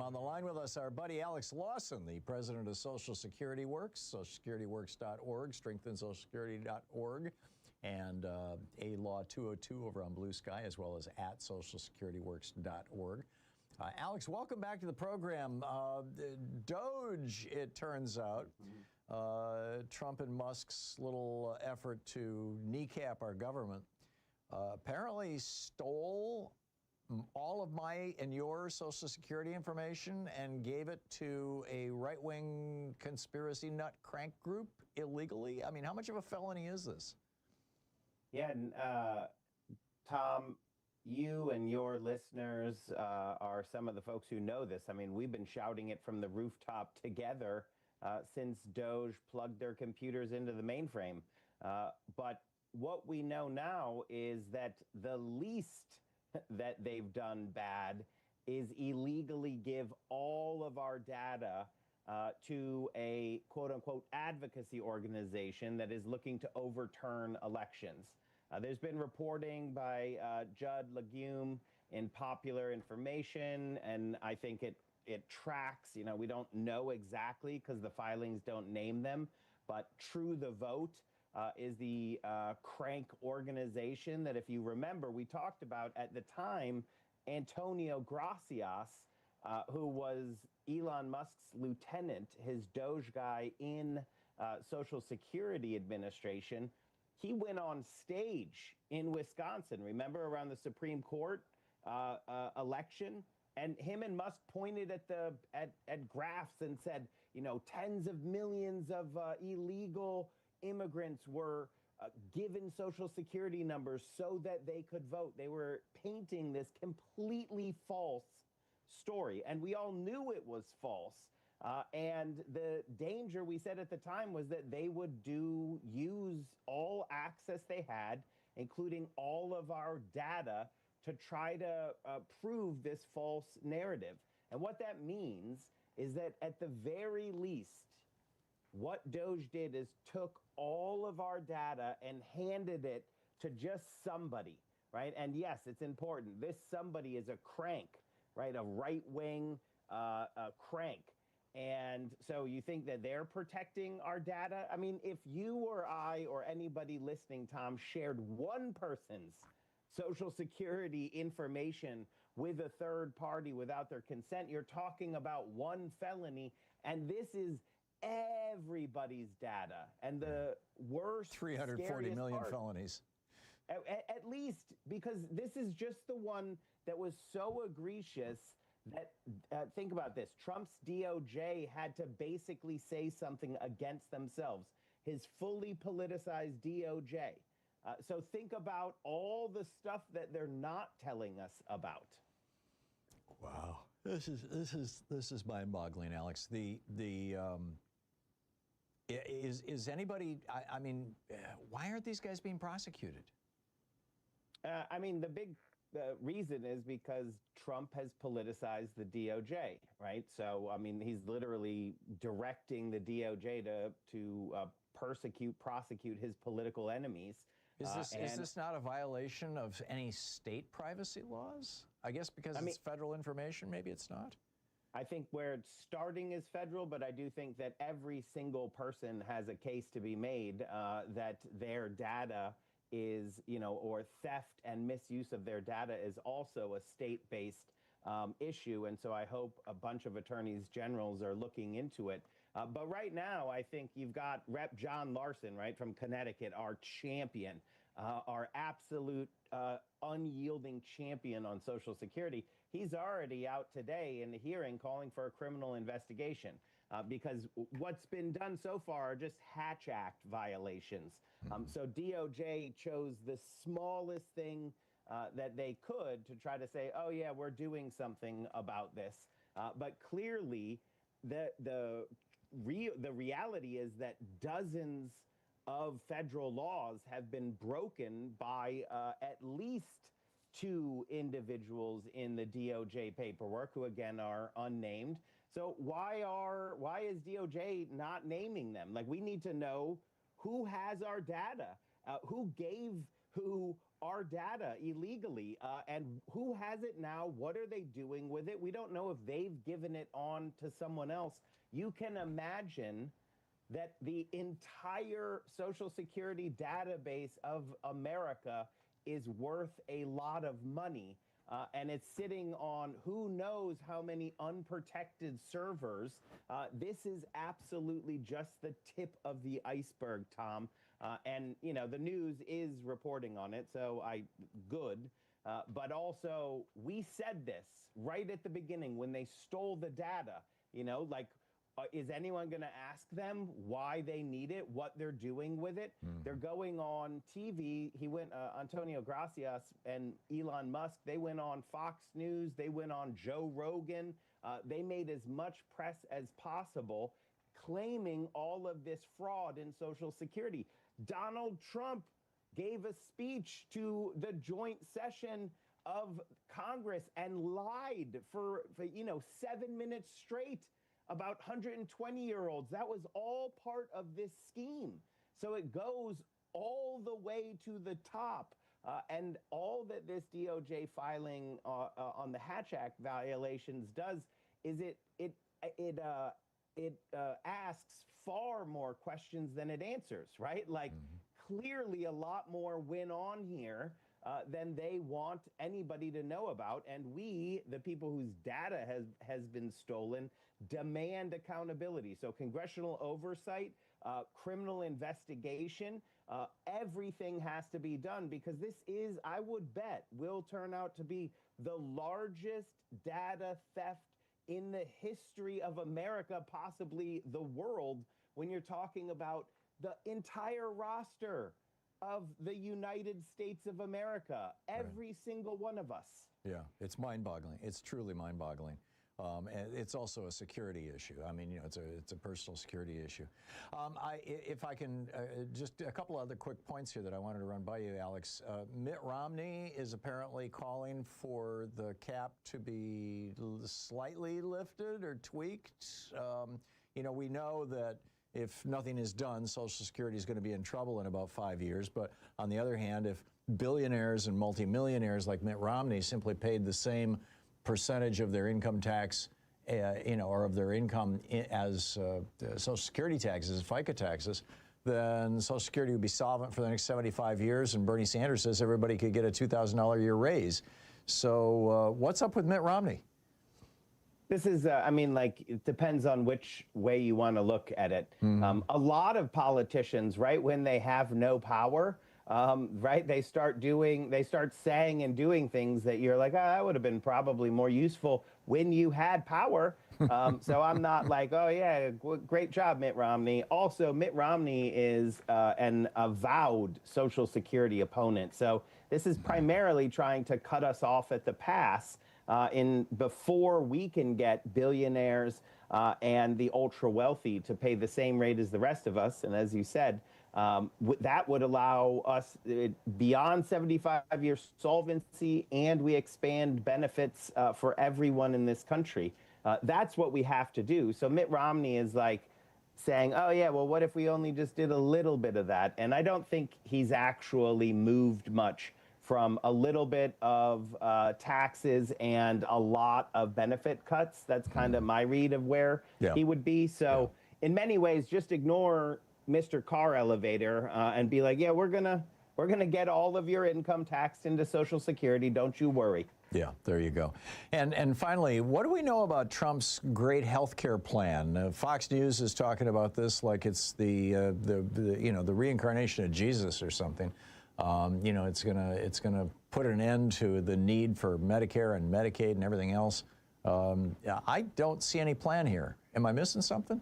On the line with us, our buddy Alex Lawson, the president of Social Security Works, socialsecurityworks.org, strengthensocialsecurity.org, and A-Law 202 over on Blue Sky, as well as at socialsecurityworks.org. Alex, welcome back to the program. Doge, it turns out, Trump and Musk's little effort to kneecap our government, apparently stole all of my and your Social Security information and gave it to a right-wing conspiracy nut crank group illegally? I mean, how much of a felony is this? Yeah, and Tom, you and your listeners are some of the folks who know this. I mean, we've been shouting it from the rooftop together since Doge plugged their computers into the mainframe. But what we know now is that the least that they've done bad is illegally give all of our data to a quote-unquote advocacy organization that is looking to overturn elections. There's been reporting by Judd Legume in Popular Information, and I think it tracks. You know, we don't know exactly because the filings don't name them, but True the Vote is the crank organization that, if you remember, we talked about at the time, Antonio Gracias, who was Elon Musk's lieutenant, his Doge guy in Social Security Administration. He went on stage in Wisconsin, remember, around the Supreme Court election, and him and Musk pointed at graphs and said, you know, tens of millions of illegal immigrants were given Social Security numbers so that they could vote. They were painting this completely false story, and we all knew it was false. And the danger, we said at the time, was that they would use all access they had, including all of our data, to try to prove this false narrative. And what that means is that at the very least, what Doge did is took all of our data and handed it to just somebody, right? And yes, it's important. This somebody is a crank, right? A right-wing crank. And so you think that they're protecting our data? I mean, if you or I or anybody listening, Tom, shared one person's Social Security information with a third party without their consent, you're talking about one felony. And this is everybody's data. And the worst, 340 million part, felonies. At least, because this is just the one that was so egregious that, think about this, Trump's DOJ had to basically say something against themselves, his fully politicized DOJ. So think about all the stuff that they're not telling us about. Wow, this is mind-boggling, Alex. Is anybody? I mean, why aren't these guys being prosecuted? I mean, the big reason is because Trump has politicized the DOJ, right? So, I mean, he's literally directing the DOJ to prosecute his political enemies. Is this not a violation of any state privacy laws? I guess because it's federal information, maybe it's not. I think where it's starting is federal, but I do think that every single person has a case to be made that their data is, you know, or theft and misuse of their data is also a state-based issue. And so I hope a bunch of attorneys generals are looking into it. But right now, I think you've got Rep. John Larson, right, from Connecticut, our champion, our absolute unyielding champion on Social Security. He's already out today in the hearing calling for a criminal investigation because what's been done so far are just Hatch Act violations. So DOJ chose the smallest thing that they could to try to say, oh, yeah, we're doing something about this. But clearly, the reality is that dozens of federal laws have been broken by at least two individuals in the DOJ paperwork, who again are unnamed. So why is DOJ not naming them? Like, we need to know who has our data, who gave who our data illegally. And who has it now? What are they doing with it? We don't know if they've given it on to someone else. You can imagine that the entire Social Security database of America is worth a lot of money. And it's sitting on who knows how many unprotected servers. This is absolutely just the tip of the iceberg, Tom. And, you know, the news is reporting on it, so good. But also, we said this right at the beginning when they stole the data, you know, like, is anyone going to ask them why they need it, what they're doing with it? They're going on TV. Antonio Gracias and Elon Musk, they went on Fox News. They went on Joe Rogan. They made as much press as possible claiming all of this fraud in Social Security. Donald Trump gave a speech to the joint session of Congress and lied for 7 minutes straight about 120-year-olds. That was all part of this scheme. So it goes all the way to the top. And all that this DOJ filing on the Hatch Act violations does is it asks far more questions than it answers, right? Like, clearly a lot more went on here than they want anybody to know about. And we, the people whose data has been stolen, demand accountability. So congressional oversight, criminal investigation, everything has to be done, because this is, I would bet, will turn out to be the largest data theft in the history of America, possibly the world, when you're talking about the entire roster of the United States of America, every single one of us. Yeah, it's mind-boggling. It's truly mind-boggling. And it's also a security issue. I mean, you know, it's a personal security issue. If I can, just a couple other quick points here that I wanted to run by you, Alex. Mitt Romney is apparently calling for the cap to be slightly lifted or tweaked. You know, we know that if nothing is done, Social Security is going to be in trouble in about 5 years. But on the other hand, if billionaires and multimillionaires like Mitt Romney simply paid the same percentage of their income tax, or of their income as Social Security taxes, FICA taxes, then Social Security would be solvent for the next 75 years. And Bernie Sanders says everybody could get a $2,000 a year raise. So what's up with Mitt Romney? This is, it depends on which way you want to look at it. A lot of politicians, right, when they have no power, right, they start saying and doing things that you're like, that would have been probably more useful when you had power. So I'm not like, oh yeah, great job, Mitt Romney. Also, Mitt Romney is an avowed Social Security opponent. So this is primarily trying to cut us off at the pass before we can get billionaires and the ultra wealthy to pay the same rate as the rest of us. And as you said, that would allow us beyond 75-year solvency, and we expand benefits for everyone in this country. That's what we have to do. So Mitt Romney is like saying, oh yeah, well, what if we only just did a little bit of that? And I don't think he's actually moved much from a little bit of taxes and a lot of benefit cuts. That's kind of my read of where he would be. So in many ways, just ignore Mr. Car Elevator and be like, yeah, we're gonna get all of your income taxed into Social Security. Don't you worry. Yeah, there you go. And finally, what do we know about Trump's great health care plan? Fox News is talking about this like it's the reincarnation of Jesus or something. It's gonna put an end to the need for Medicare and Medicaid and everything else. I don't see any plan here. Am I missing something?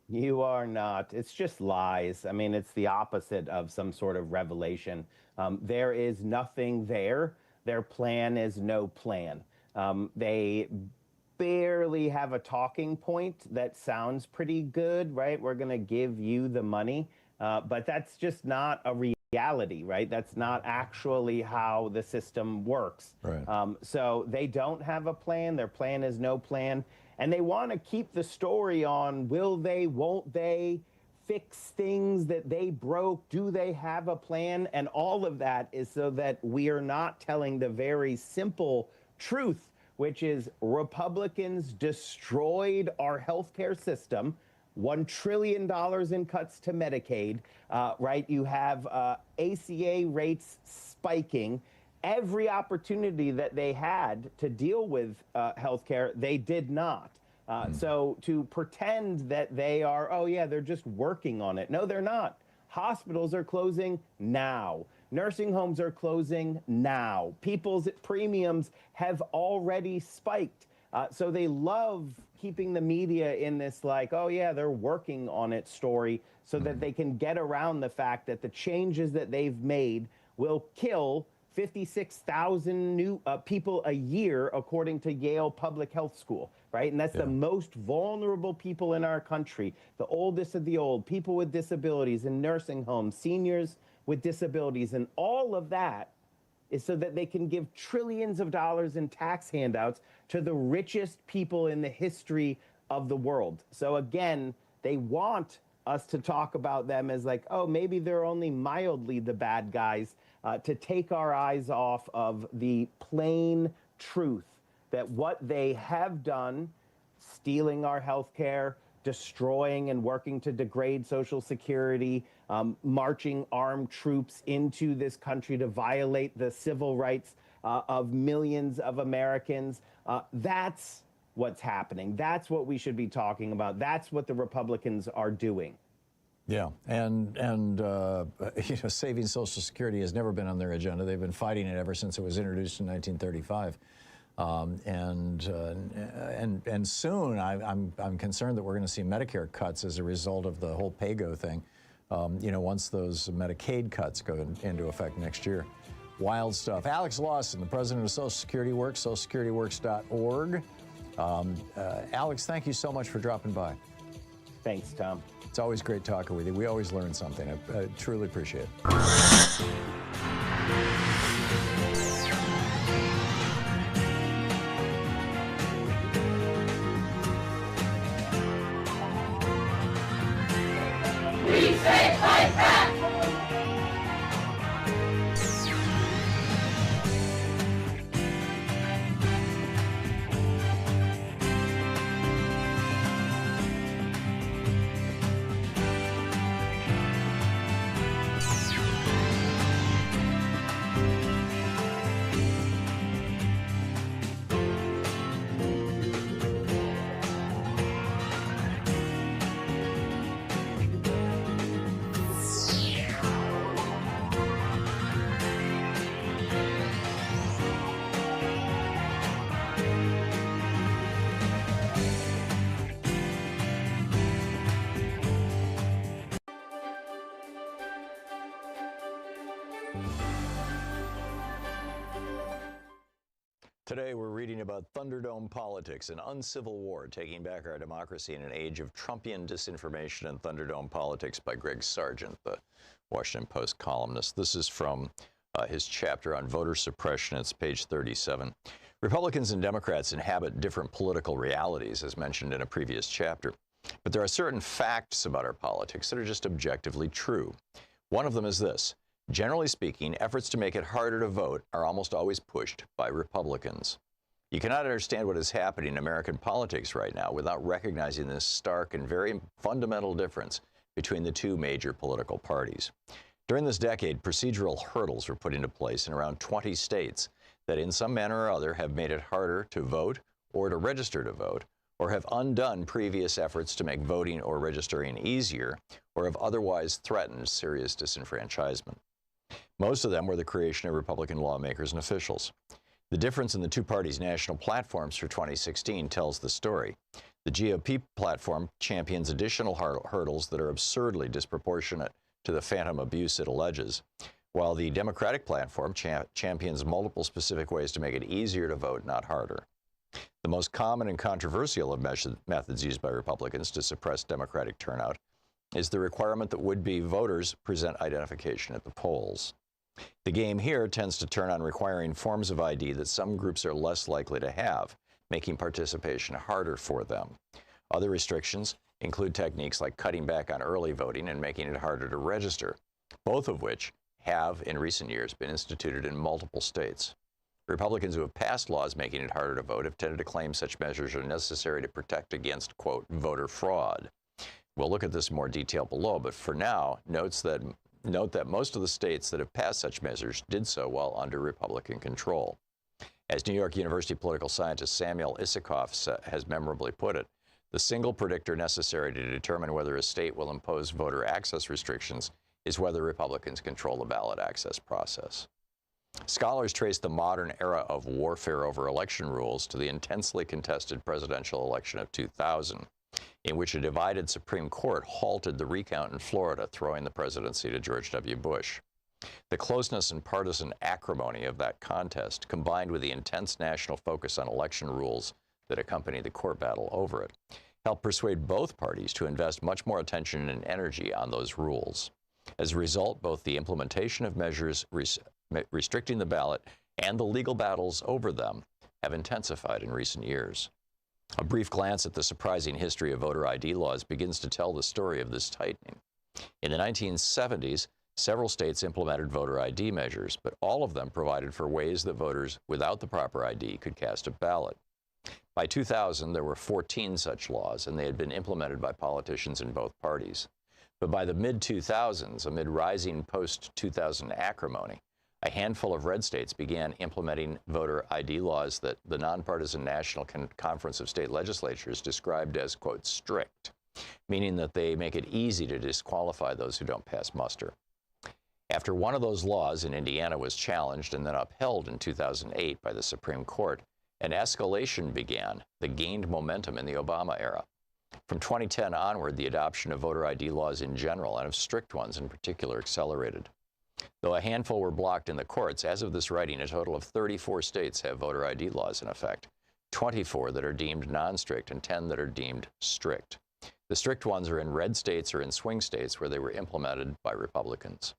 You are not. It's just lies. I mean, it's the opposite of some sort of revelation. There is nothing there. Their plan is no plan. They barely have a talking point that sounds pretty good, right? We're going to give you the money. But that's just not a reality, right? That's not actually how the system works. Right. So they don't have a plan. Their plan is no plan. And they want to keep the story on will they, won't they, fix things that they broke? Do they have a plan? And all of that is so that we are not telling the very simple truth, which is Republicans destroyed our healthcare system. $1 trillion in cuts to Medicaid, right? You have ACA rates spiking. Every opportunity that they had to deal with healthcare, they did not. So to pretend that they are, oh yeah, they're just working on it. No, they're not. Hospitals are closing now. Nursing homes are closing now. People's premiums have already spiked. So they love keeping the media in this like, oh yeah, they're working on it story so that they can get around the fact that the changes that they've made will kill 56,000 new people a year, according to Yale Public Health School, right? And that's the most vulnerable people in our country, the oldest of the old, people with disabilities in nursing homes, seniors with disabilities, and all of that is so that they can give trillions of dollars in tax handouts to the richest people in the history of the world. So again, they want us to talk about them as like, oh, maybe they're only mildly the bad guys, to take our eyes off of the plain truth that what they have done, stealing our health care, destroying and working to degrade Social Security, marching armed troops into this country to violate the civil rights of millions of Americans. That's what's happening. That's what we should be talking about. That's what the Republicans are doing. Yeah, and you know, saving Social Security has never been on their agenda. They've been fighting it ever since it was introduced in 1935. And soon, I'm concerned that we're going to see Medicare cuts as a result of the whole pay-go thing. You know, once those Medicaid cuts go into effect next year. Wild stuff. Alex Lawson, the president of Social Security Works, socialsecurityworks.org. Alex, thank you so much for dropping by. Thanks, Tom. It's always great talking with you. We always learn something. I truly appreciate it. We say fight back! Today we're reading about Thunderdome politics, an uncivil war taking back our democracy in an age of Trumpian disinformation and Thunderdome politics by Greg Sargent, the Washington Post columnist. This is from his chapter on voter suppression. It's page 37. Republicans and Democrats inhabit different political realities, as mentioned in a previous chapter. But there are certain facts about our politics that are just objectively true. One of them is this. Generally speaking, efforts to make it harder to vote are almost always pushed by Republicans. You cannot understand what is happening in American politics right now without recognizing this stark and very fundamental difference between the two major political parties. During this decade, procedural hurdles were put into place in around 20 states that in some manner or other have made it harder to vote or to register to vote, or have undone previous efforts to make voting or registering easier, or have otherwise threatened serious disenfranchisement. Most of them were the creation of Republican lawmakers and officials. The difference in the two parties' national platforms for 2016 tells the story. The GOP platform champions additional hurdles that are absurdly disproportionate to the phantom abuse it alleges, while the Democratic platform champions multiple specific ways to make it easier to vote, not harder. The most common and controversial of methods used by Republicans to suppress Democratic turnout is the requirement that would-be voters present identification at the polls. The game here tends to turn on requiring forms of ID that some groups are less likely to have, making participation harder for them. Other restrictions include techniques like cutting back on early voting and making it harder to register, both of which have, in recent years, been instituted in multiple states. Republicans who have passed laws making it harder to vote have tended to claim such measures are necessary to protect against, quote, voter fraud. We'll look at this in more detail below, but for now, note that most of the states that have passed such measures did so while under Republican control. As New York University political scientist Samuel Isikoff has memorably put it, the single predictor necessary to determine whether a state will impose voter access restrictions is whether Republicans control the ballot access process. Scholars trace the modern era of warfare over election rules to the intensely contested presidential election of 2000, in which a divided Supreme Court halted the recount in Florida, throwing the presidency to George W. Bush. The closeness and partisan acrimony of that contest, combined with the intense national focus on election rules that accompanied the court battle over it, helped persuade both parties to invest much more attention and energy on those rules. As a result, both the implementation of measures restricting the ballot and the legal battles over them have intensified in recent years. A brief glance at the surprising history of voter ID laws begins to tell the story of this tightening. In the 1970s, several states implemented voter ID measures, but all of them provided for ways that voters without the proper ID could cast a ballot. By 2000, there were 14 such laws, and they had been implemented by politicians in both parties. But by the mid-2000s, amid rising post-2000 acrimony, a handful of red states began implementing voter ID laws that the nonpartisan National Conference of State Legislatures described as, quote, strict, meaning that they make it easy to disqualify those who don't pass muster. After one of those laws in Indiana was challenged and then upheld in 2008 by the Supreme Court, an escalation began that gained momentum in the Obama era. From 2010 onward, the adoption of voter ID laws in general and of strict ones in particular accelerated. Though a handful were blocked in the courts, as of this writing, a total of 34 states have voter ID laws in effect, 24 that are deemed non-strict and 10 that are deemed strict. The strict ones are in red states or in swing states where they were implemented by Republicans.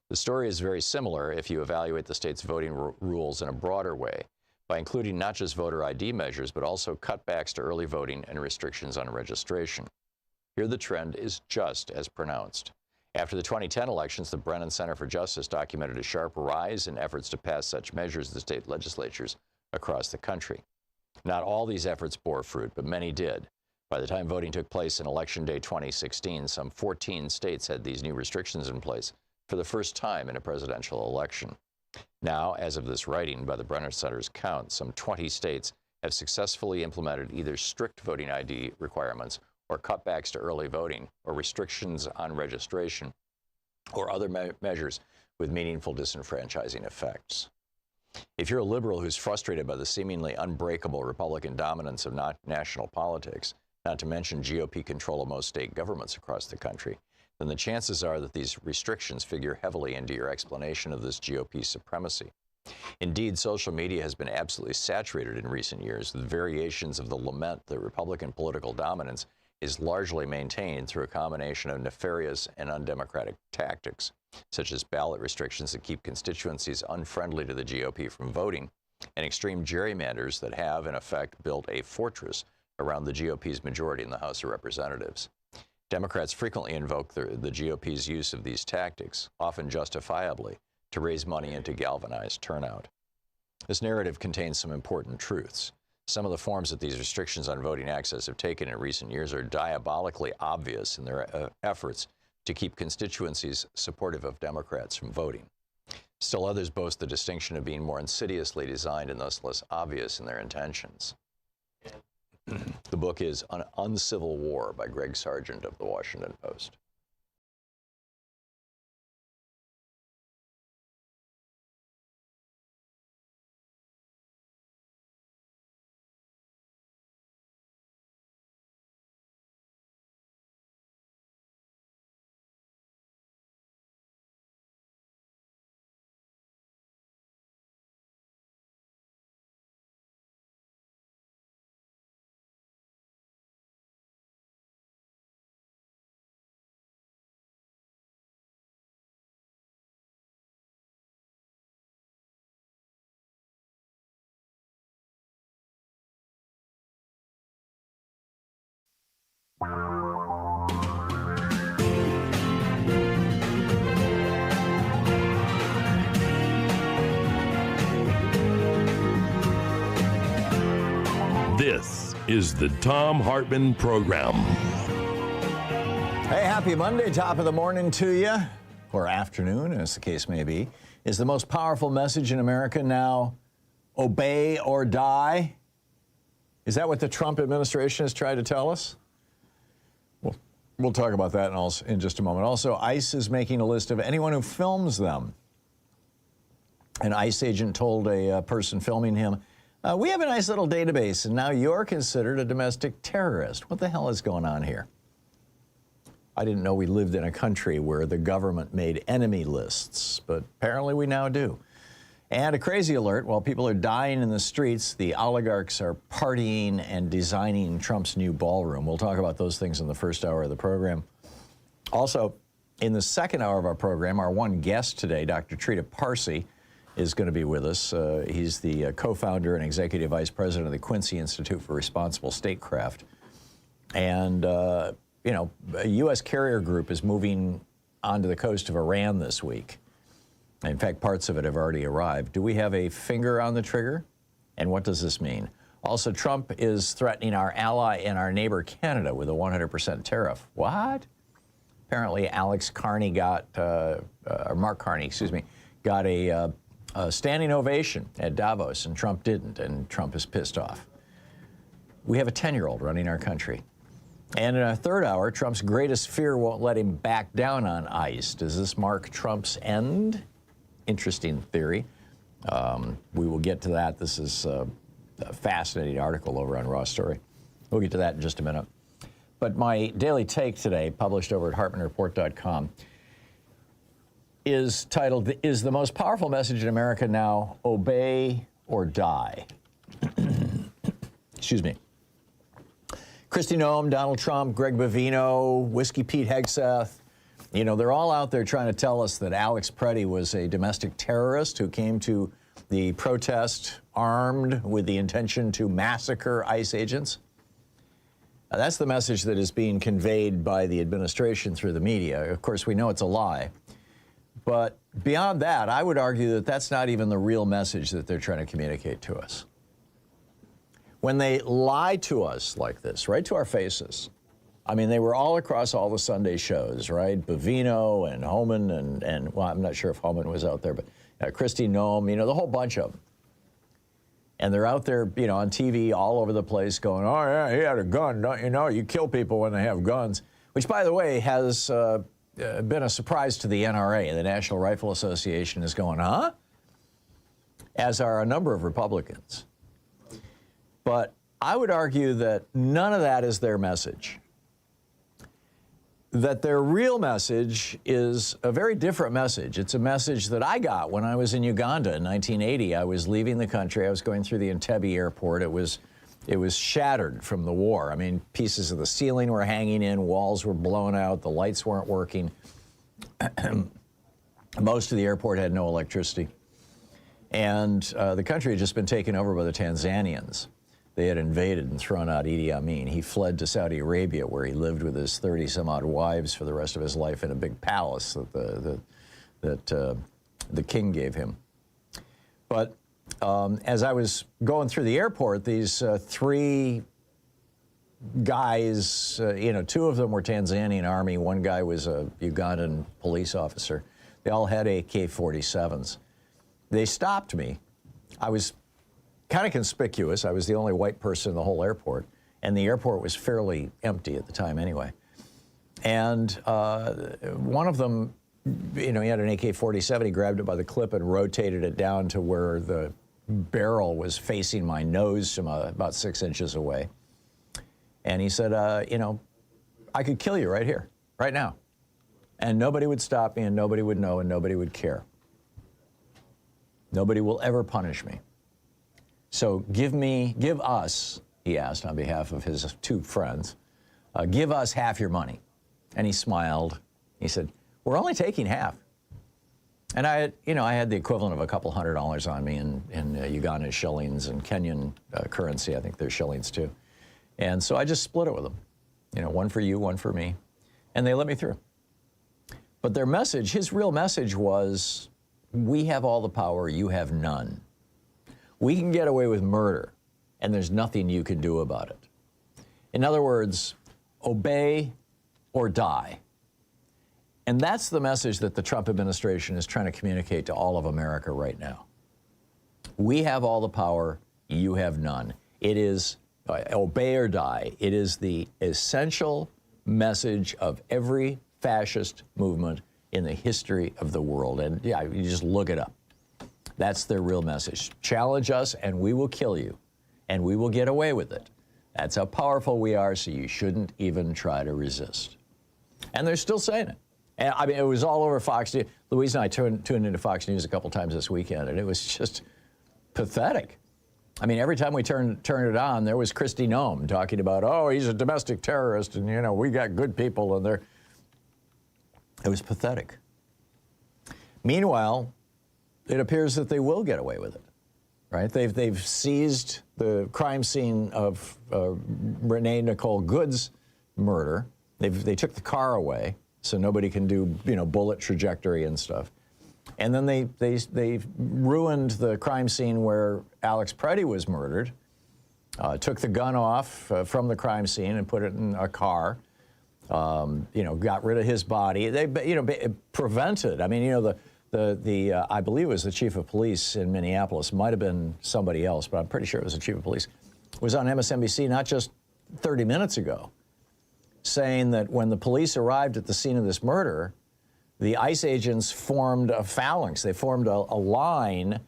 The story is very similar if you evaluate the state's voting rules in a broader way, by including not just voter ID measures, but also cutbacks to early voting and restrictions on registration. Here the trend is just as pronounced. After the 2010 elections, the Brennan Center for Justice documented a sharp rise in efforts to pass such measures in the state legislatures across the country. Not all these efforts bore fruit, but many did. By the time voting took place in Election Day 2016, some 14 states had these new restrictions in place for the first time in a presidential election. Now, as of this writing, by the Brennan Center's count, some 20 states have successfully implemented either strict voting ID requirements or cutbacks to early voting or restrictions on registration or other measures with meaningful disenfranchising effects. If you're a liberal who's frustrated by the seemingly unbreakable Republican dominance of national politics, not to mention GOP control of most state governments across the country, then the chances are that these restrictions figure heavily into your explanation of this GOP supremacy. Indeed, social media has been absolutely saturated in recent years with variations of the lament that Republican political dominance is largely maintained through a combination of nefarious and undemocratic tactics, such as ballot restrictions that keep constituencies unfriendly to the GOP from voting, and extreme gerrymanders that have, in effect, built a fortress around the GOP's majority in the House of Representatives. Democrats frequently invoke the GOP's use of these tactics, often justifiably, to raise money and to galvanize turnout. This narrative contains some important truths. Some of the forms that these restrictions on voting access have taken in recent years are diabolically obvious in their efforts to keep constituencies supportive of Democrats from voting. Still others boast the distinction of being more insidiously designed and thus less obvious in their intentions. The book is An Uncivil War by Greg Sargent of The Washington Post. This is the Thom Hartmann Program. Hey, happy Monday, top of the morning to you, or afternoon, as the case may be. Is the most powerful message in America now obey or die? Is that what the Trump administration has tried to tell us? Well, we'll talk about that in just a moment. Also, ICE is making a list of anyone who films them. An ICE agent told a person filming him, we have a nice little database, and now you're considered a domestic terrorist. What the hell is going on here? I didn't know we lived in a country where the government made enemy lists, but apparently we now do. And a crazy alert, while people are dying in the streets, the oligarchs are partying and designing Trump's new ballroom. We'll talk about those things in the first hour of the program. Also, in the second hour of our program, our one guest today, Dr. Trita Parsi, is going to be with us. He's the co-founder and executive vice president of the Quincy Institute for Responsible Statecraft. And, you know, a U.S. carrier group is moving onto the coast of Iran this week. In fact, parts of it have already arrived. Do we have a finger on the trigger? And what does this mean? Also, Trump is threatening our ally and our neighbor Canada with a 100% tariff. What? Apparently, Mark Carney, got a standing ovation at Davos, and Trump didn't, and Trump is pissed off. We have a 10-year-old running our country. And in our third hour, Trump's greatest fear won't let him back down on ICE. Does this mark Trump's end? Interesting theory. We will get to that. This is a fascinating article over on Raw Story. We'll get to that in just a minute. But my daily take today, published over at HartmannReport.com, is titled, Is the Most Powerful Message in America Now Obey or Die? Excuse me. Kristi Noem, Donald Trump, Greg Bovino, Whiskey Pete Hegseth, you know, they're all out there trying to tell us that Alex Preddy was a domestic terrorist who came to the protest armed with the intention to massacre ICE agents. That's the message that is being conveyed by the administration through the media. Of course, we know it's a lie. But beyond that, I would argue that that's not even the real message that they're trying to communicate to us. When they lie to us like this, right to our faces, I mean, they were all across all the Sunday shows, right? Bovino and Homan and well, I'm not sure if Homan was out there, but Kristi Noem, you know, the whole bunch of them. And they're out there, you know, on TV all over the place going, oh, yeah, he had a gun, don't you know? You kill people when they have guns, which, by the way, has been a surprise to the NRA. The National Rifle Association is going, huh? As are a number of Republicans. But I would argue that none of that is their message. That their real message is a very different message. It's a message that I got when I was in Uganda in 1980. I was leaving the country. I was going through the Entebbe airport. It was shattered from the war. I mean, pieces of the ceiling were hanging in, walls were blown out, the lights weren't working. Most of the airport had no electricity. And the country had just been taken over by the Tanzanians. They had invaded and thrown out Idi Amin. He fled to Saudi Arabia, where he lived with his 30-some-odd wives for the rest of his life in a big palace that the king gave him. But as I was going through the airport, these three guys, you know, two of them were Tanzanian Army. One guy was a Ugandan police officer. They all had AK-47s. They stopped me. I was kind of conspicuous. I was the only white person in the whole airport, and the airport was fairly empty at the time anyway. And one of them, you know, he had an AK-47. He grabbed it by the clip and rotated it down to where the barrel was facing my nose from about 6 inches away. And he said, you know, I could kill you right here, right now. And nobody would stop me, and nobody would know, and nobody would care. Nobody will ever punish me. So give us, he asked on behalf of his two friends, give us half your money. And he smiled. He said, we're only taking half. And I had the equivalent of a couple $100 on me in Ugandan shillings and Kenyan currency. I think they're shillings too. And so I just split it with them. You know, one for you, one for me. And they let me through. But their message, his real message was, we have all the power, you have none. We can get away with murder, and there's nothing you can do about it. In other words, obey or die. And that's the message that the Trump administration is trying to communicate to all of America right now. We have all the power, you have none. It is obey or die. It is the essential message of every fascist movement in the history of the world. And yeah, you just look it up. That's their real message. Challenge us and we will kill you, and we will get away with it. That's how powerful we are, so you shouldn't even try to resist. And they're still saying it. And I mean, it was all over Fox News. Louise and I tuned into Fox News a couple times this weekend, and it was just pathetic. I mean, every time we turned it on, there was Kristi Noem talking about, oh, he's a domestic terrorist, and, you know, we got good people, and they're... It was pathetic. Meanwhile, it appears that they will get away with it, right? They've seized the crime scene of Renee Nicole Good's murder. They took the car away, so nobody can do, you know, bullet trajectory and stuff. And then they ruined the crime scene where Alex Preddy was murdered, took the gun off from the crime scene and put it in a car. You know, got rid of his body. They, you know, prevented. I mean, you know, the I believe it was the chief of police in Minneapolis, might have been somebody else, but I'm pretty sure it was the chief of police, was on MSNBC not just 30 minutes ago, saying that when the police arrived at the scene of this murder, the ICE agents formed a phalanx. They formed a line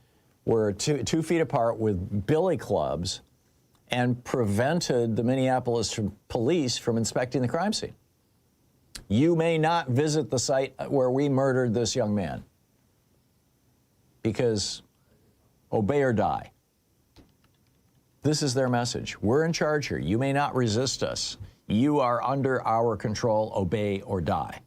where 2 feet apart with billy clubs and prevented the Minneapolis police from inspecting the crime scene. You may not visit the site where we murdered this young man, because obey or die. This is their message. We're in charge here. You may not resist us. You are under our control. Obey or die.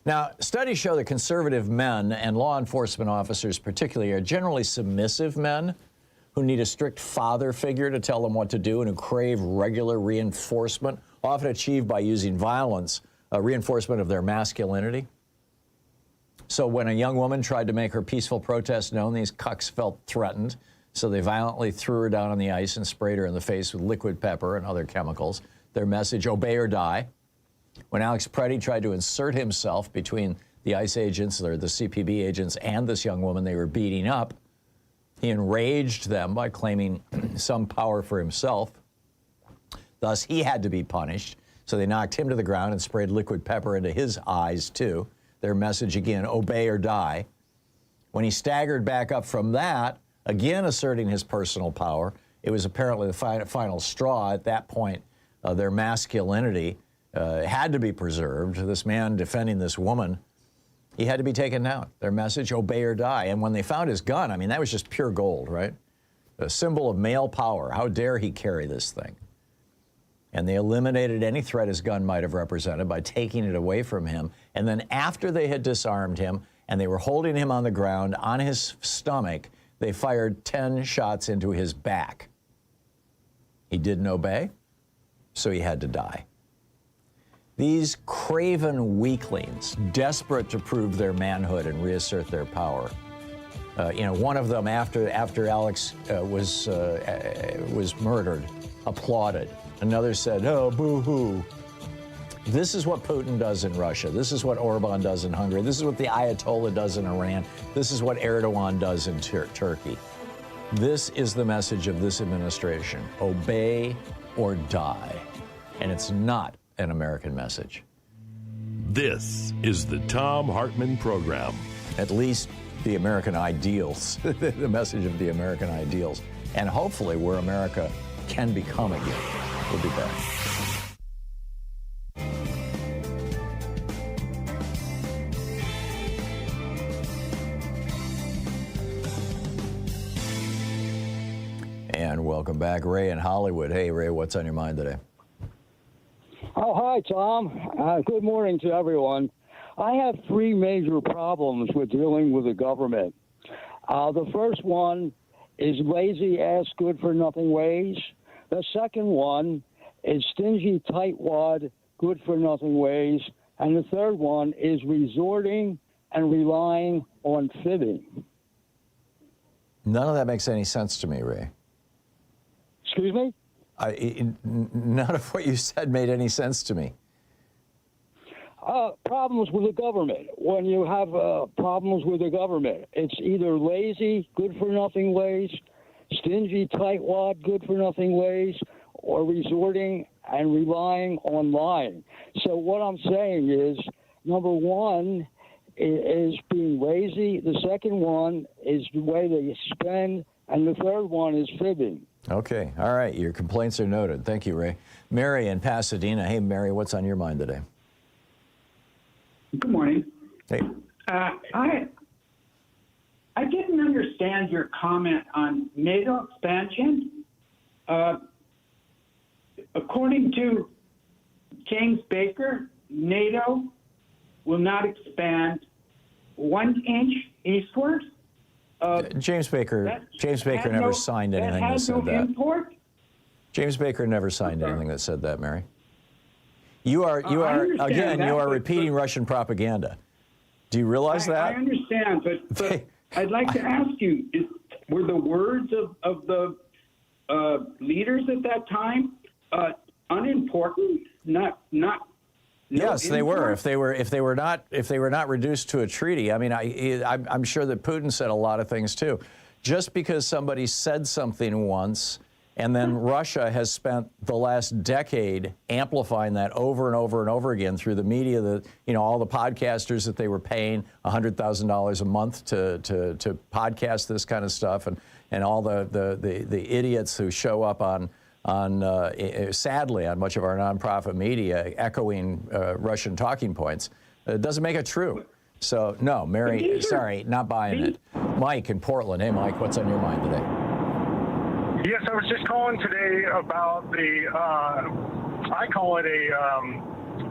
Now, studies show that conservative men and law enforcement officers particularly are generally submissive men who need a strict father figure to tell them what to do and who crave regular reinforcement, often achieved by using violence, reinforcement of their masculinity. So when a young woman tried to make her peaceful protest known, these cucks felt threatened, so they violently threw her down on the ice and sprayed her in the face with liquid pepper and other chemicals. Their message, obey or die. When Alex Preddy tried to insert himself between the ICE agents, or the CPB agents, and this young woman they were beating up, he enraged them by claiming some power for himself. Thus, he had to be punished. So they knocked him to the ground and sprayed liquid pepper into his eyes, too. Their message, again, obey or die. When he staggered back up from that, again asserting his personal power, it was apparently the final straw. At that point, their masculinity had to be preserved. This man defending this woman, he had to be taken down. Their message, obey or die. And when they found his gun, I mean, that was just pure gold, right? A symbol of male power. How dare he carry this thing? And they eliminated any threat his gun might have represented by taking it away from him. And then after they had disarmed him and they were holding him on the ground on his stomach, they fired 10 shots into his back. He didn't obey, so he had to die. These craven weaklings, desperate to prove their manhood and reassert their power. You know, one of them, after Alex was murdered, applauded. Another said, oh, boo-hoo. This is what Putin does in Russia. This is what Orban does in Hungary. This is what the Ayatollah does in Iran. This is what Erdogan does in Turkey. This is the message of this administration. Obey or die. And it's not an American message. This is the Thom Hartmann Program. At least the American ideals, the message of the American ideals, and hopefully where America can become again. We'll be back. And welcome back, Ray in Hollywood. Hey, Ray, what's on your mind today? Oh, hi, Tom. Good morning to everyone. I have 3 major problems with dealing with the government. The first one is lazy-ass, good-for-nothing ways. The second one is stingy, tightwad, good-for-nothing ways. And the third one is resorting and relying on fibbing. None of that makes any sense to me, Ray. Excuse me? None of what you said made any sense to me. Problems with the government. When you have problems with the government, it's either lazy, good-for-nothing ways, stingy, tightwad, good-for-nothing ways, or resorting and relying on lying. So what I'm saying is, number one is being lazy. The second one is the way they spend. And the third one is fibbing. Okay. All right. Your complaints are noted. Thank you, Ray. Mary in Pasadena. Hey, Mary, what's on your mind today? Good morning. Hey. I didn't understand your comment on NATO expansion. According to James Baker, NATO will not expand 1 inch eastward. James Baker never signed anything that said that. Import? James Baker never signed anything that said that, Mary. You are repeating Russian propaganda. Do you realize that? I understand, but I'd like to ask you: were the words of the leaders at that time unimportant? Not. Yes, they were. import? If they were not reduced to a treaty, I mean, I'm sure that Putin said a lot of things too. Just because somebody said something once, and then Russia has spent the last decade amplifying that over and over and over again through the media, all the podcasters that they were paying $100,000 a month to podcast this kind of stuff, and all the idiots who show up on sadly on much of our nonprofit media echoing Russian talking points. It doesn't make it true. So no, Mary, sorry, not buying it. Mike in Portland. Hey, Mike, what's on your mind today? Yes, I was just calling today about I call it a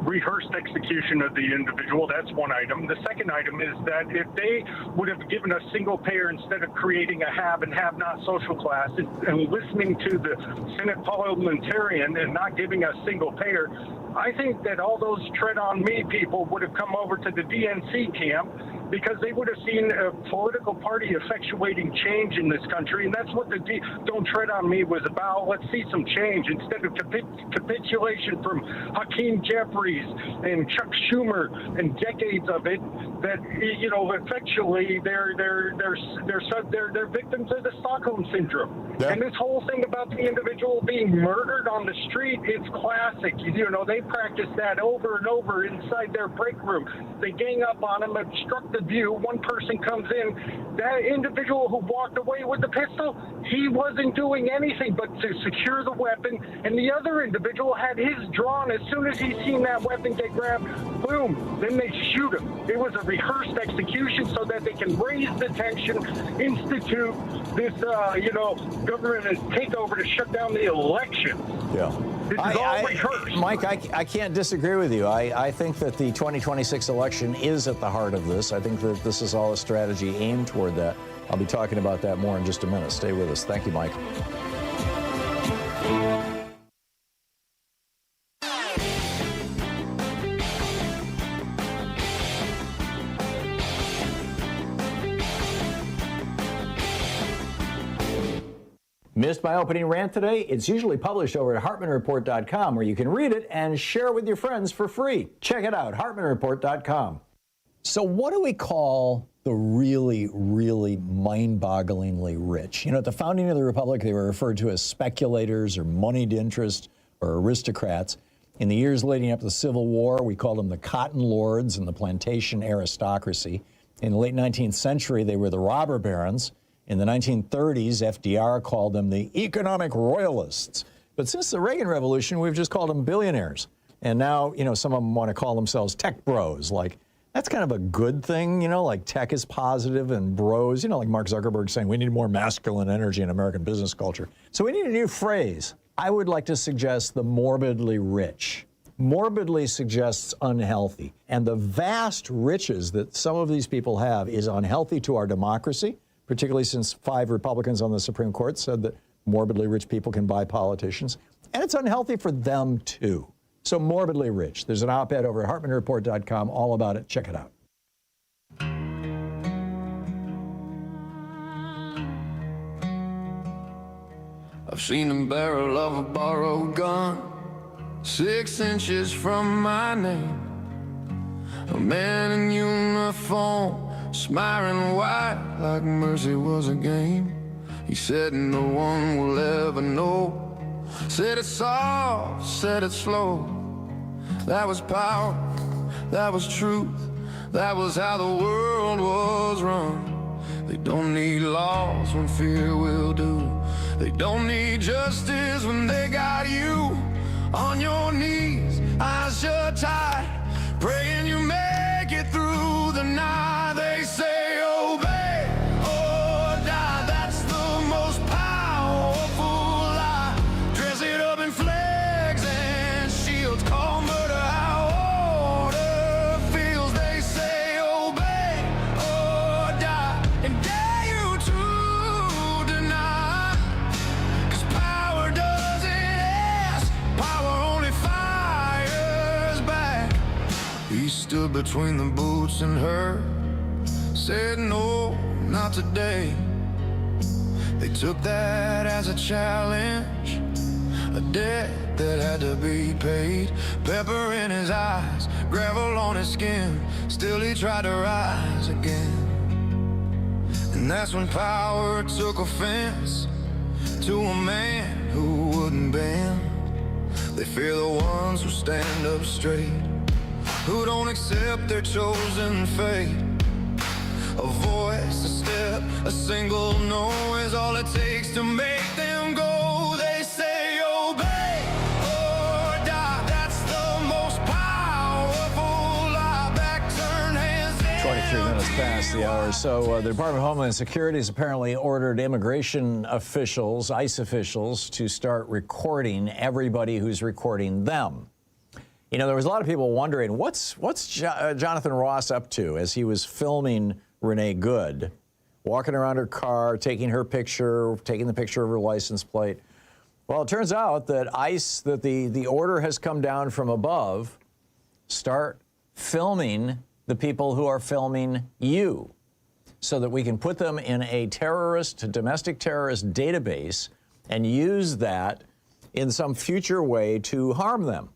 rehearsed execution of the individual. That's one item. The second item is that if they would have given a single payer instead of creating a have and have not social class and listening to the Senate parliamentarian and not giving a single payer, I think that all those tread on me people would have come over to the DNC camp, because they would have seen a political party effectuating change in this country. And that's what the Don't Tread on Me was about. Let's see some change instead of capitulation from Hakeem Jeffries and Chuck Schumer and decades of it, that, effectually they're victims of the Stockholm Syndrome. Yeah. And this whole thing about the individual being murdered on the street, it's classic. They practice that over and over inside their break room. They gang up on him, obstruct the view. One person comes in. That individual who walked away with the pistol, he wasn't doing anything but to secure the weapon, and the other individual had his drawn. As soon as he seen that weapon get grabbed, boom, then they shoot him. It was a rehearsed execution so that they can raise the tension, institute this, government takeover to shut down the election. Yeah. This is all rehearsed. Mike, I can't disagree with you. I think that the 2026 election is at the heart of this. I think that this is all a strategy aimed toward that. I'll be talking about that more in just a minute. Stay with us. Thank you, Mike. Missed my opening rant today? It's usually published over at HartmannReport.com, where you can read it and share it with your friends for free. Check it out, HartmannReport.com. So what do we call the really, really mind-bogglingly rich? At the founding of the Republic, they were referred to as speculators or moneyed interest or aristocrats. In the years leading up to the Civil War, we called them the cotton lords and the plantation aristocracy. In the late 19th century, they were the robber barons. In the 1930s, FDR called them the economic royalists. But since the Reagan Revolution, we've just called them billionaires. And now, some of them want to call themselves tech bros. Like, that's kind of a good thing, like tech is positive and bros, like Mark Zuckerberg saying we need more masculine energy in American business culture. So we need a new phrase. I would like to suggest the morbidly rich. Morbidly suggests unhealthy. And the vast riches that some of these people have is unhealthy to our democracy, particularly since 5 Republicans on the Supreme Court said that morbidly rich people can buy politicians. And it's unhealthy for them, too. So morbidly rich. There's an op-ed over at HartmannReport.com all about it. Check it out. I've seen the barrel of a borrowed gun 6 inches from my name. A man in uniform, smiling white like mercy was a game. He said no one will ever know. Said it soft, said it slow. That was power, that was truth. That was how the world was run. They don't need laws when fear will do. They don't need justice when they got you on your knees, eyes shut tight, praying you make it through the night. They say obey or die. That's the most powerful lie. Dress it up in flags and shields, call murder how order feels. They say obey or die, and dare you to deny. 'Cause power doesn't ask, power only fires back. He stood between the boots and her, said no, not today. They took that as a challenge, a debt that had to be paid. Pepper in his eyes, gravel on his skin, still he tried to rise again. And that's when power took offense to a man who wouldn't bend. They fear the ones who stand up straight, who don't accept their chosen fate. A voice, a step, a single no is all it takes to make them go. They say obey or die. That's the most powerful lie. Back turn hands. 23 minutes past the hour. So the Department of Homeland Security has apparently ordered immigration officials, ICE officials, to start recording everybody who's recording them. You know, there was a lot of people wondering, what's Jonathan Ross up to as he was filming Renee Good, walking around her car, taking her picture, taking the picture of her license plate. Well, it turns out that ICE, that the order has come down from above, start filming the people who are filming you so that we can put them in a domestic terrorist database and use that in some future way to harm them,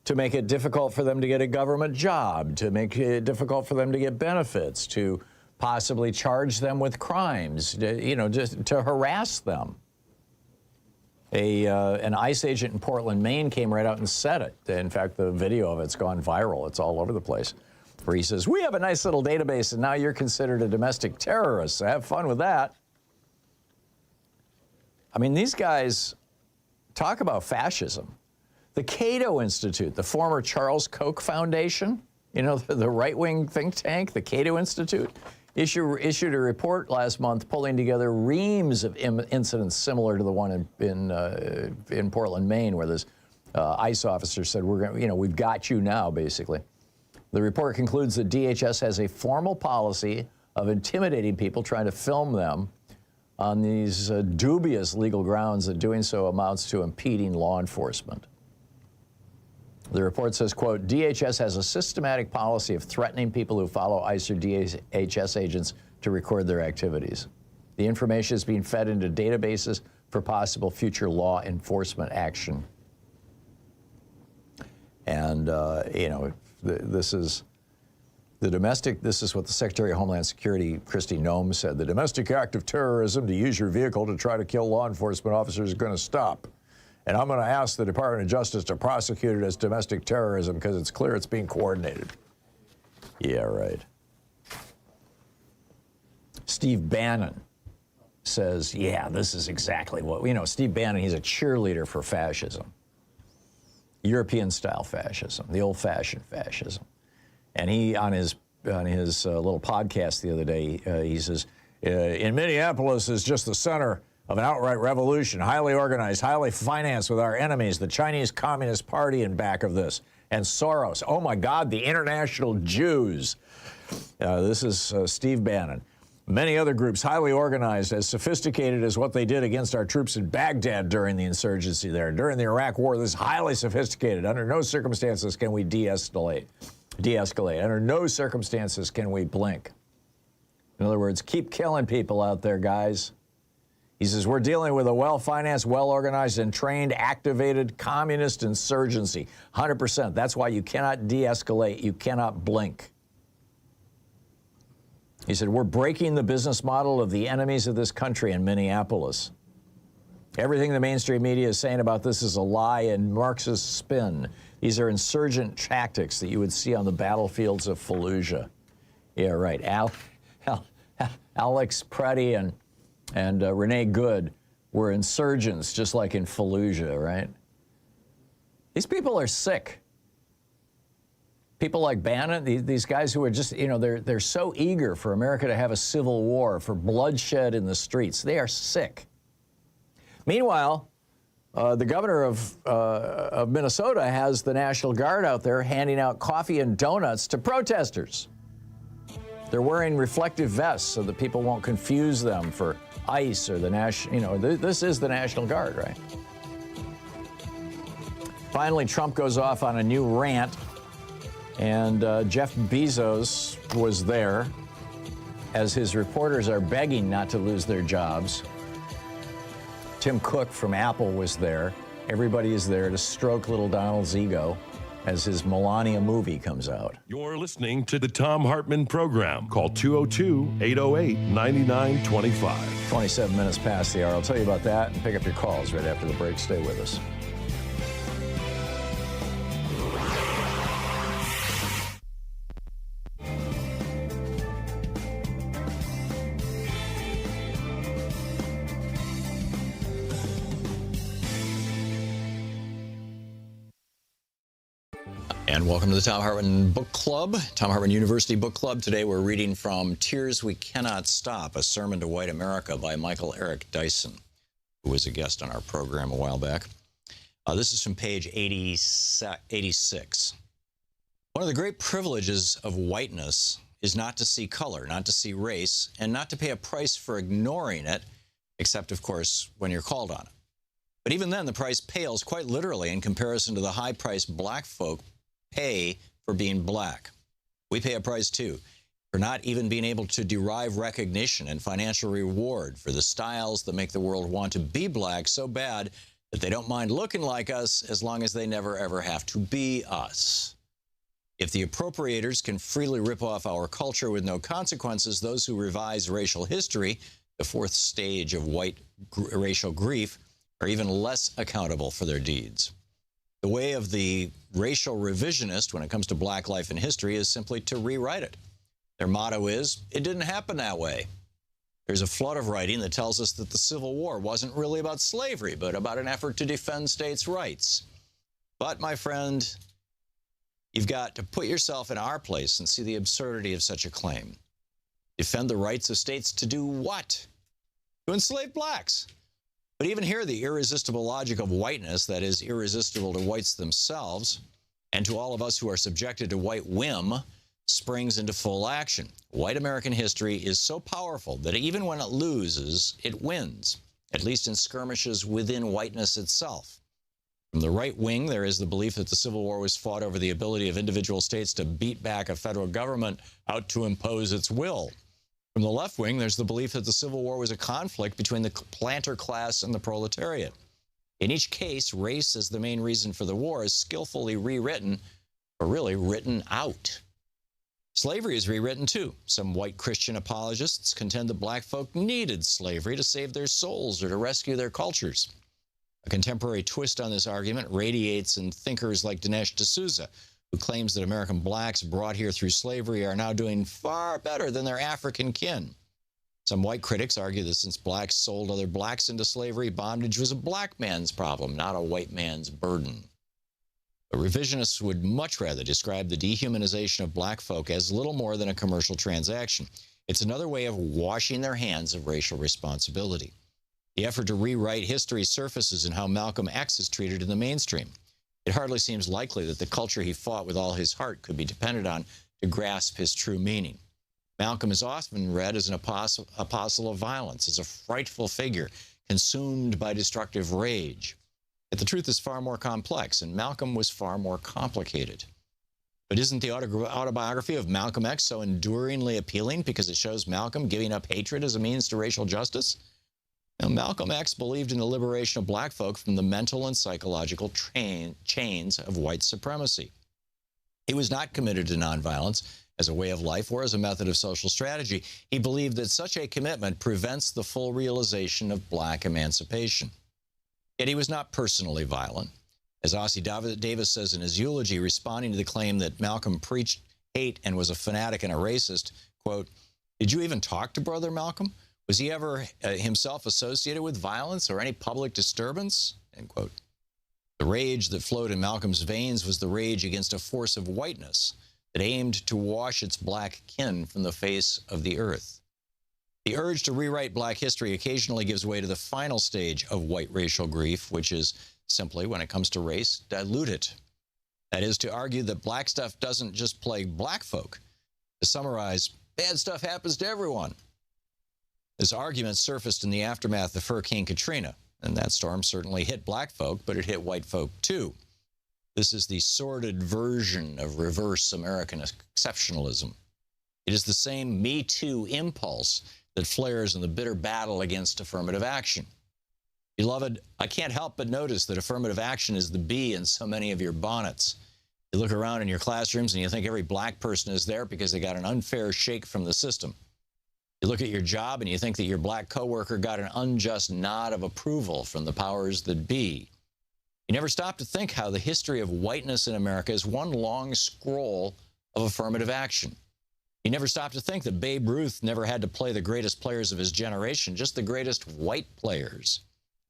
to make it difficult for them to get a government job, to make it difficult for them to get benefits, to possibly charge them with crimes, just to harass them. An ICE agent in Portland, Maine came right out and said it. In fact, the video of it's gone viral. It's all over the place. Where he says, we have a nice little database and now you're considered a domestic terrorist. So have fun with that. I mean, these guys talk about fascism. The Cato Institute, the former Charles Koch Foundation, the right-wing think tank, the Cato Institute, issued a report last month pulling together reams of incidents similar to the one in Portland, Maine, where this ICE officer said, we've got you now, basically. The report concludes that DHS has a formal policy of intimidating people, trying to film them on these dubious legal grounds that doing so amounts to impeding law enforcement. The report says, quote, DHS has a systematic policy of threatening people who follow ICE or DHS agents to record their activities. The information is being fed into databases for possible future law enforcement action. And, this is what the Secretary of Homeland Security, Kristi Noem, said. The domestic act of terrorism to use your vehicle to try to kill law enforcement officers is going to stop. And I'm going to ask the Department of Justice to prosecute it as domestic terrorism because it's clear it's being coordinated. Yeah, right. Steve Bannon says, yeah, this is exactly what, Steve Bannon, he's a cheerleader for fascism. European-style fascism, the old-fashioned fascism. And he, on his little podcast the other day, he says, in Minneapolis is just the center of an outright revolution, highly organized, highly financed with our enemies, the Chinese Communist Party in back of this, and Soros. Oh, my God, the international Jews. This is Steve Bannon. Many other groups, highly organized, as sophisticated as what they did against our troops in Baghdad during the insurgency there. During the Iraq War, this is highly sophisticated. Under no circumstances can we de-escalate. Under no circumstances can we blink. In other words, keep killing people out there, guys. He says, we're dealing with a well-financed, well-organized, and trained, activated communist insurgency. 100%. That's why you cannot de-escalate. You cannot blink. He said, we're breaking the business model of the enemies of this country in Minneapolis. Everything the mainstream media is saying about this is a lie and Marxist spin. These are insurgent tactics that you would see on the battlefields of Fallujah. Yeah, right. Alex Preddy and Renee Good were insurgents, just like in Fallujah, right? These people are sick. People like Bannon, these guys who are just, you know, they're so eager for America to have a civil war, for bloodshed in the streets. They are sick. Meanwhile, the governor of Minnesota has the National Guard out there handing out coffee and donuts to protesters. They're wearing reflective vests so that people won't confuse them for ICE or the National, you know, this is the National Guard, right? Finally, Trump goes off on a new rant, and Jeff Bezos was there as his reporters are begging not to lose their jobs. Tim Cook from Apple was there. Everybody is there to stroke little Donald's ego as his Melania movie comes out. You're listening to the Thom Hartmann Program. Call 202-808-9925. 27 minutes past the hour. I'll tell you about that and pick up your calls right after the break. Stay with us. And welcome to the Thom Hartmann Book Club, Thom Hartmann University Book Club. Today we're reading from Tears We Cannot Stop, A Sermon to White America by Michael Eric Dyson, who was a guest on our program a while back. This is from page 86. One of the great privileges of whiteness is not to see color, not to see race, and not to pay a price for ignoring it, except, of course, when you're called on it. But even then, the price pales quite literally in comparison to the high price black folk pay for being black. We pay a price, too, for not even being able to derive recognition and financial reward for the styles that make the world want to be black so bad that they don't mind looking like us as long as they never, ever have to be us. If the appropriators can freely rip off our culture with no consequences, those who revise racial history, the fourth stage of white racial grief, are even less accountable for their deeds. The way of the racial revisionist when it comes to black life and history is simply to rewrite it. Their motto is, it didn't happen that way. There's a flood of writing that tells us that the Civil War wasn't really about slavery, but about an effort to defend states' rights. But, my friend, you've got to put yourself in our place and see the absurdity of such a claim. Defend the rights of states to do what? To enslave blacks. But even here, the irresistible logic of whiteness, that is irresistible to whites themselves, and to all of us who are subjected to white whim, springs into full action. White American history is so powerful that even when it loses, it wins, at least in skirmishes within whiteness itself. From the right wing, there is the belief that the Civil War was fought over the ability of individual states to beat back a federal government out to impose its will. From the left wing, there's the belief that the Civil War was a conflict between the planter class and the proletariat. In each case, race as the main reason for the war is skillfully rewritten, or really written out. Slavery is rewritten too. Some white Christian apologists contend that black folk needed slavery to save their souls or to rescue their cultures. A contemporary twist on this argument radiates in thinkers like Dinesh D'Souza, who claims that American blacks brought here through slavery are now doing far better than their African kin. Some white critics argue that since blacks sold other blacks into slavery, bondage was a black man's problem, not a white man's burden. But revisionists would much rather describe the dehumanization of black folk as little more than a commercial transaction. It's another way of washing their hands of racial responsibility. The effort to rewrite history surfaces in how Malcolm X is treated in the mainstream. It hardly seems likely that the culture he fought with all his heart could be depended on to grasp his true meaning. Malcolm is often read as an apostle of violence, as a frightful figure consumed by destructive rage. Yet the truth is far more complex, and Malcolm was far more complicated. But isn't the autobiography of Malcolm X so enduringly appealing because it shows Malcolm giving up hatred as a means to racial justice? Now, Malcolm X believed in the liberation of black folk from the mental and psychological chains of white supremacy. He was not committed to nonviolence as a way of life or as a method of social strategy. He believed that such a commitment prevents the full realization of black emancipation. Yet he was not personally violent. As Ossie Davis says in his eulogy, responding to the claim that Malcolm preached hate and was a fanatic and a racist, quote, "Did you even talk to Brother Malcolm? Was he ever himself associated with violence or any public disturbance?" End quote. The rage that flowed in Malcolm's veins was the rage against a force of whiteness that aimed to wash its black kin from the face of the earth. The urge to rewrite black history occasionally gives way to the final stage of white racial grief, which is simply, when it comes to race, dilute it. That is, to argue that black stuff doesn't just plague black folk. To summarize, bad stuff happens to everyone. This argument surfaced in the aftermath of Hurricane Katrina, and that storm certainly hit black folk, but it hit white folk too. This is the sordid version of reverse American exceptionalism. It is the same Me Too impulse that flares in the bitter battle against affirmative action. Beloved, I can't help but notice that affirmative action is the bee in so many of your bonnets. You look around in your classrooms and you think every black person is there because they got an unfair shake from the system. You look at your job and you think that your black coworker got an unjust nod of approval from the powers that be. You never stop to think how the history of whiteness in America is one long scroll of affirmative action. You never stop to think that Babe Ruth never had to play the greatest players of his generation, just the greatest white players.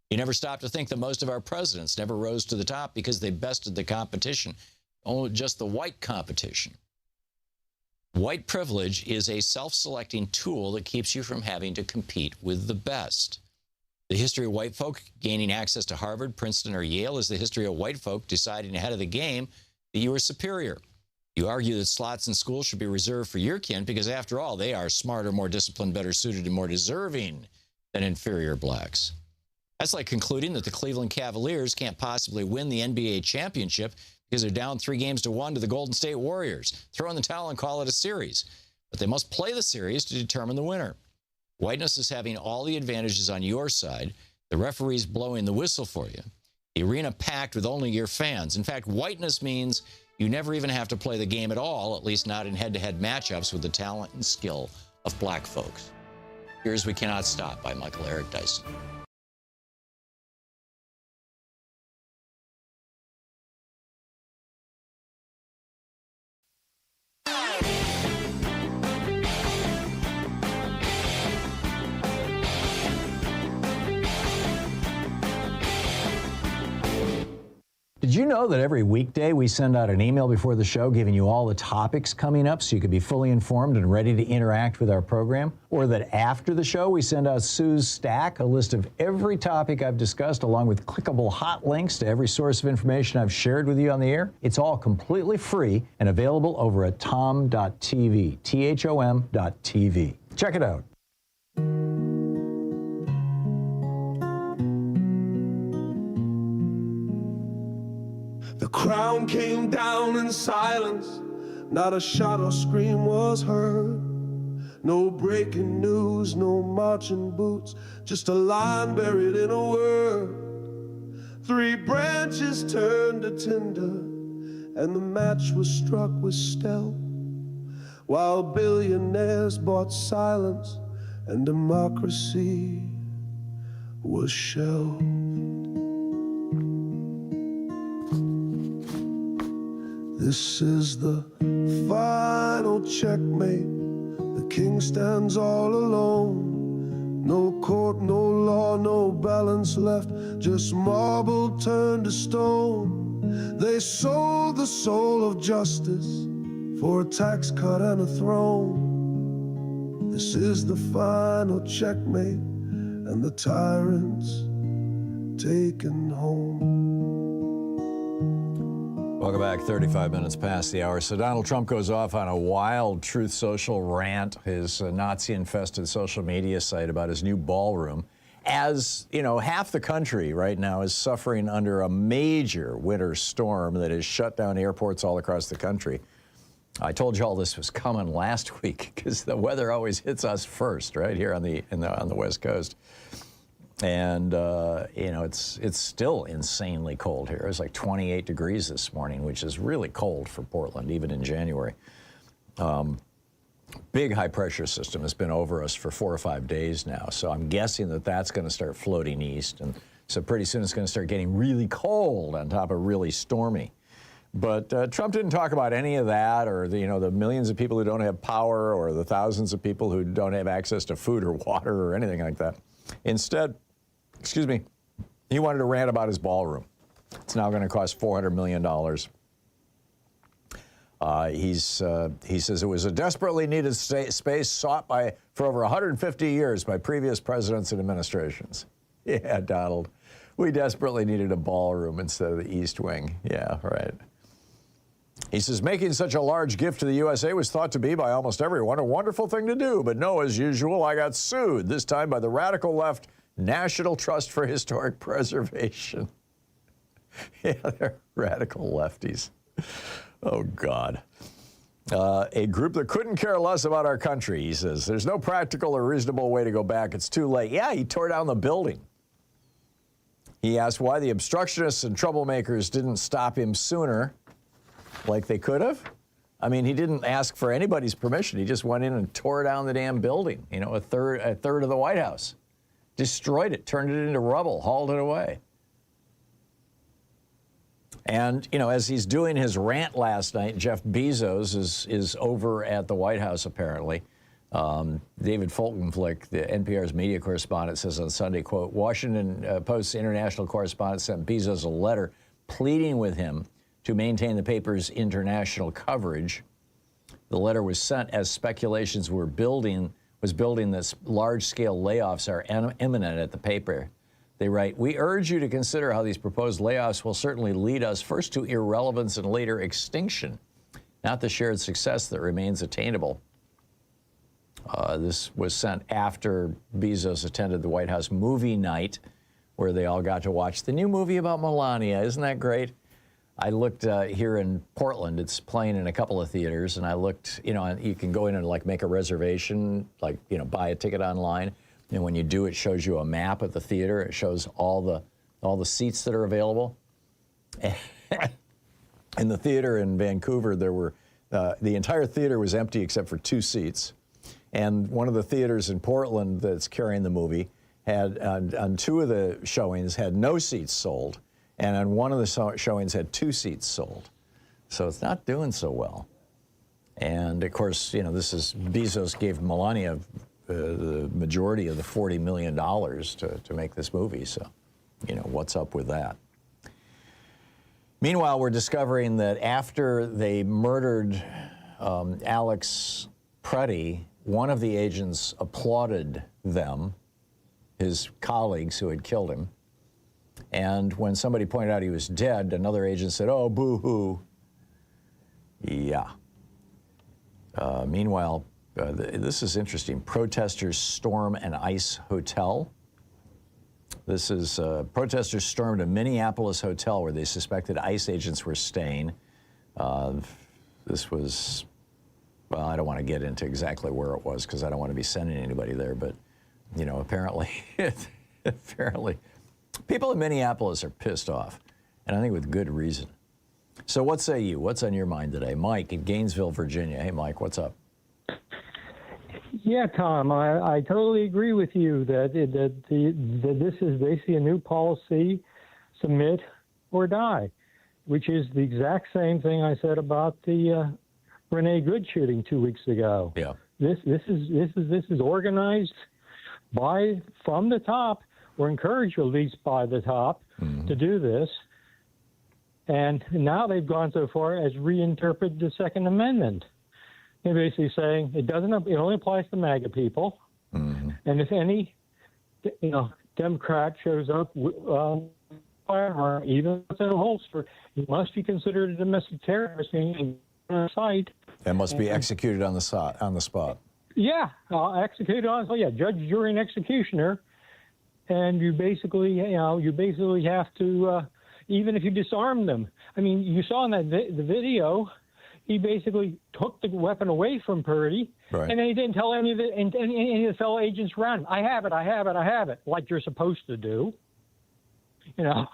You never stop to think that most of our presidents never rose to the top because they bested the competition, only just the white competition. White privilege is a self-selecting tool that keeps you from having to compete with the best. The history of white folk gaining access to Harvard, Princeton, or Yale is the history of white folk deciding ahead of the game that you are superior. You argue that slots in school should be reserved for your kin because, after all, they are smarter, more disciplined, better suited, and more deserving than inferior blacks. That's like concluding that the Cleveland Cavaliers can't possibly win the NBA championship because they're down 3-1 to the Golden State Warriors. Throw in the towel and call it a series. But they must play the series to determine the winner. Whiteness is having all the advantages on your side, the referees blowing the whistle for you, the arena packed with only your fans. In fact, whiteness means you never even have to play the game at all, at least not in head-to-head matchups with the talent and skill of black folks. Here's We Cannot Stop by Michael Eric Dyson. Did you know that every weekday we send out an email before the show giving you all the topics coming up so you can be fully informed and ready to interact with our program? Or that after the show we send out Sue's Stack, a list of every topic I've discussed along with clickable hot links to every source of information I've shared with you on the air? It's all completely free and available over at thom.tv, THOM.tv. Check it out. The crown came down in silence, not a shot or scream was heard. No breaking news, no marching boots, just a line buried in a word. 3 branches turned to tinder, and the match was struck with stealth, while billionaires bought silence and democracy was shelved. This is the final checkmate. The king stands all alone. No court, no law, no balance left, just marble turned to stone. They sold the soul of justice for a tax cut and a throne. This is the final checkmate, and the tyrant's taken home. Welcome back. 35 minutes past the hour. So Donald Trump goes off on a wild Truth Social rant, his Nazi-infested social media site about his new ballroom. As, you know, half the country right now is suffering under a major winter storm that has shut down airports all across the country. I told you all this was coming last week because the weather always hits us first, right here on the West Coast. And, you know, it's still insanely cold here. It's like 28 degrees this morning, which is really cold for Portland, even in January. Big high-pressure system has been over us for 4 or 5 days now, so I'm guessing that that's going to start floating east. And so pretty soon it's going to start getting really cold on top of really stormy. But Trump didn't talk about any of that, or the, you know, the millions of people who don't have power, or the thousands of people who don't have access to food or water or anything like that. Instead, excuse me, he wanted to rant about his ballroom. It's now going to cost $400 million. He says it was a desperately needed space sought for over 150 years by previous presidents and administrations. Yeah, Donald, we desperately needed a ballroom instead of the East Wing. Yeah, right. He says making such a large gift to the USA was thought to be by almost everyone a wonderful thing to do, but no, as usual, I got sued, this time by the radical left National Trust for Historic Preservation. Yeah, they're radical lefties. Oh, God. A group that couldn't care less about our country, he says. There's no practical or reasonable way to go back. It's too late. Yeah, he tore down the building. He asked why the obstructionists and troublemakers didn't stop him sooner, like they could have. I mean, he didn't ask for anybody's permission. He just went in and tore down the damn building, you know, a third of the White House. Destroyed it, turned it into rubble, hauled it away. And, you know, as he's doing his rant last night, Jeff Bezos is over at the White House, apparently. David Folkenflik, the NPR's media correspondent, says on Sunday, quote, Washington Post's international correspondent sent Bezos a letter pleading with him to maintain the paper's international coverage. The letter was sent as speculations was building that large-scale layoffs are imminent at the paper. They write, we urge you to consider how these proposed layoffs will certainly lead us first to irrelevance and later extinction, not the shared success that remains attainable. This was sent after Bezos attended the White House movie night, where they all got to watch the new movie about Melania. Isn't that great? I looked here in Portland. It's playing in a couple of theaters, and I looked, you know, you can go in and like make a reservation, like, you know, buy a ticket online. And when you do, it shows you a map of the theater. It shows all the seats that are available. In the theater in Vancouver, there were the entire theater was empty except for 2 seats. And one of the theaters in Portland that's carrying the movie had on 2 of the showings had no seats sold, and on one of the showings had 2 seats sold. So it's not doing so well. And of course, you know, this is Bezos gave Melania the majority of the $40 million to make this movie. So, you know, what's up with that? Meanwhile, we're discovering that after they murdered Alex Preddy, one of the agents applauded them, his colleagues who had killed him. And when somebody pointed out he was dead, another agent said, oh, boo-hoo. Yeah. Meanwhile, this is interesting. Protesters storm an ICE hotel. This is protesters stormed a Minneapolis hotel where they suspected ICE agents were staying. This was, well, I don't want to get into exactly where it was because I don't want to be sending anybody there. But, you know, apparently people in Minneapolis are pissed off, and I think with good reason. So what say you? What's on your mind today? Mike in Gainesville, Virginia. Hey, Mike, what's up? Yeah, Tom, I totally agree with you that this is basically a new policy, submit or die, which is the exact same thing I said about the Renee Good shooting 2 weeks ago. Yeah. This is organized from the top, or encouraged at least by the top, to do this. And now they've gone so far as reinterpret the Second Amendment. They're basically saying it only applies to MAGA people. Mm-hmm. And if any, Democrat shows up firearm, even within a holster, he must be considered a domestic terrorist and on site. That must be executed on the spot. Yeah, executed on. So yeah, judge, jury, and executioner. And you basically have to, even if you disarm them. I mean, you saw in the video, he basically took the weapon away from Purdy, Right. and then he didn't tell any of the fellow agents around him, I have it, like you're supposed to do. You know,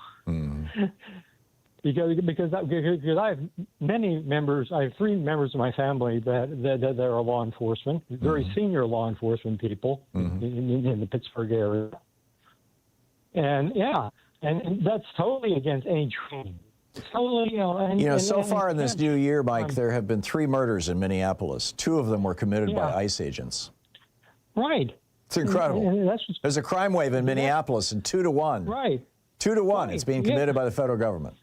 because I have many members. I have 3 members of my family that are law enforcement, very senior law enforcement people in the Pittsburgh area, and that's totally against any training. It's totally, so far in this new year, Mike, there have been 3 murders in Minneapolis. 2 of them were committed by ICE agents. Right. It's incredible. There's a crime wave in Minneapolis, and 2 to 1. Right. 2 to 1. Right. It's being committed by the federal government.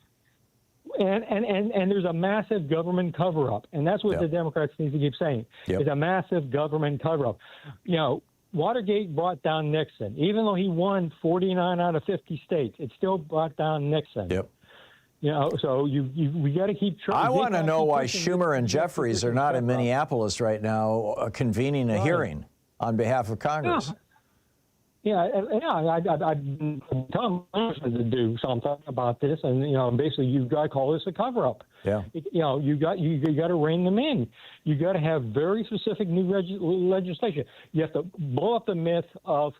And there's a massive government cover-up, and that's what the Democrats need to keep saying. It's a massive government cover-up. You know, Watergate brought down Nixon. Even though he won 49 out of 50 states, it still brought down Nixon. Yep. You know, so we got to keep trying. I want to know why Schumer and Jeffries are not in Minneapolis right now convening a hearing on behalf of Congress. I've Tom to do something about this, and basically you've got to call this a cover-up. Yeah. You got to rein them in. You got to have very specific new legislation. You have to blow up the myth of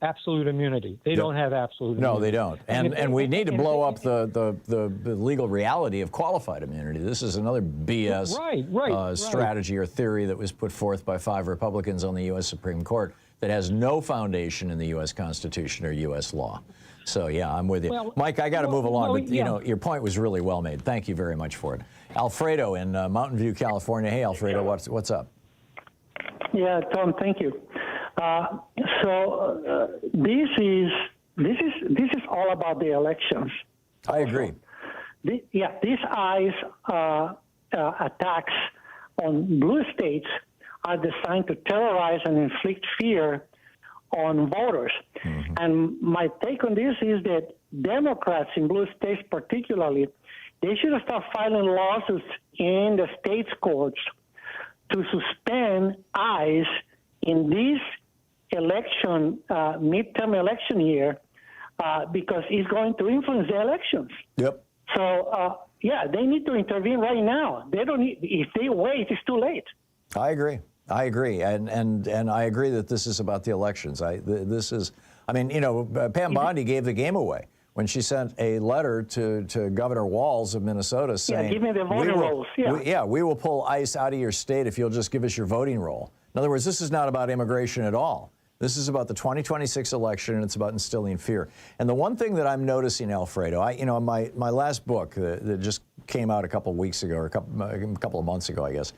absolute immunity. They don't have absolute immunity. No, they don't. And we need to blow up the legal reality of qualified immunity. This is another BS strategy or theory that was put forth by 5 Republicans on the U.S. Supreme Court that has no foundation in the U.S. Constitution or U.S. law. So, yeah, I'm with you. Well, Mike, I got to move along, but, your point was really well made. Thank you very much for it. Alfredo in Mountain View, California. Hey, Alfredo, what's up? Yeah, Tom, thank you. This is all about the elections. I agree. These ICE attacks on blue states are designed to terrorize and inflict fear on voters. And my take on this is that Democrats in blue states particularly, they should start filing lawsuits in the state's courts to suspend ICE in this election, midterm election year, because it's going to influence the elections. Yep. So, they need to intervene right now. They don't need, if they wait, it's too late. I agree. And I agree that this is about the elections. Pam Bondi gave the game away when she sent a letter to Governor Walz of Minnesota saying, give me the voting rolls. We will pull ICE out of your state if you'll just give us your voting roll. In other words, this is not about immigration at all. This is about the 2026 election, and it's about instilling fear. And the one thing that I'm noticing, Alfredo, my last book that just came out a couple of weeks ago, or a couple of months ago, I guess,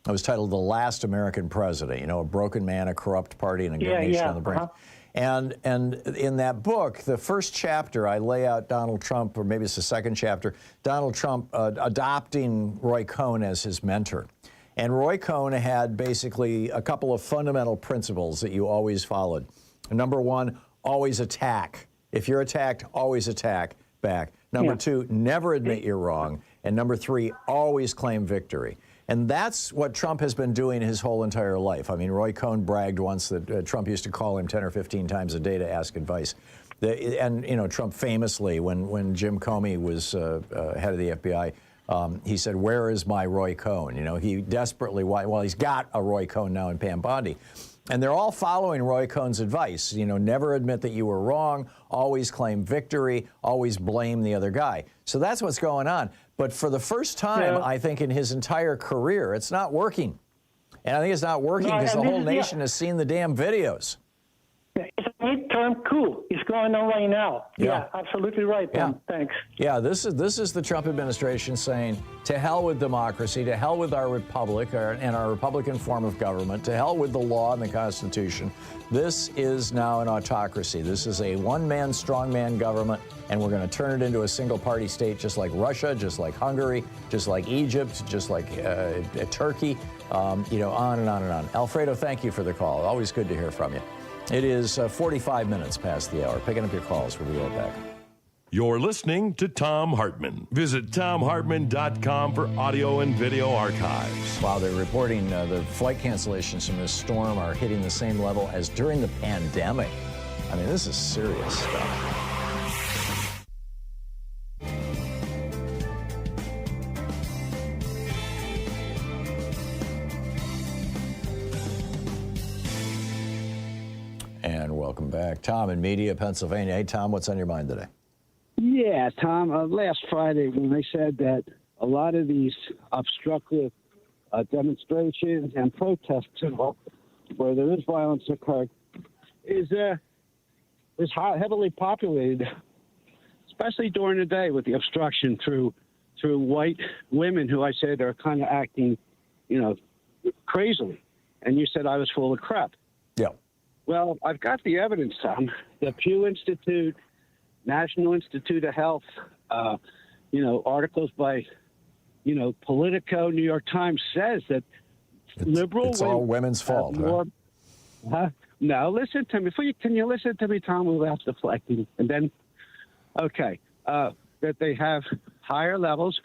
it was titled The Last American President, a broken man, a corrupt party, and a good nation on the brink. And in that book, the first chapter, I lay out Donald Trump, or maybe it's the second chapter, Donald Trump adopting Roy Cohn as his mentor. And Roy Cohn had basically a couple of fundamental principles that you always followed. Number 1, always attack. If you're attacked, always attack back. Number 2, never admit you're wrong. And number 3, always claim victory. And that's what Trump has been doing his whole entire life. I mean, Roy Cohn bragged once that Trump used to call him 10 or 15 times a day to ask advice. Trump famously, when Jim Comey was head of the FBI, he said, "Where is my Roy Cohn?" He desperately, he's got a Roy Cohn now in Pam Bondi. And they're all following Roy Cohn's advice. Never admit that you were wrong, always claim victory, always blame the other guy. So that's what's going on. But for the first time, I think, in his entire career, it's not working. And I think it's not working because the whole nation has seen the damn videos. It's a midterm coup. It's going on right now. Yeah, absolutely right, Tom. Thanks. Yeah, this is the Trump administration saying, to hell with democracy, to hell with our republic and our Republican form of government, to hell with the law and the Constitution. This is now an autocracy. This is a one-man, strong-man government, and we're going to turn it into a single-party state just like Russia, just like Hungary, just like Egypt, just like Turkey, on and on and on. Alfredo, thank you for the call. Always good to hear from you. It is 45 minutes past the hour. Picking up your calls. We'll be right back. You're listening to Thom Hartmann. Visit ThomHartmann.com for audio and video archives. Wow, they're reporting the flight cancellations from this storm are hitting the same level as during the pandemic. I mean, this is serious stuff. back. Tom in Media, Pennsylvania. Hey, Tom, what's on your mind today? Yeah, Tom, last Friday when they said that a lot of these obstructive demonstrations and protests where there is violence occurred is heavily populated, especially during the day with the obstruction through white women who I said are kind of acting, crazily. And you said I was full of crap. Yeah. Well, I've got the evidence, Tom. The Pew Institute, National Institute of Health, articles by, Politico, New York Times says that liberal it's all women's fault. No, listen to me. Can you listen to me, Tom, without deflecting? And then, okay, that they have higher levels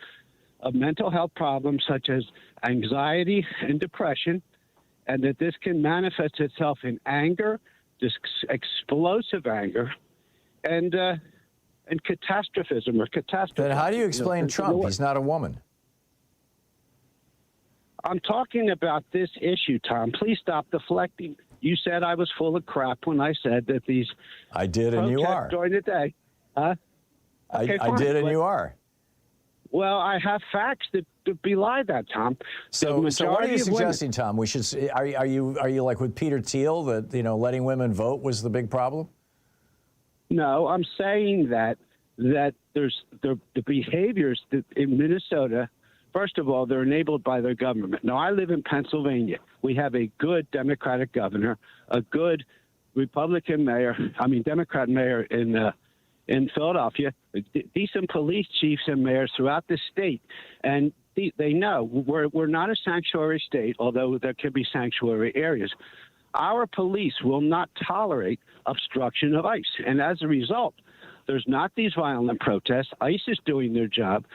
of mental health problems such as anxiety and depression, and that this can manifest itself in anger, this explosive anger, and catastrophism or catastrophe. Then how do you explain Trump? He's not a woman. I'm talking about this issue, Tom. Please stop deflecting. You said I was full of crap when I said that these. I did, and you are. During the day. Okay, I did, and you are. Well, I have facts that belie that, Tom. So what are you suggesting, Tom? We should. Are you like with Peter Thiel that letting women vote was the big problem? No, I'm saying that there's the behaviors that in Minnesota. First of all, they're enabled by their government. Now, I live in Pennsylvania. We have a good Democratic governor, a good Republican mayor. Democrat mayor in Philadelphia, decent police chiefs and mayors throughout the state. And they know we're not a sanctuary state, although there can be sanctuary areas. Our police will not tolerate obstruction of ICE. And as a result, there's not these violent protests. ICE is doing their job.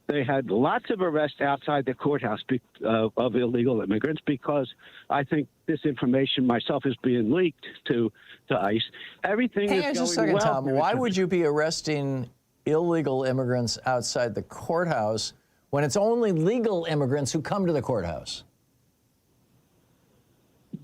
They had lots of arrests outside the courthouse of illegal immigrants because I think this information myself is being leaked to ICE. Everything is going well. Hang on just a second, Tom. Why would you be arresting illegal immigrants outside the courthouse when it's only legal immigrants who come to the courthouse?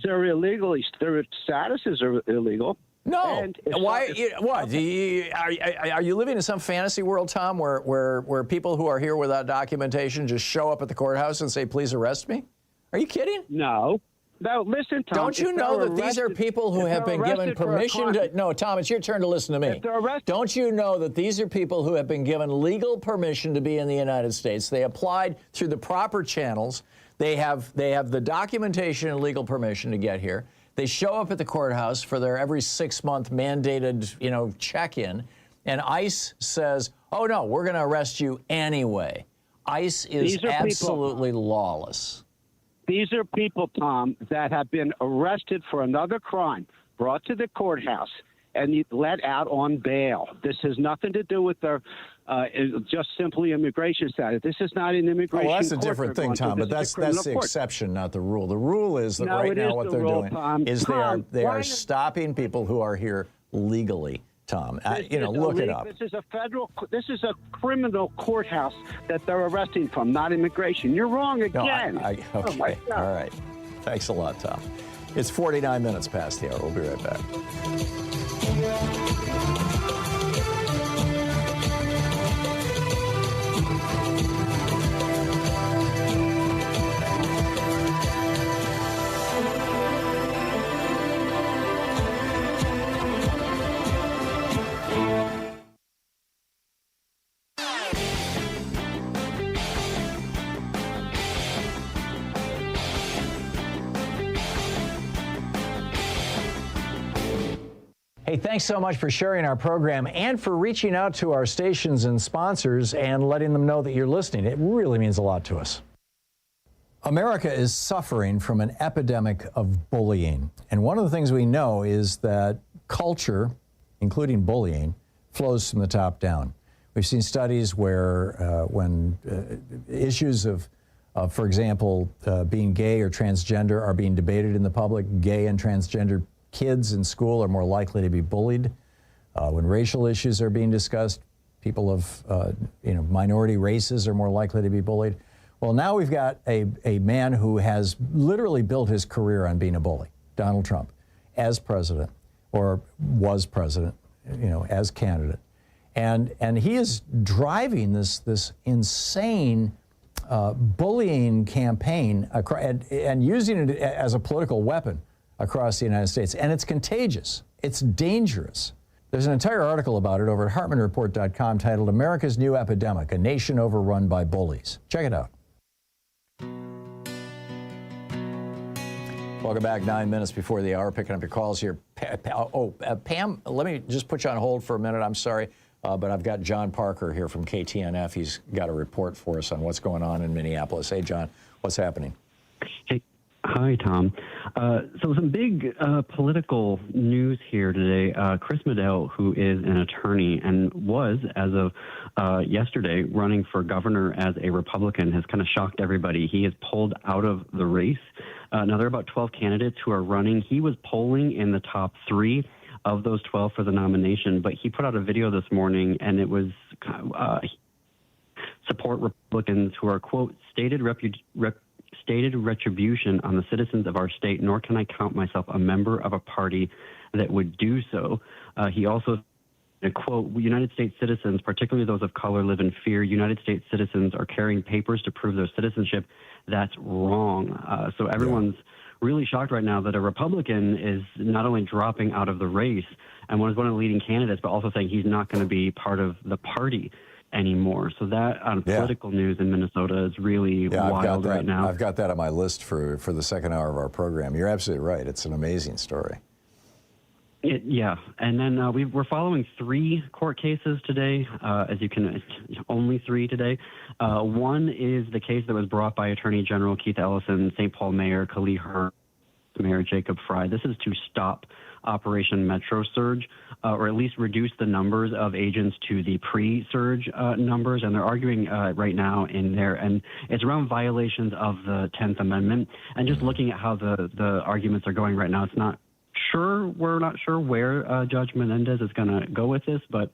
They're illegally. Their statuses are illegal. No. Why? What? Are you living in some fantasy world, Tom, where people who are here without documentation just show up at the courthouse and say, "Please arrest me"? Are you kidding? No. No. Listen, Tom. Don't you know that these are people who have been given permission to? No, Tom. It's your turn to listen to me. Don't you know that these are people who have been given legal permission to be in the United States? They applied through the proper channels. They have the documentation and legal permission to get here. They show up at the courthouse for their every 6-month mandated, check-in, and ICE says, "Oh no, we're going to arrest you anyway." ICE is absolutely lawless. These are people, Tom, that have been arrested for another crime, brought to the courthouse, and let out on bail. This has nothing to do with their just simply immigration status. This is not an immigration. Well, that's a different thing, Tom. But that's the exception, not the rule. The rule is that right now what they're doing is they are stopping people who are here legally. Tom, look it up. This is a criminal courthouse that they're arresting from, not immigration. You're wrong again. Okay. All right. Thanks a lot, Tom. It's 49 minutes past the hour. We'll be right back. Hey, thanks so much for sharing our program and for reaching out to our stations and sponsors and letting them know that you're listening. It really means a lot to us. America is suffering from an epidemic of bullying. And one of the things we know is that culture, including bullying, flows from the top down. We've seen studies where when issues of, for example, being gay or transgender are being debated in the public, gay and transgender kids in school are more likely to be bullied. When racial issues are being discussed, people of minority races are more likely to be bullied. Well, now we've got a man who has literally built his career on being a bully, Donald Trump, as president. or was president, as candidate. And he is driving this insane bullying campaign and using it as a political weapon across the United States. And it's contagious. It's dangerous. There's an entire article about it over at HartmannReport.com titled America's New Epidemic, A Nation Overrun by Bullies. Check it out. Welcome back, 9 minutes before the hour, picking up your calls here. Pam, let me just put you on hold for a minute. I'm sorry, but I've got John Parker here from KTNF. He's got a report for us on what's going on in Minneapolis. Hey, John, what's happening? Hey. Hi, Tom. So some big political news here today. Chris Medell, who is an attorney and was, as of yesterday, running for governor as a Republican, has kind of shocked everybody. He is pulled out of the race. Now, there are about 12 candidates who are running. He was polling in the top 3 of those 12 for the nomination, but he put out a video this morning, and it was support Republicans who are, quote, stated retribution on the citizens of our state, nor can I count myself a member of a party that would do so. He also said, quote, United States citizens, particularly those of color, live in fear. United States citizens are carrying papers to prove their citizenship. That's wrong. So everyone's really shocked right now that a Republican is not only dropping out of the race and was one of the leading candidates, but also saying he's not going to be part of the party anymore. So that on political news in Minnesota is really wild right now. I've got that on my list for the second hour of our program. You're absolutely right. It's an amazing story. And then we're following 3 court cases today, as you can, only 3 today. One is the case that was brought by Attorney General Keith Ellison, St. Paul Mayor Khalil Hearn, Mayor Jacob Fry. This is to stop Operation Metro Surge, or at least reduce the numbers of agents to the pre-surge numbers. And they're arguing right now in there, and it's around violations of the 10th Amendment. And just looking at how the arguments are going right now, it's not sure. We're not sure where Judge Menendez is going to go with this, but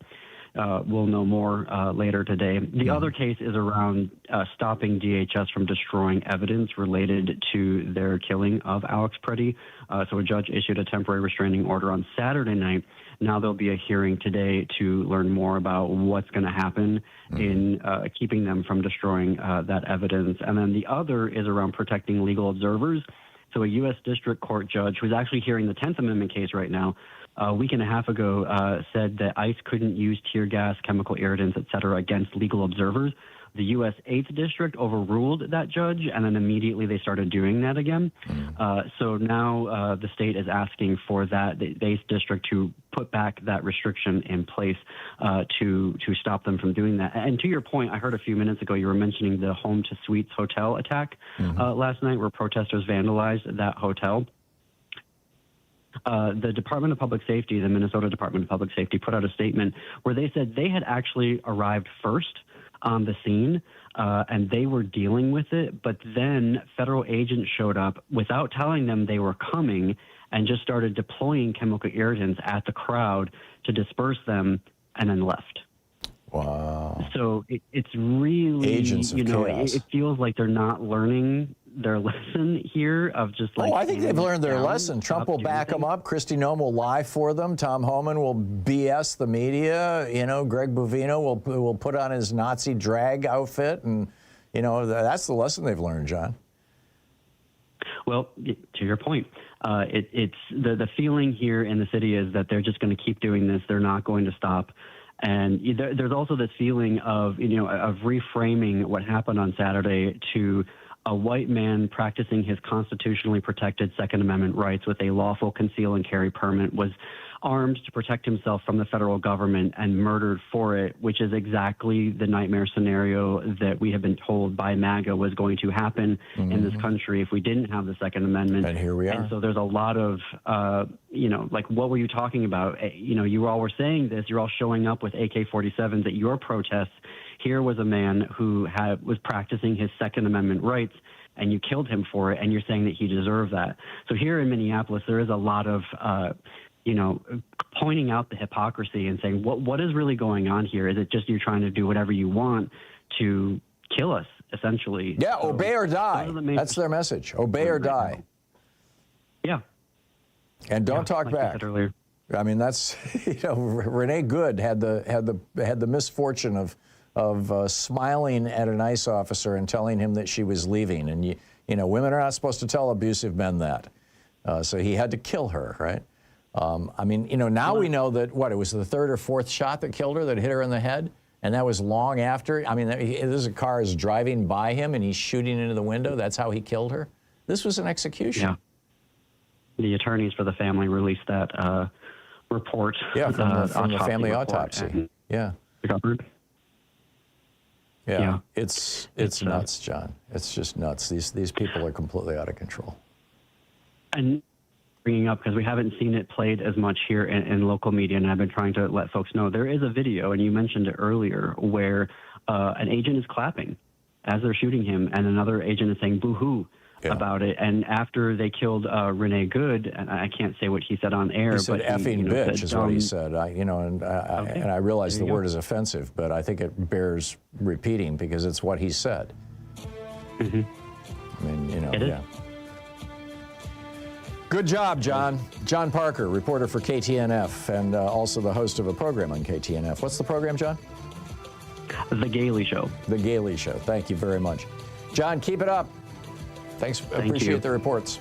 we'll know more later today. The other case is around stopping DHS from destroying evidence related to their killing of Alex Preddy. So a judge issued a temporary restraining order on Saturday night. Now there'll be a hearing today to learn more about what's going to happen in keeping them from destroying that evidence. And then the other is around protecting legal observers. So a U.S. District Court judge who's actually hearing the 10th Amendment case right now, a week and a half ago, said that ICE couldn't use tear gas, chemical irritants, et cetera, against legal observers. The U.S. 8th District overruled that judge, and then immediately they started doing that again. So now the state is asking for the 8th District to put back that restriction in place to stop them from doing that. And to your point, I heard a few minutes ago you were mentioning the Home to Suites hotel attack last night, where protesters vandalized that hotel. The Department of Public Safety, the Minnesota Department of Public Safety, put out a statement where they said they had actually arrived first on the scene, and they were dealing with it, but then federal agents showed up without telling them they were coming and just started deploying chemical irritants at the crowd to disperse them, and then left. Wow. So it's really, agents of chaos. It feels like they're not learning their lesson here of just like... Oh, I think they've learned their lesson. Trump will back them up. Kristi Noem will lie for them. Thom Hartmann will BS the media. Greg Bovino will put on his Nazi drag outfit. And, that's the lesson they've learned, John. Well, to your point, it's the feeling here in the city is that they're just going to keep doing this. They're not going to stop. And there's also this feeling of, of reframing what happened on Saturday to a white man practicing his constitutionally protected Second Amendment rights with a lawful conceal and carry permit was armed to protect himself from the federal government and murdered for it, which is exactly the nightmare scenario that we have been told by MAGA was going to happen in this country if we didn't have the Second Amendment. And here we are. And so there's a lot of, like, what were you talking about? You all were saying this, you're all showing up with AK-47s at your protests. Here was a man who was practicing his Second Amendment rights, and you killed him for it, and you're saying that he deserved that. So here in Minneapolis, there is a lot of, pointing out the hypocrisy and saying, what is really going on here? Is it just you're trying to do whatever you want to kill us, essentially? Yeah, so obey or die. That's their message. Obey or die. Yeah. And don't talk like back. I said earlier. I mean, that's, you know, Renee Good had the misfortune of smiling at an ICE officer and telling him that she was leaving. And you know, women are not supposed to tell abusive men that. So he had to kill her, right? I mean, you know, now we know that, it was the third or fourth shot that killed her, that hit her in the head? And that was long after. I mean, this car is driving by him and he's shooting into the window. That's how he killed her. This was an execution. Yeah. The attorneys for the family released that report. Yeah, from the family report, autopsy. Yeah. Recovered. Yeah. It's nuts, John. It's just nuts. These people are completely out of control. And bringing up, because we haven't seen it played as much here in local media, and I've been trying to let folks know, there is a video, and you mentioned it earlier, where an agent is clapping as they're shooting him, and another agent is saying boo-hoo about it. And after they killed Renee Good, and I can't say what he said on air, he said but effing bitch is what he said. And I realize the word is offensive, but I think it bears repeating because it's what he said. Mm-hmm. I mean, you know, it is. yeah. Good job, John. John Parker, reporter for KTNF, and also the host of a program on KTNF. What's the program, John? The Gailey Show. The Gailey Show. Thank you very much. John, keep it up. Thanks. Appreciate the reports.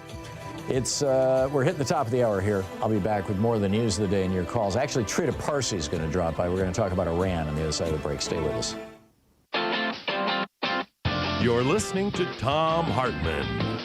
We're hitting the top of the hour here. I'll be back with more of the news of the day and your calls. Actually, Trita Parsi is going to drop by. We're going to talk about Iran on the other side of the break. Stay with us. You're listening to Thom Hartmann.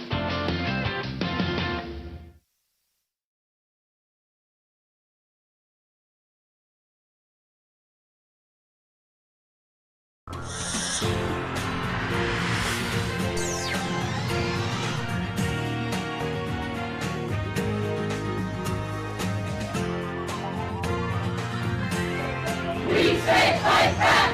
We say fight back!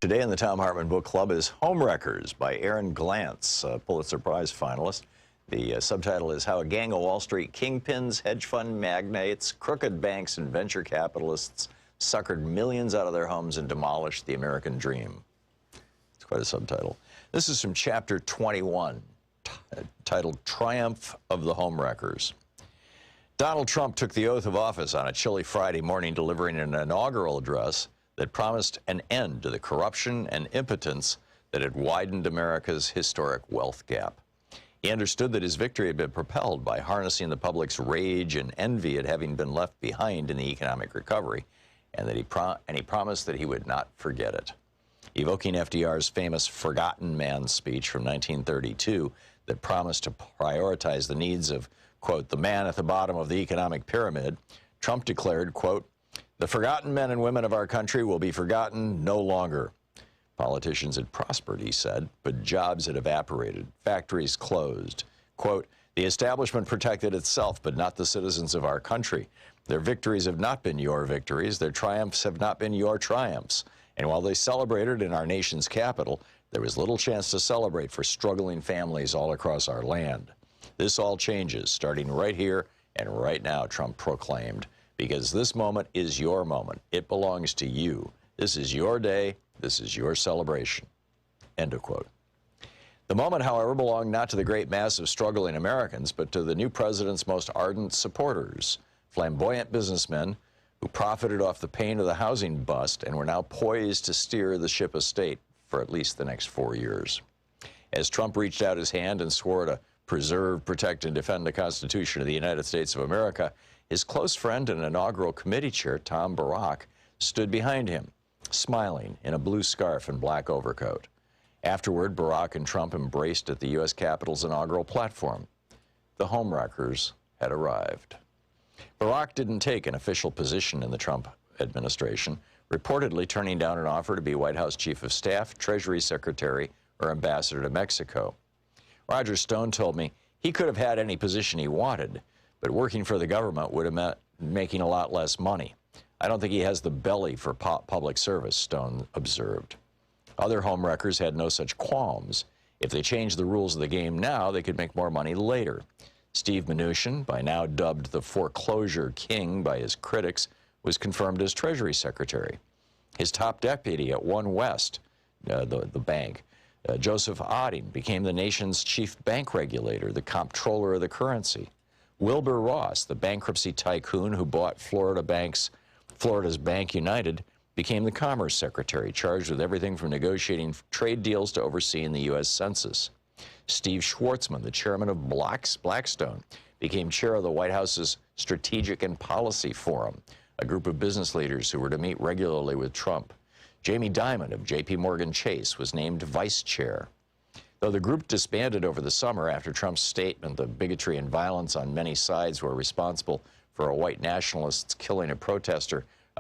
Today in the Thom Hartmann Book Club is Homewreckers by Aaron Glantz, a Pulitzer Prize finalist. The subtitle is How a Gang of Wall Street Kingpins, Hedge Fund Magnates, Crooked Banks, and Venture Capitalists suckered millions out of their homes and demolished the American dream. It's quite a subtitle. This is from chapter 21, titled Triumph of the Homewreckers. Donald Trump took the oath of office on a chilly Friday morning, delivering an inaugural address that promised an end to the corruption and impotence that had widened America's historic wealth gap. He understood that his victory had been propelled by harnessing the public's rage and envy at having been left behind in the economic recovery, and that he promised that he would not forget it. Evoking FDR's famous Forgotten Man speech from 1932 that promised to prioritize the needs of, quote, the man at the bottom of the economic pyramid, Trump declared, quote, the forgotten men and women of our country will be forgotten no longer. Politicians had prospered, he said, but jobs had evaporated, factories closed. Quote, the establishment protected itself, but not the citizens of our country. Their victories have not been your victories. Their triumphs have not been your triumphs. And while they celebrated in our nation's capital, there was little chance to celebrate for struggling families all across our land. This all changes, starting right here and right now, Trump proclaimed, because this moment is your moment. It belongs to you. This is your day. This is your celebration. End of quote. The moment, however, belonged not to the great mass of struggling Americans, but to the new president's most ardent supporters, flamboyant businessmen who profited off the pain of the housing bust and were now poised to steer the ship of state for at least the next 4 years. As Trump reached out his hand and swore to preserve, protect, and defend the Constitution of the United States of America, his close friend and inaugural committee chair, Tom Barack, stood behind him, smiling in a blue scarf and black overcoat. Afterward, Barack and Trump embraced at the U.S. Capitol's inaugural platform. The homewreckers had arrived. Barack didn't take an official position in the Trump administration, reportedly turning down an offer to be White House Chief of Staff, Treasury Secretary, or Ambassador to Mexico. Roger Stone told me he could have had any position he wanted, but working for the government would have meant making a lot less money. I don't think he has the belly for public service, Stone observed. Other homewreckers had no such qualms. If they changed the rules of the game now, they could make more money later. Steve Mnuchin, by now dubbed the foreclosure king by his critics, was confirmed as Treasury Secretary. His top deputy at One West, the bank, Joseph Otting, became the nation's chief bank regulator, the comptroller of the currency. Wilbur Ross, the bankruptcy tycoon who bought Florida's Bank United, became the Commerce Secretary, charged with everything from negotiating trade deals to overseeing the U.S. Census. Steve Schwarzman, the chairman of Blackstone, became chair of the White House's Strategic and Policy Forum, a group of business leaders who were to meet regularly with Trump. Jamie Dimon of J.P. Morgan Chase was named vice chair. Though the group disbanded over the summer after Trump's statement that bigotry and violence on many sides were responsible for a white nationalist killing a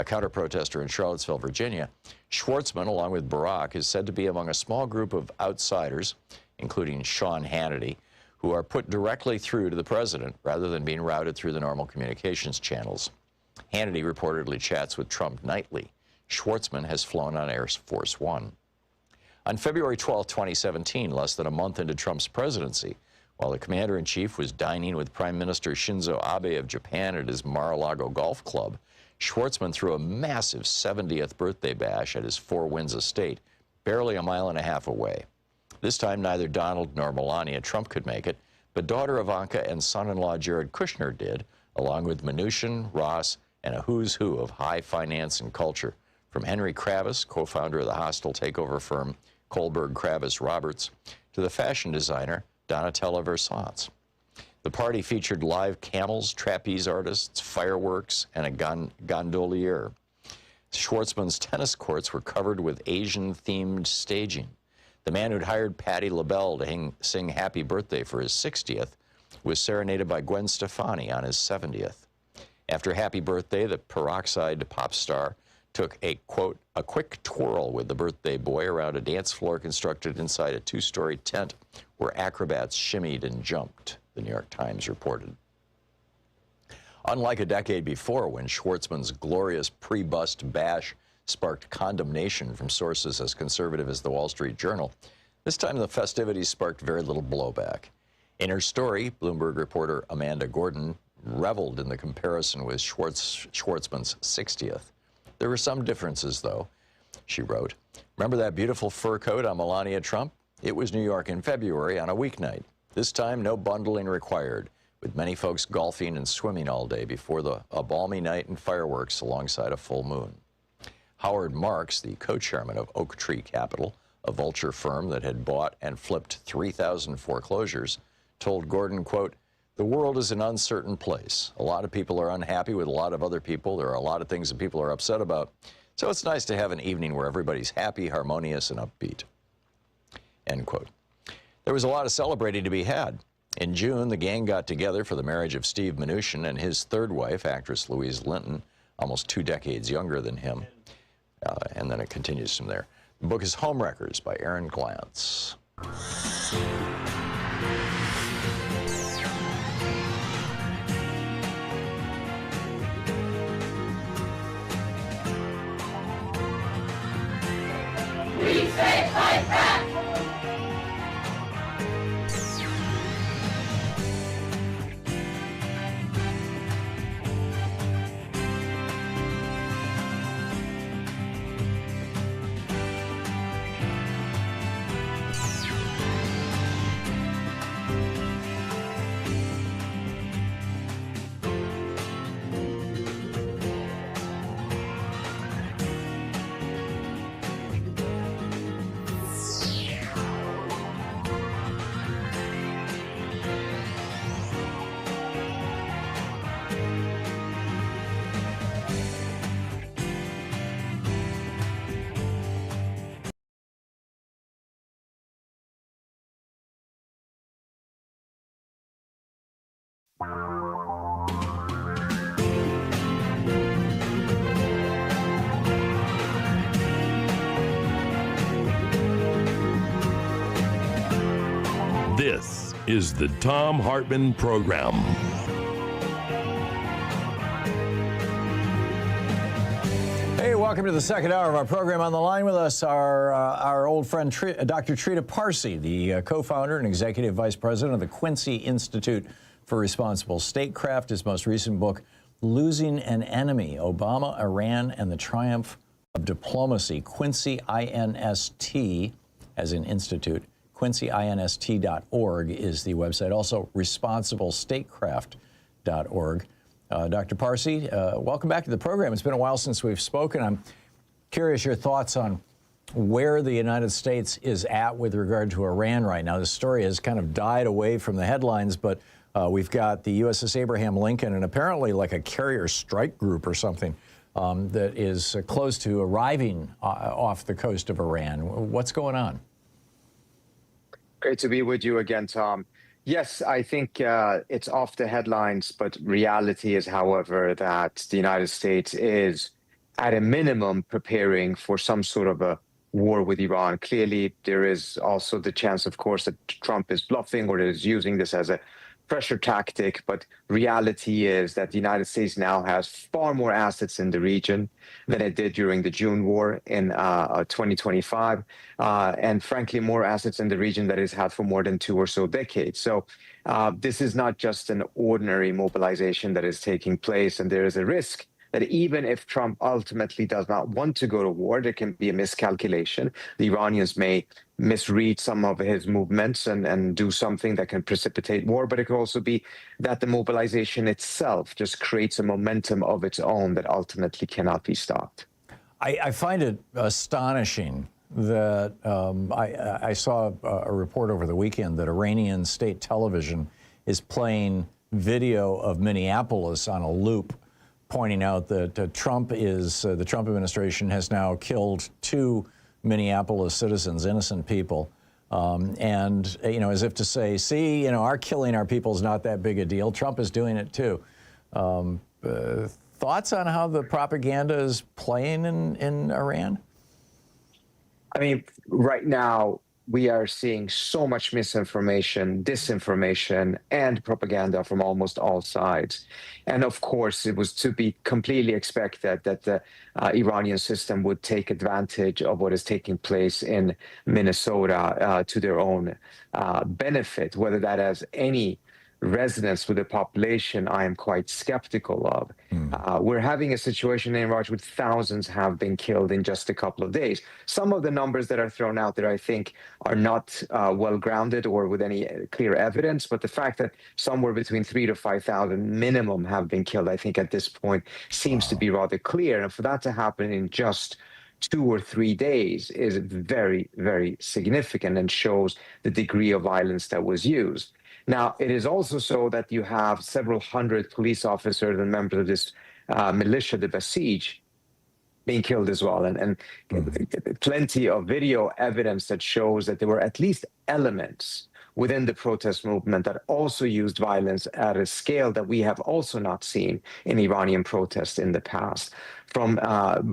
counter-protester in Charlottesville, Virginia, Schwarzman, along with Barack, is said to be among a small group of outsiders, including Sean Hannity, who are put directly through to the president rather than being routed through the normal communications channels. Hannity reportedly chats with Trump nightly. Schwarzman has flown on Air Force One. On February 12, 2017, less than a month into Trump's presidency, while the commander-in-chief was dining with Prime Minister Shinzo Abe of Japan at his Mar-a-Lago golf club, Schwarzman threw a massive 70th birthday bash at his Four Winds estate, barely a mile and a half away. This time, neither Donald nor Melania Trump could make it, but daughter Ivanka and son-in-law Jared Kushner did, along with Mnuchin, Ross, and a who's who of high finance and culture, from Henry Kravis, co-founder of the hostile takeover firm Kohlberg Kravis Roberts, to the fashion designer Donatella Versace. The party featured live camels, trapeze artists, fireworks, and a gondolier. Schwarzman's tennis courts were covered with Asian-themed staging. The man who'd hired Patti LaBelle to sing Happy Birthday for his 60th was serenaded by Gwen Stefani on his 70th. After Happy Birthday, the peroxide pop star took a, quote, a quick twirl with the birthday boy around a dance floor constructed inside a two-story tent where acrobats shimmied and jumped, the New York Times reported. Unlike a decade before, when Schwarzman's glorious pre-bust bash sparked condemnation from sources as conservative as the Wall Street Journal, this time the festivities sparked very little blowback. In her story, Bloomberg reporter Amanda Gordon reveled in the comparison with Schwarzman's 60th. There were some differences, though, she wrote. Remember that beautiful fur coat on Melania Trump? It was New York in February on a weeknight. This time, no bundling required, with many folks golfing and swimming all day before a balmy night and fireworks alongside a full moon. Howard Marks, the co-chairman of Oak Tree Capital, a vulture firm that had bought and flipped 3,000 foreclosures, told Gordon, quote, "The world is an uncertain place. A lot of people are unhappy with a lot of other people. There are a lot of things that people are upset about. So it's nice to have an evening where everybody's happy, harmonious, and upbeat." End quote. There was a lot of celebrating to be had. In June, the gang got together for the marriage of Steve Mnuchin and his third wife, actress Louise Linton, almost 2 decades younger than him. And then it continues from there. The book is Homewreckers by Aaron Glantz. We say fight back! This is the Thom Hartmann Program. Hey, welcome to the second hour of our program. On the line with us, our old friend Dr. Trita Parsi, the co-founder and executive vice president of the Quincy Institute for Responsible Statecraft. His most recent book, Losing an Enemy, Obama, Iran, and the Triumph of Diplomacy. Quincy, INST, as in institute. QuincyINST.org is the website. Also, responsiblestatecraft.org. Dr. Parsi, welcome back to the program. It's been a while since we've spoken. I'm curious your thoughts on where the United States is at with regard to Iran right now. The story has kind of died away from the headlines, but we've got the USS Abraham Lincoln and apparently like a carrier strike group or something that is close to arriving off the coast of Iran. What's going on? Great to be with you again, Tom. Yes, I think it's off the headlines, but reality is, however, that the United States is, at a minimum, preparing for some sort of a war with Iran. Clearly, there is also the chance, of course, that Trump is bluffing or is using this as a pressure tactic, but reality is that the United States now has far more assets in the region than it did during the June war in 2025, and frankly, more assets in the region that it's had for more than 2 or so decades. So this is not just an ordinary mobilization that is taking place, and there is a risk that even if Trump ultimately does not want to go to war, there can be a miscalculation. The Iranians may misread some of his movements and do something that can precipitate war, but it could also be that the mobilization itself just creates a momentum of its own that ultimately cannot be stopped. I find it astonishing that I saw a report over the weekend that Iranian state television is playing video of Minneapolis on a loop, pointing out that the Trump administration has now killed 2 Minneapolis citizens, innocent people, and as if to say, see, our killing our people is not that big a deal. Trump is doing it too. Thoughts on how the propaganda is playing in Iran? I mean, right now, we are seeing so much misinformation, disinformation, and propaganda from almost all sides. And of course, it was to be completely expected that the Iranian system would take advantage of what is taking place in Minnesota to their own benefit. Whether that has any resonance with the population, I am quite skeptical of. We're having a situation in Iraq where thousands have been killed in just a couple of days. Some of the numbers that are thrown out there, I think, are not well grounded or with any clear evidence. But the fact that somewhere between 3,000 to 5,000 minimum have been killed, I think at this point seems to be rather clear. And for that to happen in just 2 or 3 days is very, very significant and shows the degree of violence that was used. Now, it is also so that you have several hundred police officers and members of this militia, the Basij, being killed as well. And plenty of video evidence that shows that there were at least elements within the protest movement that also used violence at a scale that we have also not seen in Iranian protests in the past. From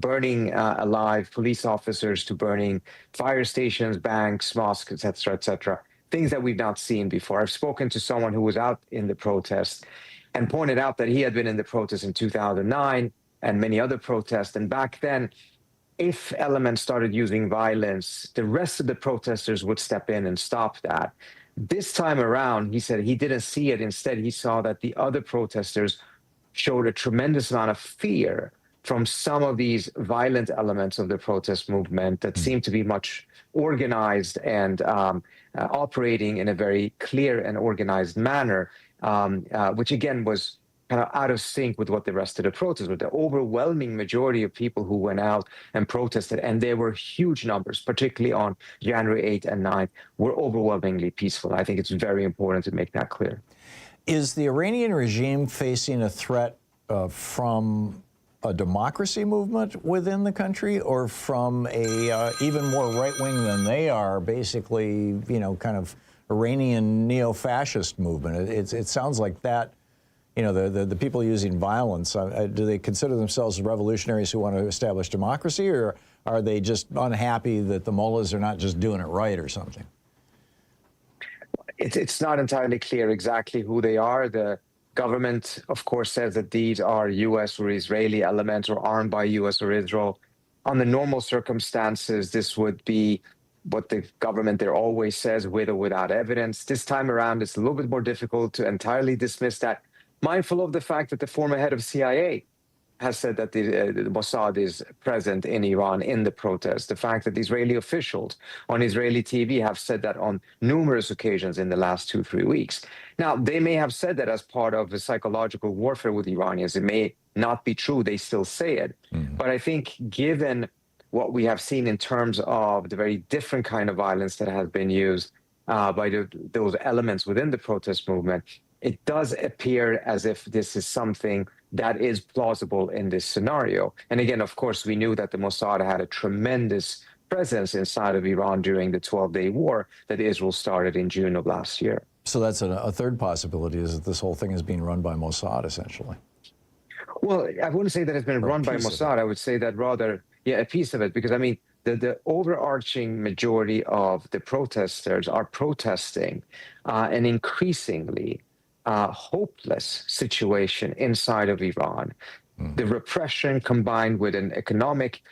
burning alive police officers to burning fire stations, banks, mosques, et cetera, things that we've not seen before. I've spoken to someone who was out in the protest and pointed out that he had been in the protest in 2009 and many other protests. And back then, if elements started using violence, the rest of the protesters would step in and stop that. This time around, he said he didn't see it. Instead, he saw that the other protesters showed a tremendous amount of fear from some of these violent elements of the protest movement that seemed to be much organized and operating in a very clear and organized manner, which again was kind of out of sync with what the rest of the protest was. The overwhelming majority of people who went out and protested, and there were huge numbers, particularly on January 8th and 9th, were overwhelmingly peaceful. I think it's very important to make that clear. Is the Iranian regime facing a threat from a democracy movement within the country, or from a even more right-wing than they are, basically, kind of Iranian neo-fascist movement? It sounds like that, the people using violence, do they consider themselves revolutionaries who want to establish democracy, or are they just unhappy that the mullahs are not just doing it right or something? It's not entirely clear exactly who they are. The government, of course, says that these are U.S. or Israeli elements or armed by U.S. or Israel. On the normal circumstances, this would be what the government there always says, with or without evidence. This time around, it's a little bit more difficult to entirely dismiss that, mindful of the fact that the former head of CIA has said that the Mossad is present in Iran in the protests. The fact that Israeli officials on Israeli TV have said that on numerous occasions in the last 2-3 weeks. Now, they may have said that as part of a psychological warfare with Iranians. It may not be true. They still say it. But I think given what we have seen in terms of the very different kind of violence that has been used by those elements within the protest movement, it does appear as if this is something that is plausible in this scenario. And again, of course, we knew that the Mossad had a tremendous presence inside of Iran during the 12-day war that Israel started in June of last year. So that's a third possibility, is that this whole thing is being run by Mossad, essentially. Well, I wouldn't say that it's been run by Mossad. I would say that rather, a piece of it, because I mean, the overarching majority of the protesters are protesting an increasingly hopeless situation inside of Iran. The repression combined with an economic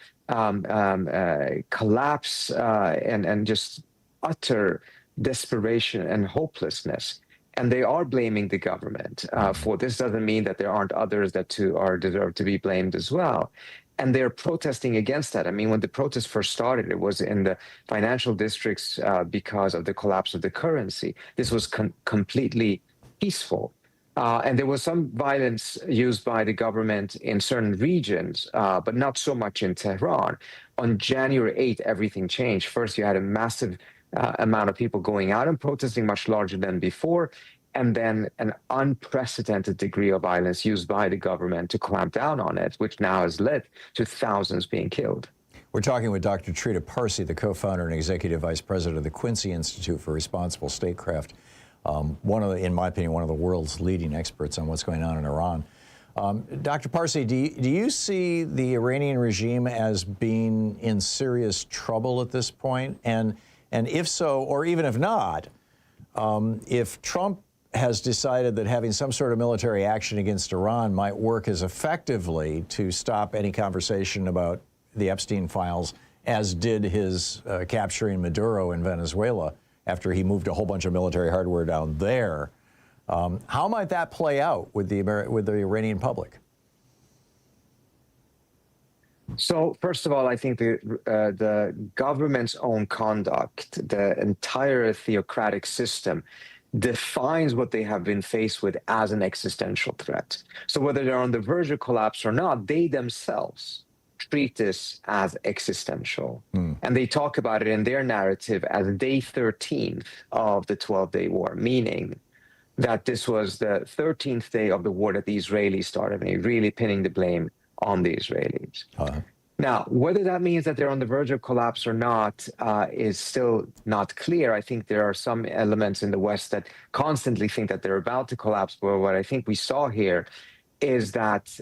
collapse and just utter desperation and hopelessness. And they are blaming the government for this. Doesn't mean that there aren't others that too are deserve to be blamed as well. And they're protesting against that. I mean, when the protests first started, it was in the financial districts because of the collapse of the currency. This was completely peaceful. And there was some violence used by the government in certain regions, but not so much in Tehran. On January 8th, everything changed. First, you had a massive amount of people going out and protesting, much larger than before, and then an unprecedented degree of violence used by the government to clamp down on it, which now has led to thousands being killed. We're talking with Dr. Trita Parsi, the co-founder and executive vice president of the Quincy Institute for Responsible Statecraft. In my opinion, one of the world's leading experts on what's going on in Iran. Dr. Parsi, do you see the Iranian regime as being in serious trouble at this point? And if so, or even if not, if Trump has decided that having some sort of military action against Iran might work as effectively to stop any conversation about the Epstein files as did his capturing Maduro in Venezuela after he moved a whole bunch of military hardware down there. How might that play out with the Iranian public? So, first of all, I think the government's own conduct, the entire theocratic system, defines what they have been faced with as an existential threat. So whether they're on the verge of collapse or not, they themselves treat this as existential. And they talk about it in their narrative as day 13 of the 12-day war, meaning that this was the 13th day of the war that the Israelis started, and really pinning the blame on the Israelis. Now, whether that means that they're on the verge of collapse or not is still not clear. I think there are some elements in the West that constantly think that they're about to collapse. But what I think we saw here is that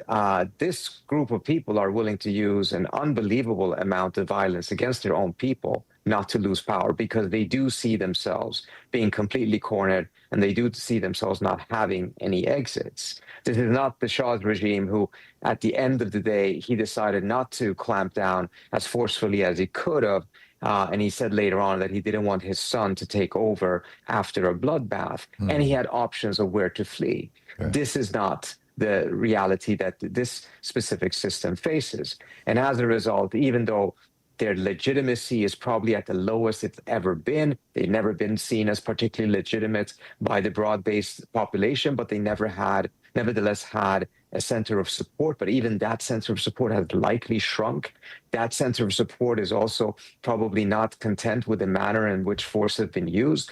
this group of people are willing to use an unbelievable amount of violence against their own people not to lose power, because they do see themselves being completely cornered, and they do see themselves not having any exits. This is not the Shah's regime who, at the end of the day, he decided not to clamp down as forcefully as he could have. And he said later on that he didn't want his son to take over after a bloodbath, and he had options of where to flee. This is not the reality that this specific system faces. And as a result, even though their legitimacy is probably at the lowest it's ever been, they've never been seen as particularly legitimate by the broad-based population, but they nevertheless had a center of support. But even that center of support has likely shrunk. That center of support is also probably not content with the manner in which force has been used.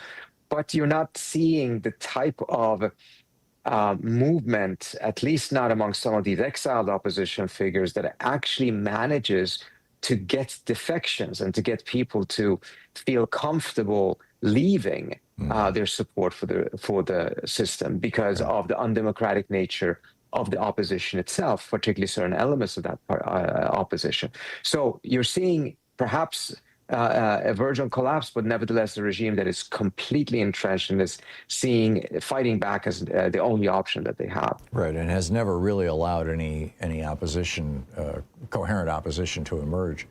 But you're not seeing the type of movement, at least not among some of these exiled opposition figures, that actually manages to get defections and to get people to feel comfortable leaving their support for the system because of the undemocratic nature of the opposition itself, particularly certain elements of that opposition. So you're seeing perhaps a verge on collapse, but nevertheless a regime that is completely entrenched and is fighting back as the only option that they have. Right, and has never really allowed any opposition, coherent opposition to emerge.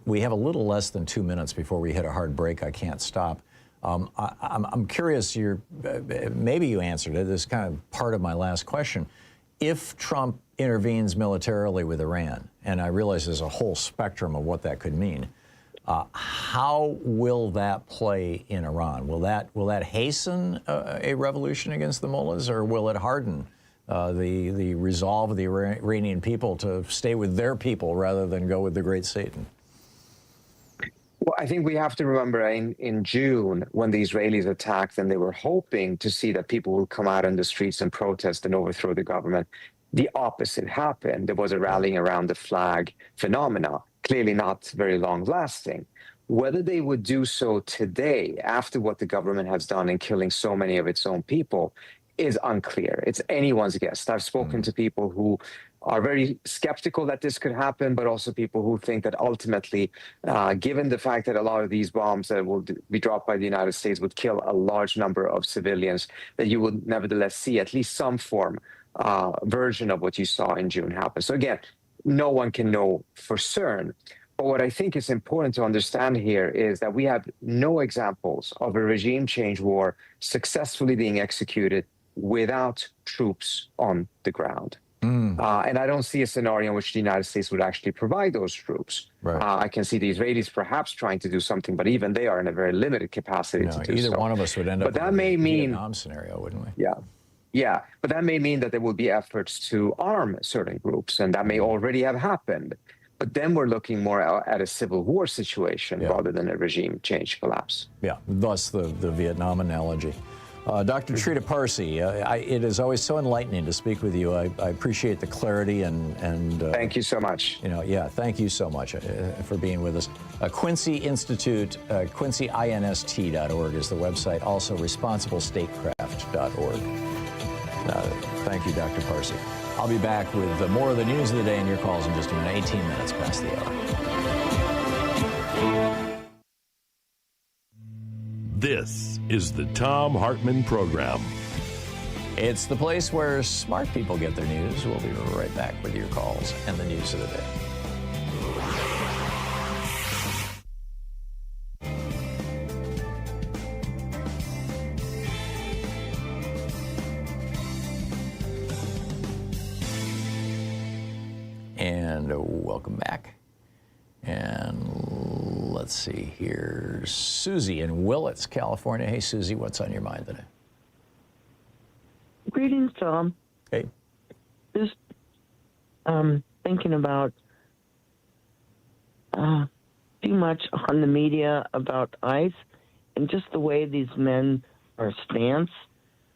We have a little less than 2 minutes before we hit a hard break. I can't stop. I'm curious, maybe you answered it. This is kind of part of my last question. If Trump intervenes militarily with Iran, and I realize there's a whole spectrum of what that could mean, how will that play in Iran? Will that hasten a revolution against the mullahs, or will it harden the resolve of the Iranian people to stay with their people rather than go with the great Satan? Well, I think we have to remember in June, when the Israelis attacked, and they were hoping to see that people will come out on the streets and protest and overthrow the government, the opposite happened. There was a rallying around the flag phenomena, clearly not very long lasting. Whether they would do so today, after what the government has done in killing so many of its own people, is unclear. It's anyone's guess. I've spoken to people who are very skeptical that this could happen, but also people who think that ultimately, given the fact that a lot of these bombs that will be dropped by the United States would kill a large number of civilians, that you would nevertheless see at least some form, version of what you saw in June happen. So again, no one can know for certain. But what I think is important to understand here is that we have no examples of a regime change war successfully being executed without troops on the ground. And I don't see a scenario in which the United States would actually provide those troops. Right. I can see the Israelis perhaps trying to do something, but even they are in a very limited capacity to do so. Either one of us would end up but that may mean Vietnam scenario, wouldn't we? Yeah, but that may mean that there will be efforts to arm certain groups, and that may already have happened. But then we're looking more at a civil war situation rather than a regime change collapse. Yeah, thus the Vietnam analogy. Dr. Trita Parsi, it is always so enlightening to speak with you. I appreciate the clarity and thank you so much. Thank you so much for being with us. Quincy Institute, quincyinst.org is the website. Also, responsiblestatecraft.org. Thank you, Dr. Parsi. I'll be back with more of the news of the day and your calls in just a minute. 18 minutes past the hour. This is the Thom Hartmann Program. It's the place where smart people get their news. We'll be right back with your calls and the news of the day. And welcome back. And let's see here. Susie in Willits, California. Hey, Susie, what's on your mind today? Greetings, Tom. Hey. Just thinking about too much on the media about ICE and just the way these men are stance.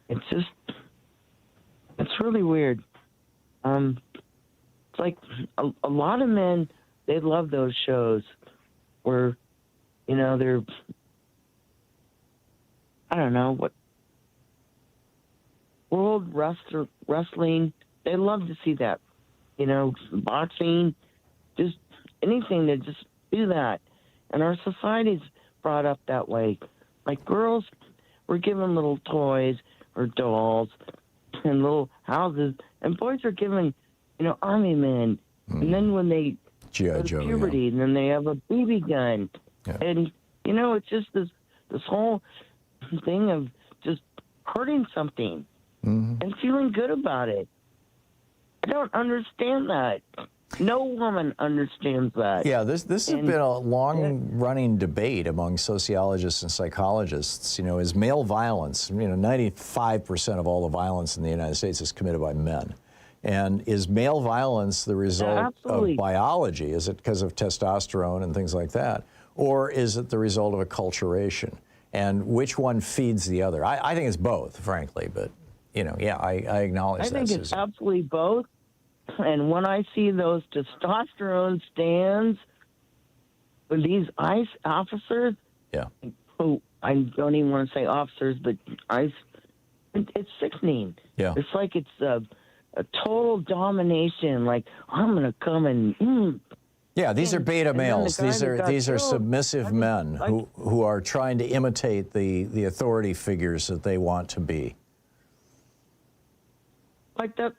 It's really weird. It's like a lot of men, they love those shows where, they're, I don't know, what, world wrestling, they love to see that. Boxing, just anything to just do that. And our society's brought up that way. Like girls were given little toys or dolls and little houses, and boys are given, army men. And then when they go to puberty, and then they have a BB gun. Yeah. And, it's just this whole thing of just hurting something and feeling good about it. I don't understand that. No woman understands that. Yeah, this has been a long-running debate among sociologists and psychologists. Is male violence, 95% of all the violence in the United States is committed by men. And is male violence the result of biology? Is it because of testosterone and things like that? Or is it the result of acculturation? And which one feeds the other? I think it's both, frankly, but, I acknowledge that. I think it's absolutely both. And when I see those testosterone stands with these ICE officers, who I don't even want to say officers, but ICE, it's sickening. Yeah. It's like it's a total domination, like, I'm going to come and Yeah, these are beta males. These are submissive men who are trying to imitate the authority figures that they want to be. Like the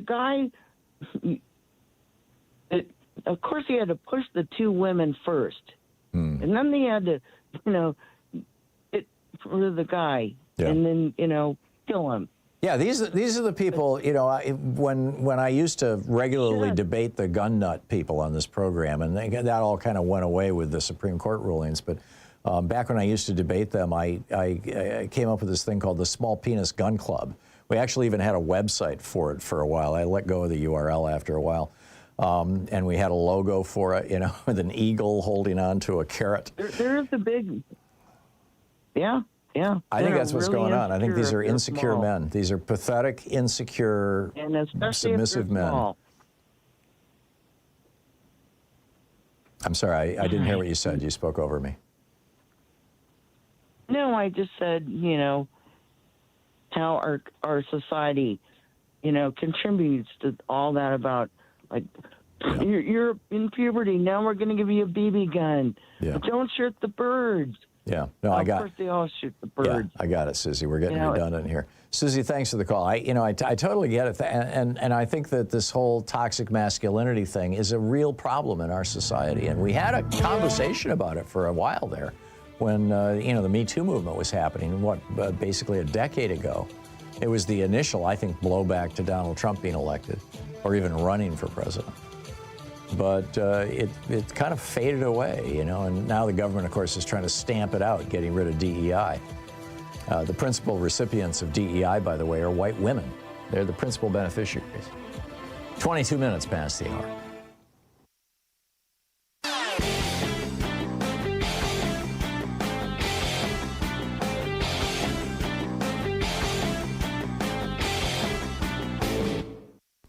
guy. Of course, he had to push the two women first, and then they had to, for the guy, and then kill him. Yeah, these are the people, when I used to regularly debate the gun nut people on this program, and that all kind of went away with the Supreme Court rulings, but back when I used to debate them, I came up with this thing called the Small Penis Gun Club. We actually even had a website for it for a while. I let go of the URL after a while. And we had a logo for it, with an eagle holding on to a carrot. There's a big, yeah. I think that's what's going on. I think these are insecure men. These are pathetic, insecure, submissive men. I'm sorry, I didn't hear what you said. You spoke over me. No, I just said, how our society, contributes to all that about, like, you're in puberty, now we're going to give you a BB gun. Yeah. Don't shoot the birds. Yeah, no, I got it. Of course, they all shoot the birds. Yeah, I got it, Susie. We're getting redundant here. Susie, thanks for the call. I totally get it, and I think that this whole toxic masculinity thing is a real problem in our society. And we had a conversation about it for a while there, when the Me Too movement was happening. Basically a decade ago. It was the initial, I think, blowback to Donald Trump being elected, or even running for president. But it kind of faded away, and now the government, of course, is trying to stamp it out, getting rid of DEI. The principal recipients of DEI, by the way, are white women. They're the principal beneficiaries. 22 minutes past the hour.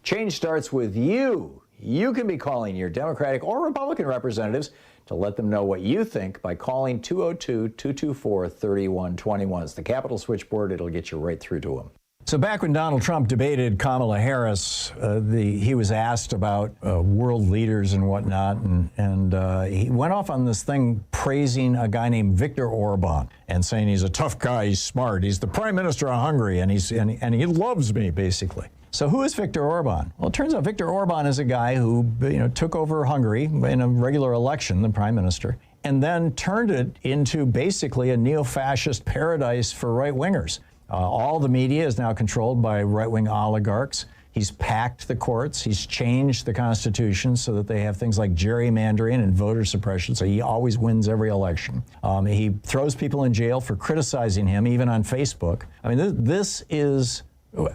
Change starts with you. You can be calling your Democratic or Republican representatives to let them know what you think by calling 202-224-3121. It's the Capitol switchboard. It'll get you right through to them. So back when Donald Trump debated Kamala Harris, he was asked about world leaders and whatnot, and he went off on this thing praising a guy named Viktor Orban and saying he's a tough guy, he's smart, he's the prime minister of Hungary, and he loves me, basically. So who is Viktor Orban? Well, it turns out Viktor Orban is a guy who took over Hungary in a regular election, the prime minister, and then turned it into basically a neo-fascist paradise for right-wingers. All the media is now controlled by right-wing oligarchs. He's packed the courts. He's changed the Constitution so that they have things like gerrymandering and voter suppression, so he always wins every election. He throws people in jail for criticizing him, even on Facebook. I mean, this is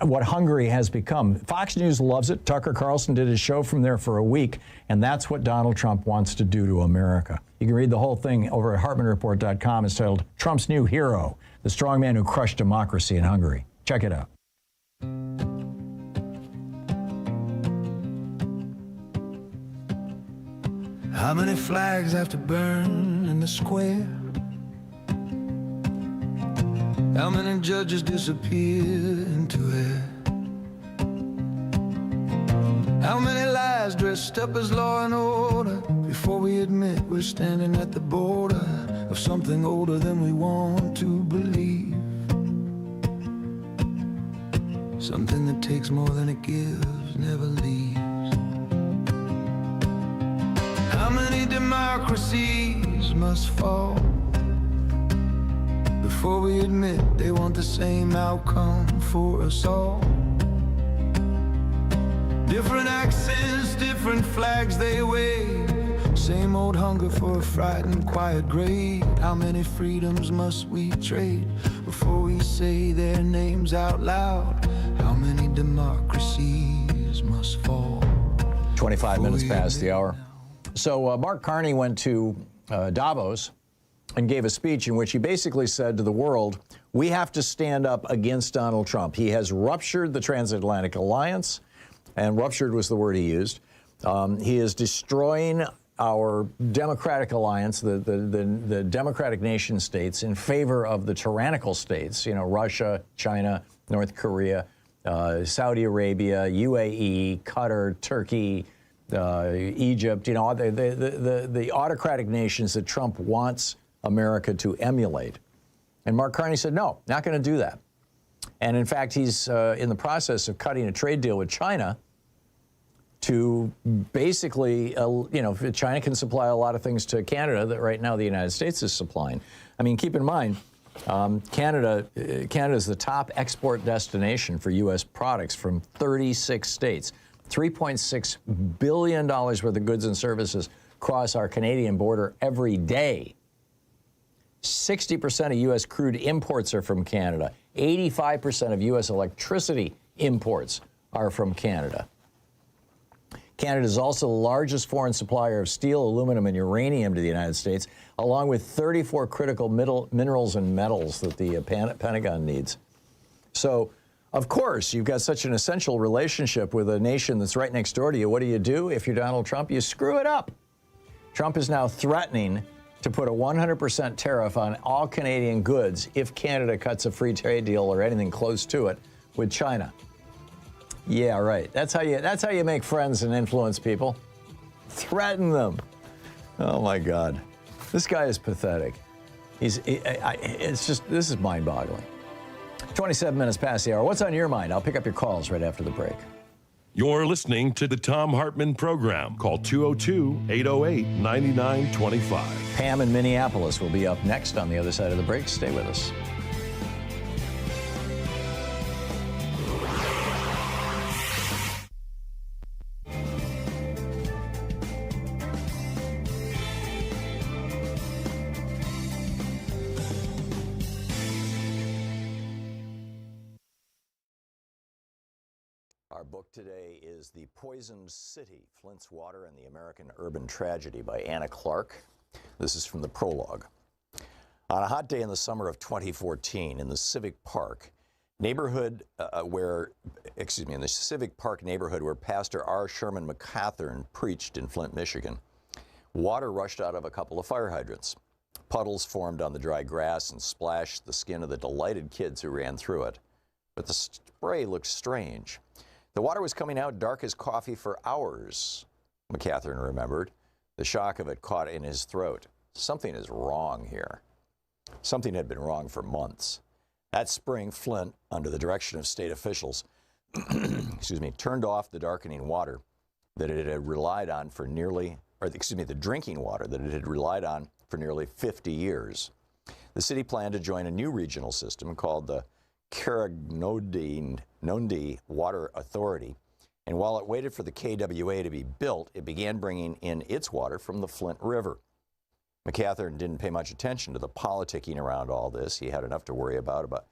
what Hungary has become. Fox News loves it. Tucker Carlson did his show from there for a week, and that's what Donald Trump wants to do to America. You can read the whole thing over at HartmannReport.com. It's titled Trump's New Hero, the strong man who crushed democracy in Hungary. Check it out. How many flags have to burn in the square? How many judges disappear into air? How many lies dressed up as law and order before we admit we're standing at the border of something older than we want to believe? Something that takes more than it gives, never leaves. How many democracies must fall before we admit they want the same outcome for us all? Different accents, different flags they wave, same old hunger for a frightened, quiet grave. How many freedoms must we trade before we say their names out loud? How many democracies must fall? 25 minutes past the hour. So Mark Carney went to Davos and gave a speech in which he basically said to the world, we have to stand up against Donald Trump. He has ruptured the transatlantic alliance, and ruptured was the word he used. He is destroying our democratic alliance, the democratic nation states, in favor of the tyrannical states, Russia, China, North Korea, Saudi Arabia, UAE, Qatar, Turkey, Egypt, you know, the autocratic nations that Trump wants America to emulate. And Mark Carney said, no, not going to do that. And in fact, he's in the process of cutting a trade deal with China to basically, you know, China can supply a lot of things to Canada that right now the United States is supplying. I mean, keep in mind, Canada is the top export destination for U.S. products from 36 states. $3.6 billion worth of goods and services cross our Canadian border every day. 60% of U.S. crude imports are from Canada. 85% of U.S. electricity imports are from Canada. Canada is also the largest foreign supplier of steel, aluminum, and uranium to the United States, along with 34 critical minerals and metals that the Pentagon needs. So, of course, you've got such an essential relationship with a nation that's right next door to you. What do? If you're Donald Trump, you screw it up. Trump is now threatening to put a 100% tariff on all Canadian goods if Canada cuts a free trade deal or anything close to it with China. Yeah, right. That's how you make friends and influence people. Threaten them. Oh my God, this guy is pathetic. This is mind-boggling. 27 minutes past the hour. What's on your mind? I'll pick up your calls right after the break. You're listening to the Thom Hartmann Program. Call 202-808-9925. Pam in Minneapolis will be up next on the other side of the break. Stay with us. Our book today is The Poisoned City, Flint's Water and the American Urban Tragedy by Anna Clark. This is from the prologue. On a hot day in the summer of 2014 in the Civic Park neighborhood where Pastor R. Sherman McCathern preached in Flint, Michigan, water rushed out of a couple of fire hydrants. Puddles formed on the dry grass and splashed the skin of the delighted kids who ran through it. But the spray looked strange. The water was coming out dark as coffee for hours, McCathern remembered. The shock of it caught in his throat. Something is wrong here. Something had been wrong for months. That spring, Flint, under the direction of state officials, turned off the darkening water that it had relied on for the drinking water that it had relied on for nearly 50 years. The city planned to join a new regional system called the Carignondi Water Authority, and while it waited for the KWA to be built, it began bringing in its water from the Flint River. McCathern didn't pay much attention to the politicking around all this. He had enough to worry about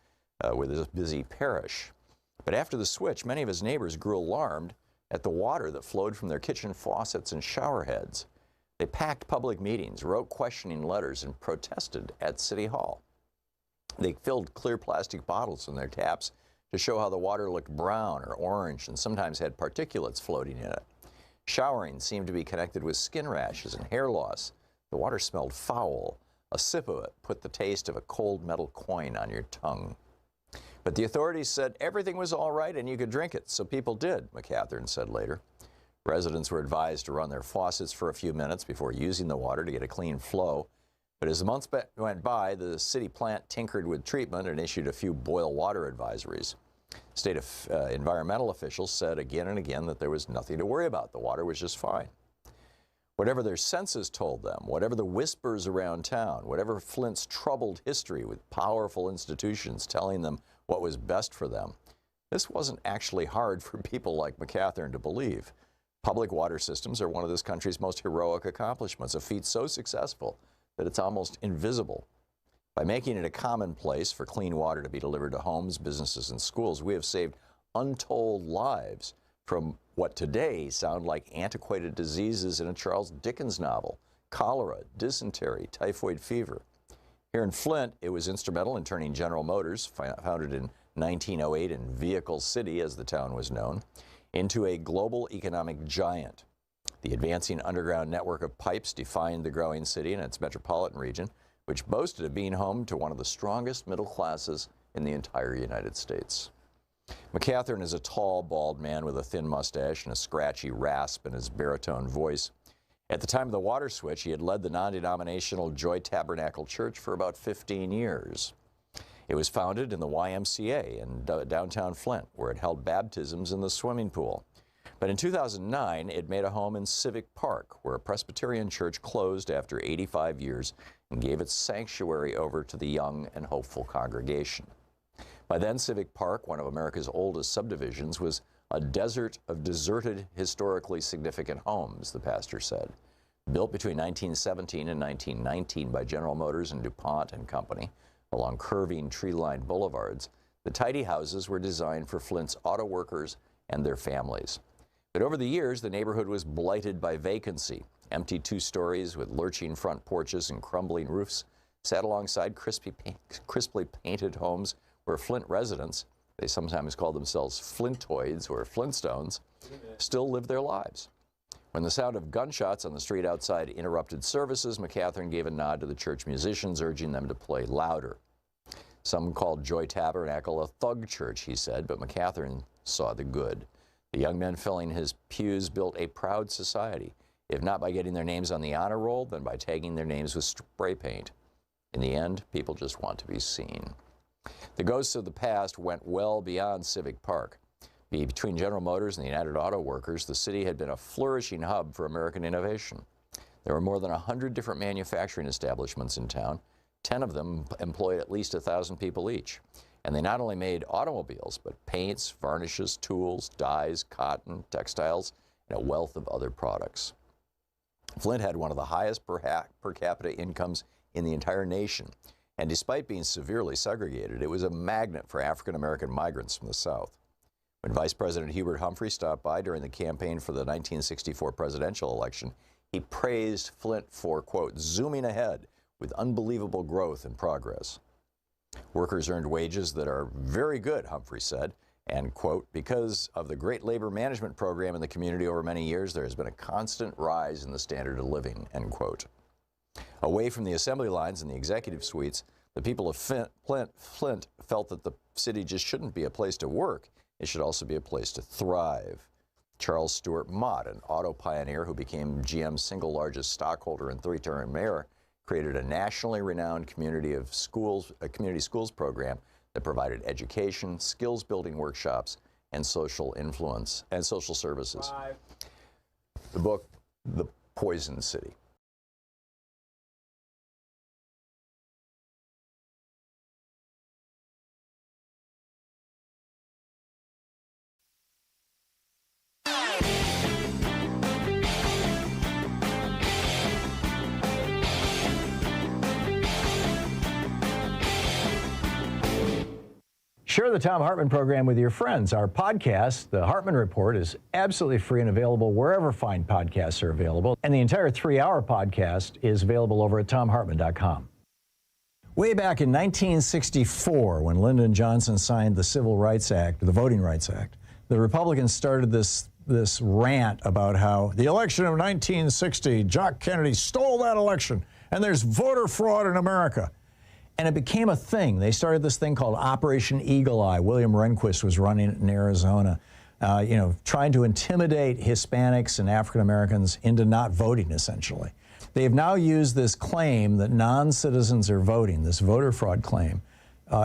with his busy parish. But after the switch, many of his neighbors grew alarmed at the water that flowed from their kitchen faucets and shower heads. They packed public meetings, wrote questioning letters, and protested at City Hall. They filled clear plastic bottles in their taps to show how the water looked brown or orange and sometimes had particulates floating in it. Showering seemed to be connected with skin rashes and hair loss. The water smelled foul. A sip of it put the taste of a cold metal coin on your tongue. But the authorities said everything was all right and you could drink it, so people did, McCathern said later. Residents were advised to run their faucets for a few minutes before using the water to get a clean flow. But as the months went by, the city plant tinkered with treatment and issued a few boil water advisories. State environmental officials said again and again that there was nothing to worry about. The water was just fine. Whatever their senses told them, whatever the whispers around town, whatever Flint's troubled history with powerful institutions telling them what was best for them, this wasn't actually hard for people like McCathern to believe. Public water systems are one of this country's most heroic accomplishments, a feat so successful that it's almost invisible. By making it a commonplace for clean water to be delivered to homes, businesses, and schools, we have saved untold lives from what today sound like antiquated diseases in a Charles Dickens novel: cholera, dysentery, typhoid fever. Here in Flint, it was instrumental in turning General Motors, founded in 1908 in Vehicle City, as the town was known, into a global economic giant. The advancing underground network of pipes defined the growing city and its metropolitan region, which boasted of being home to one of the strongest middle classes in the entire United States. McCatherine is a tall, bald man with a thin mustache and a scratchy rasp in his baritone voice. At the time of the water switch, he had led the non-denominational Joy Tabernacle Church for about 15 years. It was founded in the YMCA in downtown Flint, where it held baptisms in the swimming pool. But in 2009, it made a home in Civic Park, where a Presbyterian church closed after 85 years and gave its sanctuary over to the young and hopeful congregation. By then, Civic Park, one of America's oldest subdivisions, was a desert of deserted, historically significant homes, the pastor said. Built between 1917 and 1919 by General Motors and DuPont and Company, along curving tree-lined boulevards, the tidy houses were designed for Flint's auto workers and their families. But over the years, the neighborhood was blighted by vacancy. Empty 2 stories with lurching front porches and crumbling roofs sat alongside crisply painted homes where Flint residents, they sometimes call themselves Flintoids or Flintstones, still live their lives. When the sound of gunshots on the street outside interrupted services, McCatherine gave a nod to the church musicians, urging them to play louder. Some called Joy Tabernacle a thug church, he said, but McCatherine saw the good. The young men filling his pews built a proud society, if not by getting their names on the honor roll, then by tagging their names with spray paint. In the end, people just want to be seen. The ghosts of the past went well beyond Civic Park. Between General Motors and the United Auto Workers, the city had been a flourishing hub for American innovation. There were more than 100 different manufacturing establishments in town. 10 of them employed at least 1,000 people each. And they not only made automobiles, but paints, varnishes, tools, dyes, cotton, textiles, and a wealth of other products. Flint had one of the highest per capita incomes in the entire nation. And despite being severely segregated, it was a magnet for African-American migrants from the South. When Vice President Hubert Humphrey stopped by during the campaign for the 1964 presidential election, he praised Flint for, quote, zooming ahead with unbelievable growth and progress. Workers earned wages that are very good, Humphrey said, and, quote, because of the great labor management program in the community over many years, there has been a constant rise in the standard of living, end quote. Away from the assembly lines and the executive suites, the people of Flint felt that the city just shouldn't be a place to work. It should also be a place to thrive. Charles Stewart Mott, an auto pioneer who became GM's single largest stockholder and 3-term mayor, created a nationally renowned community schools program that provided education, skills building workshops, and social influence and social services. The book, The Poison City. Share the Thom Hartmann program with your friends. Our podcast, The Hartmann Report, is absolutely free and available wherever fine podcasts are available. And the entire 3-hour podcast is available over at thomhartmann.com. Way back in 1964, when Lyndon Johnson signed the Civil Rights Act, the Voting Rights Act, the Republicans started this rant about how the election of 1960, Jock Kennedy stole that election, and there's voter fraud in America. And it became a thing. They started this thing called Operation Eagle Eye. William Rehnquist was running it in Arizona, trying to intimidate Hispanics and African Americans into not voting, essentially. They have now used this claim that non-citizens are voting, this voter fraud claim,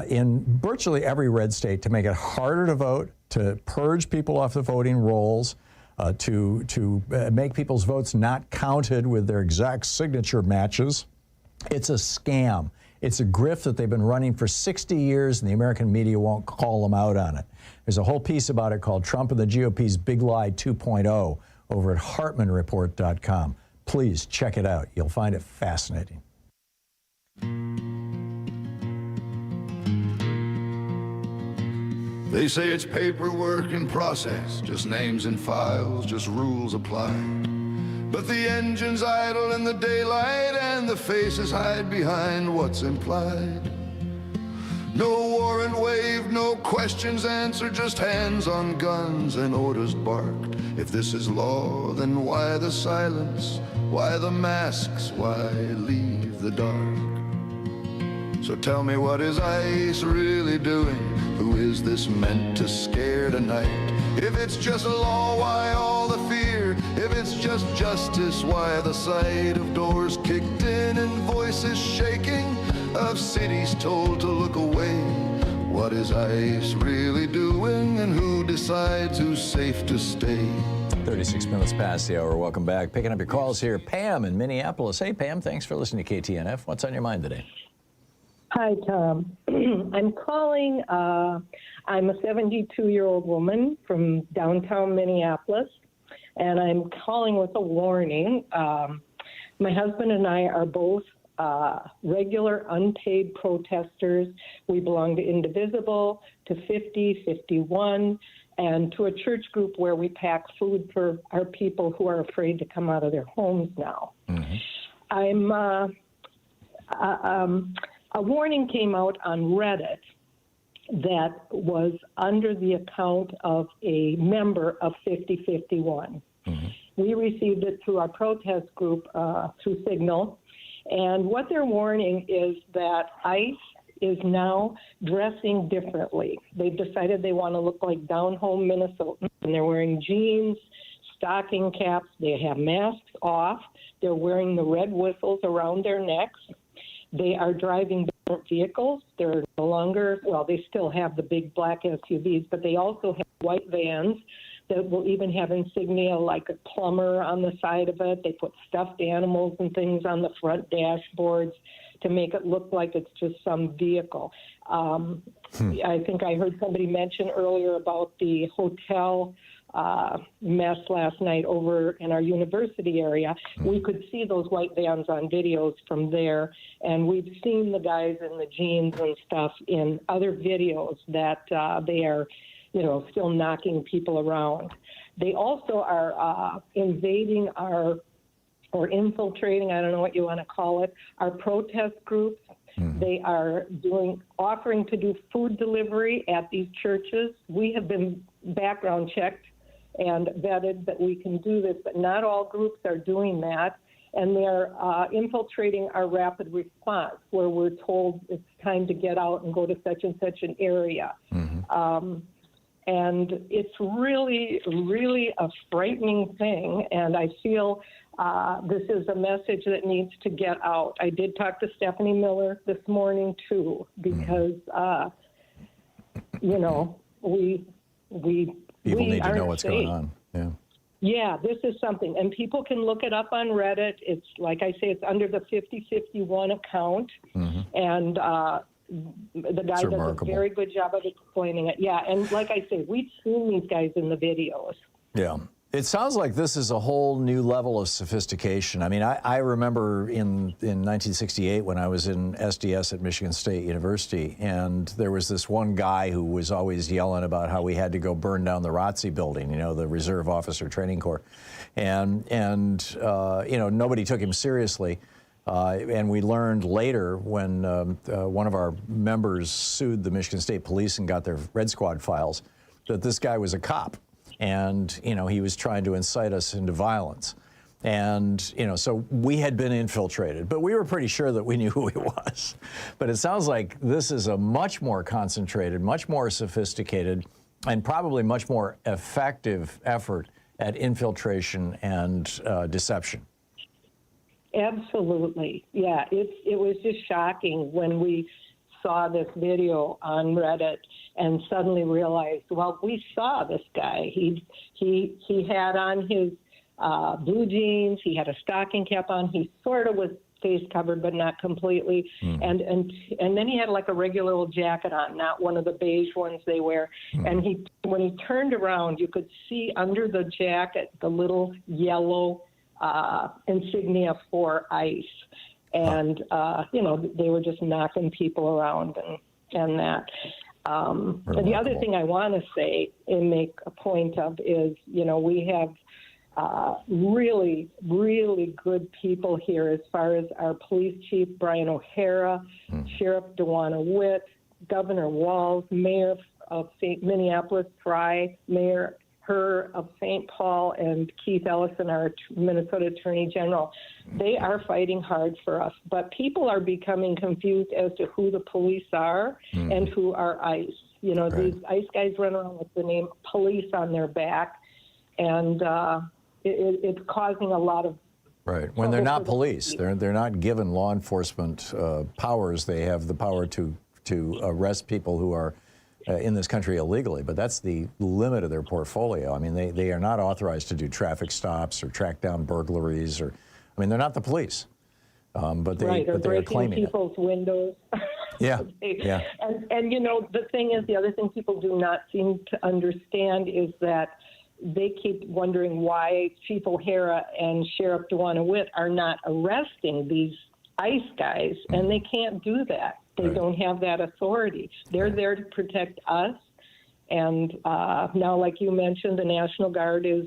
in virtually every red state to make it harder to vote, to purge people off the voting rolls, to make people's votes not counted with their exact signature matches. It's a scam. It's a grift that they've been running for 60 years, and the American media won't call them out on it. There's a whole piece about it called Trump and the GOP's Big Lie 2.0 over at HartmannReport.com. Please check it out. You'll find it fascinating. They say it's paperwork and process, just names and files, just rules applied. But the engine's idle in the daylight and the faces hide behind what's implied. No warrant waived, no questions answered, just hands on guns and orders barked. If this is law, then why the silence? Why the masks? Why leave the dark? So tell me, what is ICE really doing? Who is this meant to scare tonight? If it's just a law, why all the fear? If it's just justice, why the sight of doors kicked in and voices shaking, of cities told to look away? What is ICE really doing, and who decides who's safe to stay? 36 minutes past the hour. Welcome back. Picking up your calls here. Pam in Minneapolis. Hey, Pam, thanks for listening to KTNF. What's on your mind today? Hi, Tom. I'm calling. I'm a 72-year-old woman from downtown Minneapolis, and I'm calling with a warning. My husband and I are both regular unpaid protesters. We belong to Indivisible, to 50, 51, and to a church group where we pack food for our people who are afraid to come out of their homes now. Mm-hmm. A warning came out on Reddit that was under the account of a member of 5051. Mm-hmm. We received it through our protest group through Signal. And what they're warning is that ICE is now dressing differently. They've decided they want to look like down-home Minnesotans, and they're wearing jeans, stocking caps. They have masks off. They're wearing the red whistles around their necks. They are driving different vehicles. They're no longer, well, they still have the big black SUVs, but they also have white vans that will even have insignia like a plumber on the side of it. They put stuffed animals and things on the front dashboards to make it look like it's just some vehicle. I think I heard somebody mention earlier about the hotel mess last night over in our university area. We could see those white vans on videos from there, and we've seen the guys in the jeans and stuff in other videos that they are, still knocking people around. They also are invading or infiltrating, I don't know what you want to call it, our protest groups. They are offering to do food delivery at these churches. We have been background checked and vetted that we can do this, but not all groups are doing that. And they're infiltrating our rapid response, where we're told it's time to get out and go to such and such an area. Mm-hmm. And it's really, really a frightening thing. And I feel this is a message that needs to get out. I did talk to Stephanie Miller this morning, too, because, we People need to know what's safe. going on. Yeah. Yeah, this is something. And people can look it up on Reddit. It's, like I say, it's under the 5051 account. Mm-hmm. And the guy does a very good job of explaining it. Yeah, and like I say, we've seen these guys in the videos. Yeah. It sounds like this is a whole new level of sophistication. I mean, I remember in 1968 when I was in SDS at Michigan State University, and there was this one guy who was always yelling about how we had to go burn down the ROTC building, the Reserve Officer Training Corps. And nobody took him seriously. And we learned later when one of our members sued the Michigan State Police and got their Red Squad files that this guy was a cop. And, he was trying to incite us into violence. And, so we had been infiltrated, but we were pretty sure that we knew who he was. But it sounds like this is a much more concentrated, much more sophisticated, and probably much more effective effort at infiltration and deception. Absolutely. Yeah, it was just shocking when we saw this video on Reddit and suddenly realized, well, we saw this guy. He had on his blue jeans. He had a stocking cap on. He sort of was face covered, but not completely. And then he had like a regular old jacket on, not one of the beige ones they wear. And when he turned around, you could see under the jacket the little yellow insignia for ICE. And, they were just knocking people around and that. And the other thing I want to say and make a point of is, we have really, really good people here as far as our police chief, Brian O'Hara, Sheriff DeWanna Witt, Governor Walz, Mayor of Minneapolis, Fry, Mayor her of St. Paul and Keith Ellison, our Minnesota Attorney General, they are fighting hard for us. But people are becoming confused as to who the police are and who are ICE. You know, these ICE guys run around with the name police on their back, and it's causing a lot of when they're not police. They're not given law enforcement powers. They have the power to arrest people who are in this country illegally, but that's the limit of their portfolio. I mean, they are not authorized to do traffic stops or track down burglaries, or, I mean, they're not the police, but they are claiming people's windows. Yeah, And you know, the thing is, the other thing people do not seem to understand is that they keep wondering why Chief O'Hara and Sheriff Duana Witt are not arresting these ICE guys, and they can't do that. They don't have that authority. They're there to protect us. And now, like you mentioned, the National Guard is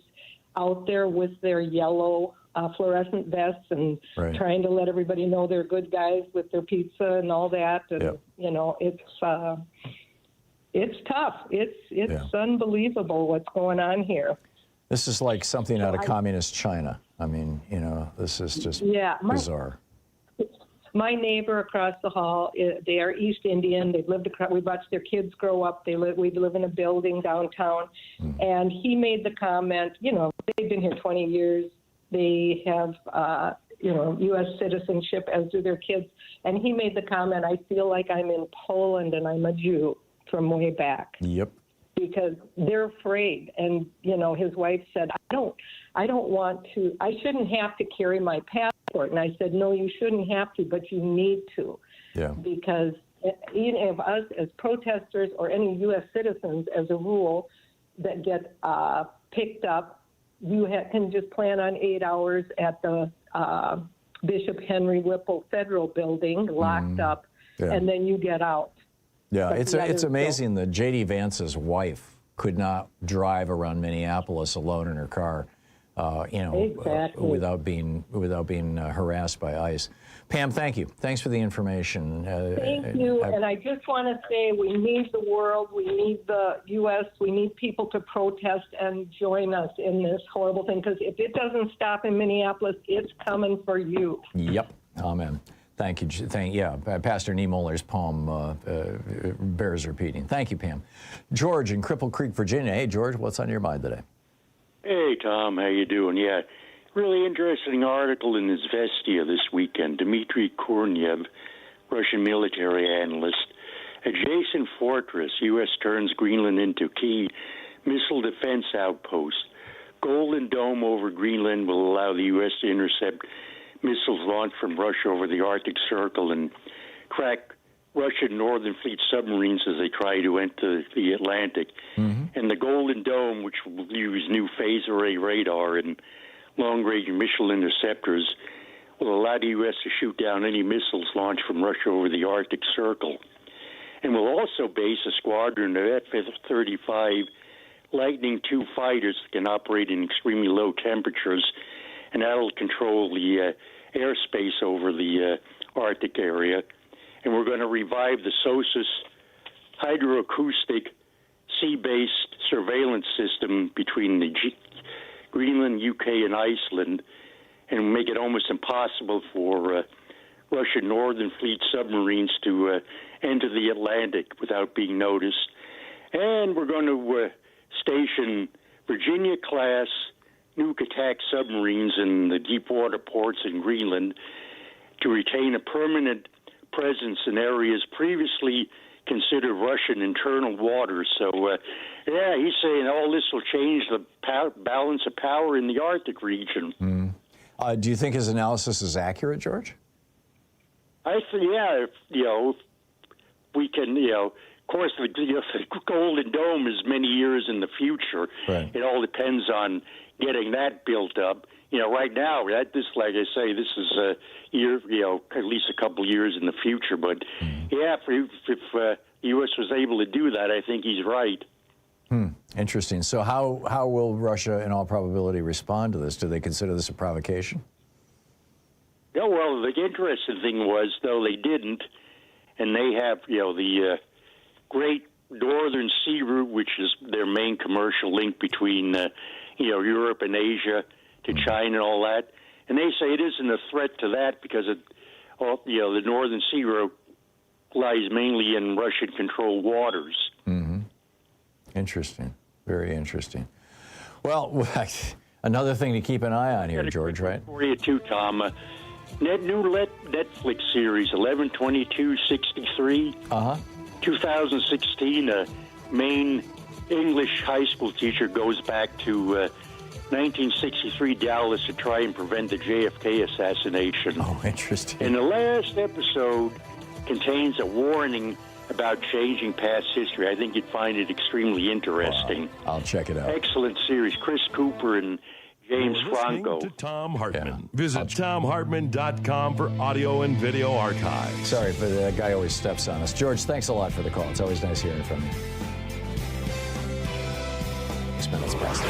out there with their yellow fluorescent vests and trying to let everybody know they're good guys with their pizza and all that. And, you know, it's tough. It's unbelievable what's going on here. This is like something out of communist China. I mean, you know, this is just bizarre. My neighbor across the hall, they are East Indian. They've lived across. We watched their kids grow up. We live in a building downtown, and he made the comment. You know, they've been here 20 years. They have, you know, U.S. citizenship, as do their kids. And he made the comment, "I feel like I'm in Poland and I'm a Jew," from way back. Yep. Because they're afraid. And, you know, his wife said, I don't want to, I shouldn't have to carry my passport. And I said, no, you shouldn't have to, but you need to. Yeah. Because even if us as protesters or any U.S. citizens, as a rule, that get picked up, you can just plan on 8 hours at the Bishop Henry Whipple Federal Building, locked up, and then you get out. Yeah, it's amazing that J.D. Vance's wife could not drive around Minneapolis alone in her car, you know, without being harassed by ICE. Pam, thank you. Thanks for the information. Thank you. And I just want to say we need the world, we need the U.S., we need people to protest and join us in this horrible thing, because if it doesn't stop in Minneapolis, it's coming for you. Yep. Amen. Thank you. Pastor Niemöller's poem bears repeating. Thank you, Pam. George in Cripple Creek, Virginia. Hey, George, what's on your mind today? Hey, Tom, how you doing? Yeah, really interesting article in Izvestia this weekend. Dmitry Kornev, Russian military analyst. Adjacent fortress, U.S. turns Greenland into key missile defense outpost. Golden Dome over Greenland will allow the U.S. to intercept missiles launched from Russia over the Arctic Circle and track Russian Northern Fleet submarines as they try to enter the Atlantic. And the Golden Dome, which will use new phase array radar and long-range missile interceptors, will allow the U.S. to shoot down any missiles launched from Russia over the Arctic Circle. And will also base a squadron of F-35 Lightning II fighters that can operate in extremely low temperatures, and that'll control the airspace over the Arctic area. And we're going to revive the SOSUS hydroacoustic sea-based surveillance system between the Greenland, UK, and Iceland, and make it almost impossible for Russian Northern Fleet submarines to enter the Atlantic without being noticed. And we're going to station Virginia-class nuke attack submarines in the deep water ports in Greenland to retain a permanent presence in areas previously considered Russian internal waters. So, yeah, he's saying all this will change the balance of power in the Arctic region. Do you think his analysis is accurate, George? I think, yeah, we can, of course, the Golden Dome is many years in the future. Right. It all depends on getting that built up. Right now, like I say, this is a year, at least a couple years in the future. But yeah, if the U.S. was able to do that, I think he's right. Interesting. So how will Russia, in all probability, respond to this? Do they consider this a provocation? Yeah, well, the interesting thing was, though, they didn't, and they have, the great Northern Sea Route, which is their main commercial link between, Europe and Asia to China and all that. And they say it isn't a threat to that because the Northern Sea Route lies mainly in Russian-controlled waters. Mm-hmm. Interesting. Very interesting. Well, another thing to keep an eye on here, George, right? For you too, Tom. New Netflix series, 11/22/63. 2016, a main English high school teacher goes back to 1963 Dallas to try and prevent the JFK assassination. Oh, interesting. And the last episode contains a warning about changing past history. I think you'd find it extremely interesting. Wow. I'll check it out. Excellent series. Chris Cooper and James Franco. To Thom Hartmann. Visit ThomHartmann.com for audio and video archives. Sorry, but that guy always steps on us. George, thanks a lot for the call. It's always nice hearing from you. 6 minutes past 8.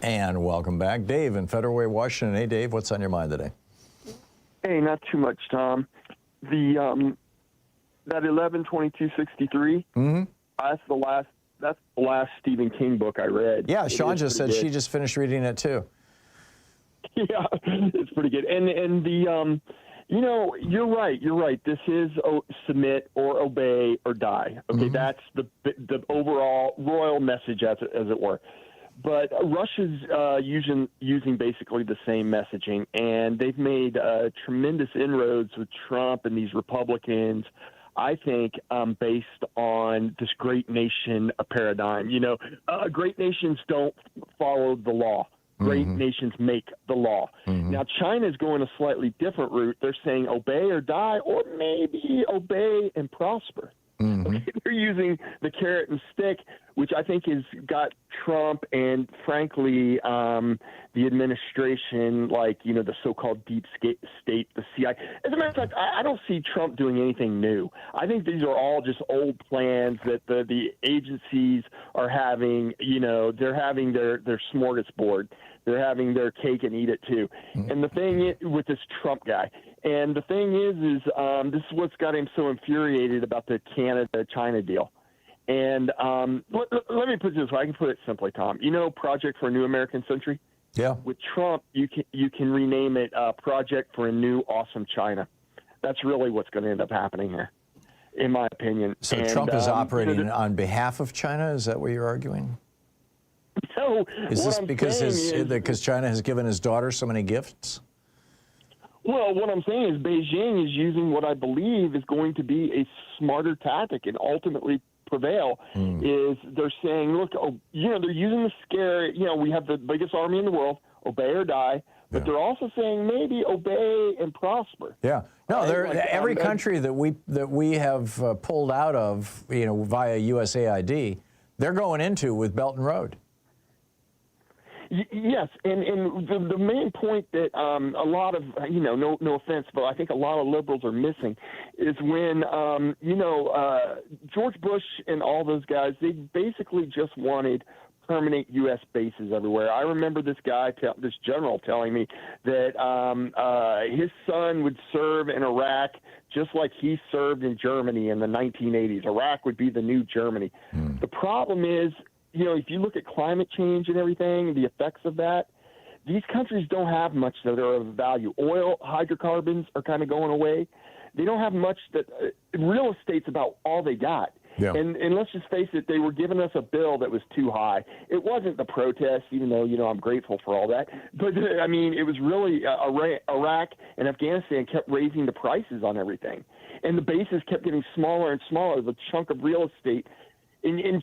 And welcome back. Dave in Federal Way, Washington. Hey, Dave, what's on your mind today? Hey, not too much, Tom. That 11/22/63. Mm-hmm. That's the last Stephen King book I read. Yeah, Sean just said she just finished reading it too. Yeah, it's pretty good. And the you're right. This is submit or obey or die. Okay, that's the overall royal message, as it were. But Russia's using basically the same messaging, and they've made tremendous inroads with Trump and these Republicans, I think, based on this great nation paradigm. Great nations don't follow the law. Great nations make the law. Now, China's going a slightly different route. They're saying obey or die, or maybe obey and prosper. Okay, they're using the carrot and stick, which I think has got Trump and, frankly, the administration, the so-called deep state, the CIA. As a matter of fact, I don't see Trump doing anything new. I think these are all just old plans that the agencies are having. They're having their smorgasbord. They're having their cake and eat it too. And the thing is, with this Trump guy, and the thing is this is what's got him so infuriated about the Canada-China deal. And let me put it this way. I can put it simply, Tom. Project for a New American Century? Yeah. With Trump, you can rename it Project for a New Awesome China. That's really what's going to end up happening here, in my opinion. So Trump is operating on behalf of China? Is that what you're arguing? No. Is this because China has given his daughter so many gifts? Well, what I'm saying is Beijing is using what I believe is going to be a smarter tactic and ultimately prevail. Is they're saying, look, they're using the scare. We have the biggest army in the world, obey or die. But they're also saying maybe obey and prosper. Yeah. No, every country that we have pulled out of, via USAID, they're going into with Belt and Road. Yes, and the main point that a lot of, no offense, but I think a lot of liberals are missing is when, George Bush and all those guys, they basically just wanted permanent U.S. bases everywhere. I remember this guy, this general, telling me that his son would serve in Iraq just like he served in Germany in the 1980s. Iraq would be the new Germany. The problem is, if you look at climate change and everything, the effects of that, these countries don't have much that are of value. Oil, hydrocarbons are kind of going away. They don't have much that real estate's about all they got. Yeah. And let's just face it, they were giving us a bill that was too high. It wasn't the protests, even though, I'm grateful for all that. But, it was really Iraq and Afghanistan kept raising the prices on everything. And the bases kept getting smaller and smaller, the chunk of real estate. In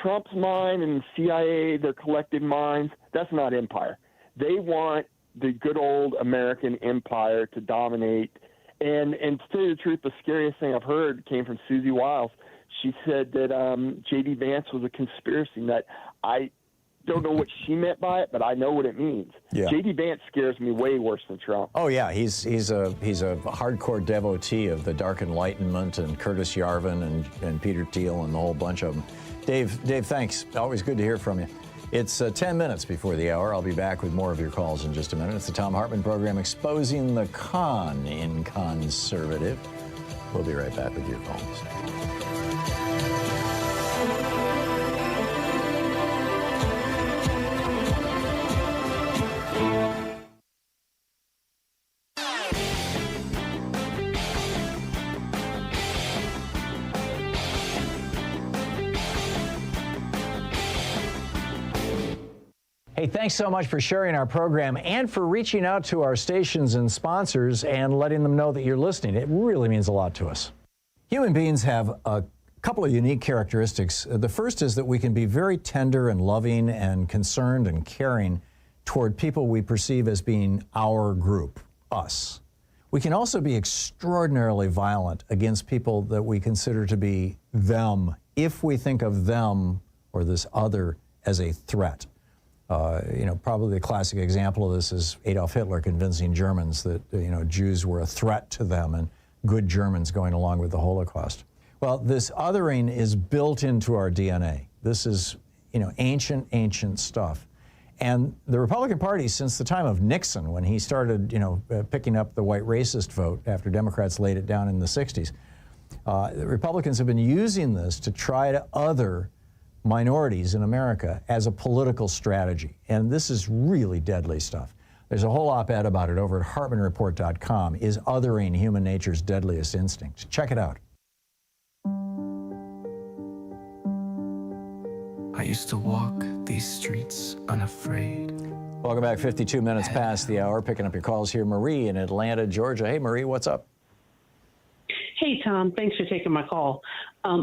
Trump's mind and CIA, their collective minds, that's not empire. They want the good old American empire to dominate. And to tell you the truth, the scariest thing I've heard came from Susie Wiles. She said that J.D. Vance was a conspiracy nut. don't know what she meant by it, but I know what it means. Yeah. J.D. Vance scares me way worse than Trump. Oh yeah, he's a hardcore devotee of the Dark Enlightenment and Curtis Yarvin and Peter Thiel and the whole bunch of them. Dave, thanks. Always good to hear from you. It's 10 minutes before the hour. I'll be back with more of your calls in just a minute. It's the Thom Hartmann program, exposing the con in conservative. We'll be right back with your calls. Hey, thanks so much for sharing our program and for reaching out to our stations and sponsors and letting them know that you're listening. It really means a lot to us. Human beings have a couple of unique characteristics. The first is that we can be very tender and loving and concerned and caring toward people we perceive as being our group, us. We can also be extraordinarily violent against people that we consider to be them, if we think of them or this other as a threat. Probably the classic example of this is Adolf Hitler convincing Germans that, Jews were a threat to them and good Germans going along with the Holocaust. Well, this othering is built into our DNA. This is, ancient stuff. And the Republican Party, since the time of Nixon, when he started, picking up the white racist vote after Democrats laid it down in the 60s, the Republicans have been using this to try to other minorities in America as a political strategy. And this is really deadly stuff. There's a whole op-ed about it over at HartmannReport.com. Is othering human nature's deadliest instinct? Check it out. I used to walk these streets unafraid. Welcome back. 52 minutes past the hour. Picking up your calls here. Marie in Atlanta, Georgia. Hey, Marie, what's up? Hey, Tom. Thanks for taking my call.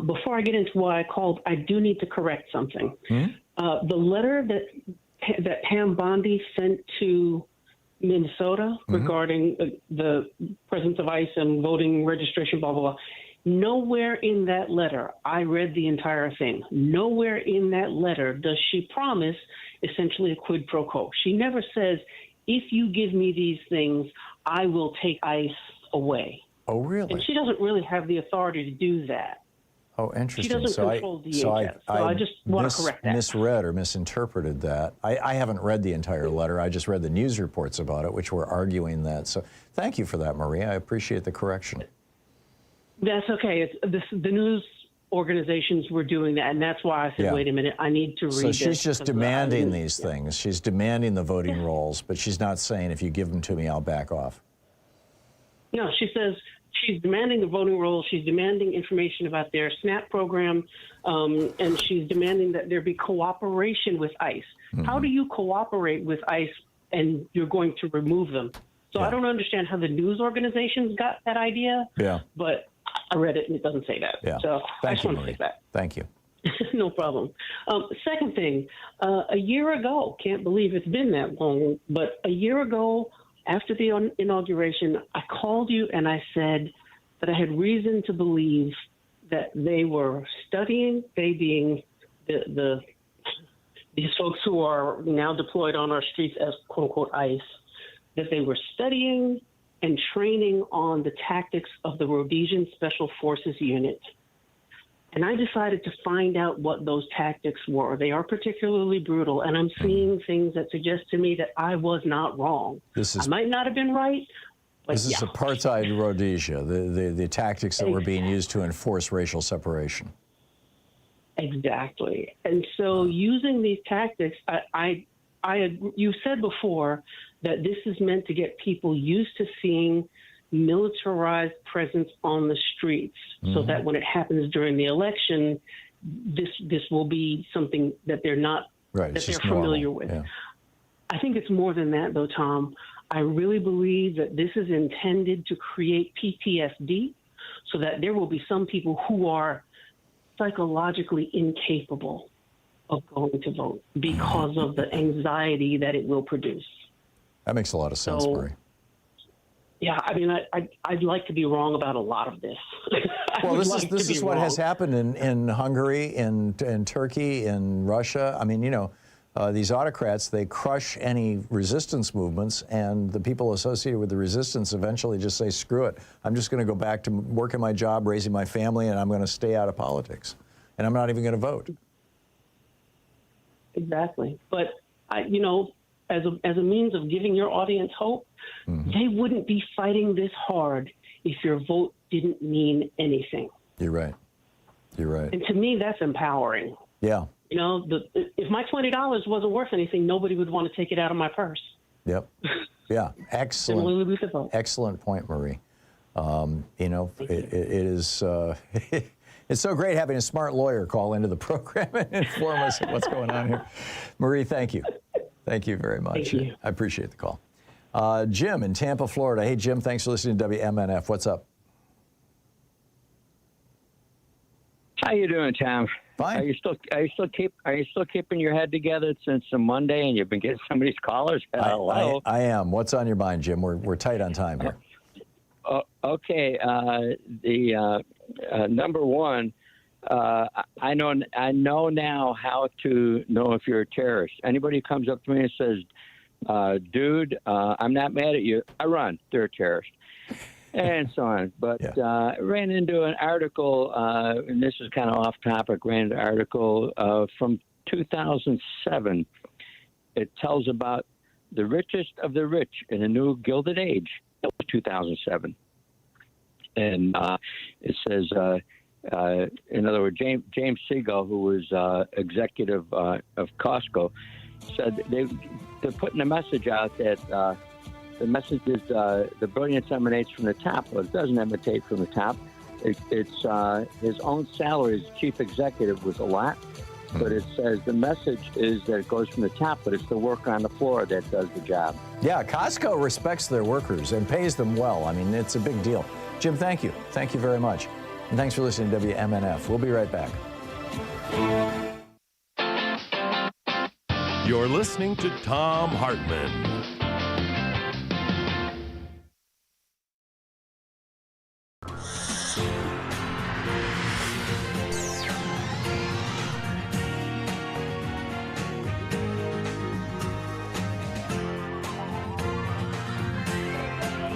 Before I get into why I called, I do need to correct something. The letter that Pam Bondi sent to Minnesota regarding the presence of ICE and voting registration, blah, blah, blah. Nowhere in that letter, I read the entire thing. Nowhere in that letter does she promise essentially a quid pro quo. She never says, if you give me these things, I will take ICE away. Oh, really? And she doesn't really have the authority to do that. Oh, interesting. She doesn't control DHS. So I just want to correct that. Misread or misinterpreted that. I haven't read the entire letter. I just read the news reports about it, which were arguing that. So thank you for that, Marie. I appreciate the correction. That's okay. The news organizations were doing that, and that's why I said, wait a minute, I need to read So she's this just demanding these things. She's demanding the voting rolls, but she's not saying, if you give them to me, I'll back off. No, she says she's demanding the voting rolls. She's demanding information about their SNAP program, and she's demanding that there be cooperation with ICE. How do you cooperate with ICE and you're going to remove them? So I don't understand how the news organizations got that idea. Yeah. But I read it and it doesn't say that. Yeah. So I just want to Marie. say that. Thank you. No problem. Second thing, a year ago, can't believe it's been that long, but a year ago, after the inauguration, I called you and I said that I had reason to believe that they were studying, they being these folks who are now deployed on our streets as quote-unquote ICE, that they were studying and training on the tactics of the Rhodesian Special Forces Unit. And I decided to find out what those tactics were. They are particularly brutal, and I'm seeing things that suggest to me that I was not wrong. I might not have been right, but This is apartheid Rhodesia, the tactics that were being used to enforce racial separation. Exactly. And so using these tactics, you said before that this is meant to get people used to seeing militarized presence on the streets, so that when it happens during the election, this will be something that they're not that they're familiar with. Yeah. I think it's more than that, though, Tom. I really believe that this is intended to create PTSD, so that there will be some people who are psychologically incapable of going to vote because of the anxiety that it will produce. That makes a lot of sense, Marie. Yeah, I mean, I'd like to be wrong about a lot of this. Well, this is what has happened in Hungary, in Turkey, in Russia. I mean, these autocrats, they crush any resistance movements, and the people associated with the resistance eventually just say, screw it. I'm just going to go back to working my job, raising my family, and I'm going to stay out of politics. And I'm not even going to vote. Exactly. But, you know, as a means of giving your audience hope, they wouldn't be fighting this hard if your vote didn't mean anything. You're right. You're right. And to me, that's empowering. Yeah. You know, if my $20 wasn't worth anything, nobody would want to take it out of my purse. Yep. Yeah. Excellent. Excellent point, Marie. You know, it is. It's so great having a smart lawyer call into the program and inform us of what's going on here. Marie, thank you. Thank you very much. Thank you. I appreciate the call. Jim in Tampa, Florida. Hey, Jim, thanks for listening to WMNF. What's up? How you doing, Tom? Fine. Are you still keeping your head together since the Monday, and you've been getting some of these callers? Hello. I am. What's on your mind, Jim? We're tight on time here. Okay. Number one, I know now how to know if you're a terrorist. Anybody who comes up to me and says, "Dude, I'm not mad at you," I run. They're a terrorist. And so on. But I ran into an article, and this is kind of off topic, ran into an article from 2007. It tells about the richest of the rich in a new Gilded Age. It was 2007. And it says, in other words, James Siegel, who was executive of Costco, said they're putting a message out that the message is the brilliance emanates from the top. Well, it doesn't emanate from the top. It's his own salary as chief executive was a lot, but it says the message is that it goes from the top, but it's the worker on the floor that does the job. Yeah, Costco respects their workers and pays them well. I mean, it's a big deal. Jim, thank you. Thank you very much. And thanks for listening to WMNF. We'll be right back. You're listening to Thom Hartmann.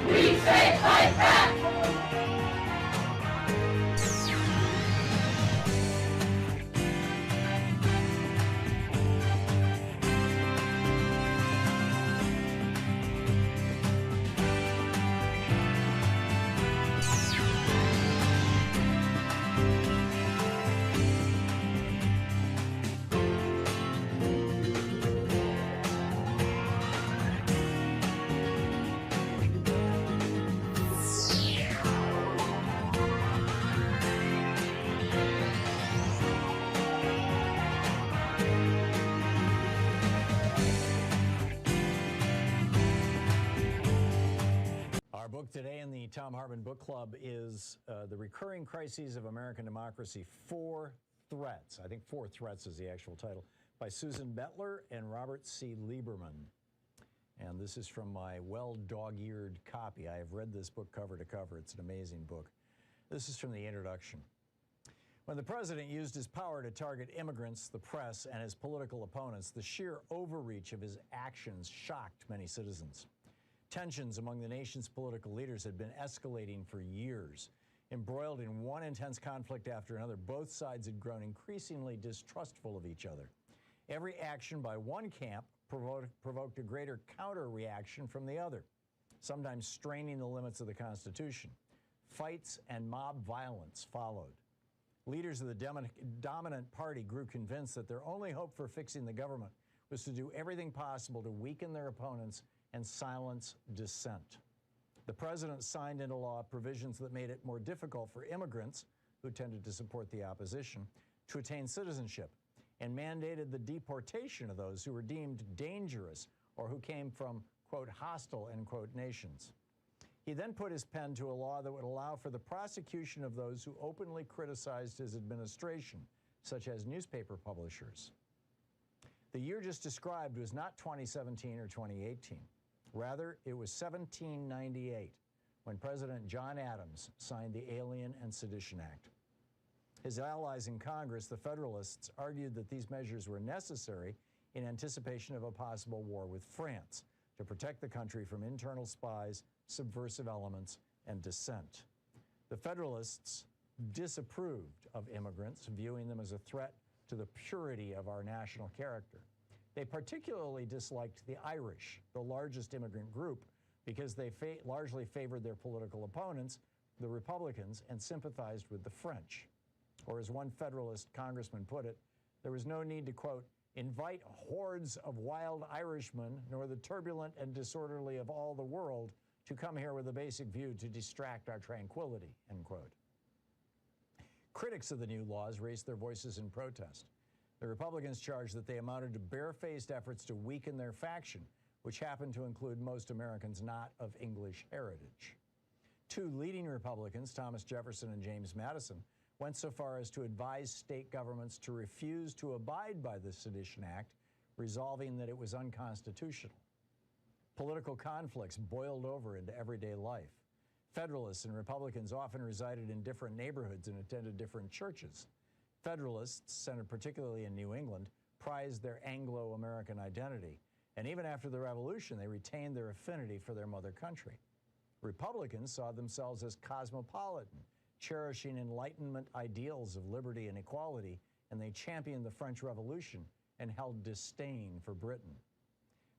We say fight back! Our book today in the Thom Hartmann Book Club is The Recurring Crises of American Democracy, 4 Threats. I think 4 Threats is the actual title, by Susan Bettler and Robert C. Lieberman. And this is from my well-dog-eared copy. I have read this book cover to cover. It's an amazing book. This is from the introduction. When the president used his power to target immigrants, the press, and his political opponents, the sheer overreach of his actions shocked many citizens. Tensions among the nation's political leaders had been escalating for years. Embroiled in one intense conflict after another, both sides had grown increasingly distrustful of each other. Every action by one camp provoked a greater counter-reaction from the other, sometimes straining the limits of the Constitution. Fights and mob violence followed. Leaders of the dominant party grew convinced that their only hope for fixing the government was to do everything possible to weaken their opponents and silence dissent. The president signed into law provisions that made it more difficult for immigrants, who tended to support the opposition, to attain citizenship, and mandated the deportation of those who were deemed dangerous or who came from, quote, hostile, end quote, nations. He then put his pen to a law that would allow for the prosecution of those who openly criticized his administration, such as newspaper publishers. The year just described was not 2017 or 2018. Rather, it was 1798 when President John Adams signed the Alien and Sedition Act. His allies in Congress, the Federalists, argued that these measures were necessary in anticipation of a possible war with France to protect the country from internal spies, subversive elements, and dissent. The Federalists disapproved of immigrants, viewing them as a threat to the purity of our national character. They particularly disliked the Irish, the largest immigrant group, because they largely favored their political opponents, the Republicans, and sympathized with the French. Or as one Federalist congressman put it, there was no need to, quote, invite hordes of wild Irishmen, nor the turbulent and disorderly of all the world, to come here with a basic view to distract our tranquility, end quote. Critics of the new laws raised their voices in protest. The Republicans charged that they amounted to barefaced efforts to weaken their faction, which happened to include most Americans not of English heritage. Two leading Republicans, Thomas Jefferson and James Madison, went so far as to advise state governments to refuse to abide by the Sedition Act, resolving that it was unconstitutional. Political conflicts boiled over into everyday life. Federalists and Republicans often resided in different neighborhoods and attended different churches. Federalists, centered particularly in New England, prized their Anglo-American identity, and even after the Revolution, they retained their affinity for their mother country. Republicans saw themselves as cosmopolitan, cherishing Enlightenment ideals of liberty and equality, and they championed the French Revolution and held disdain for Britain.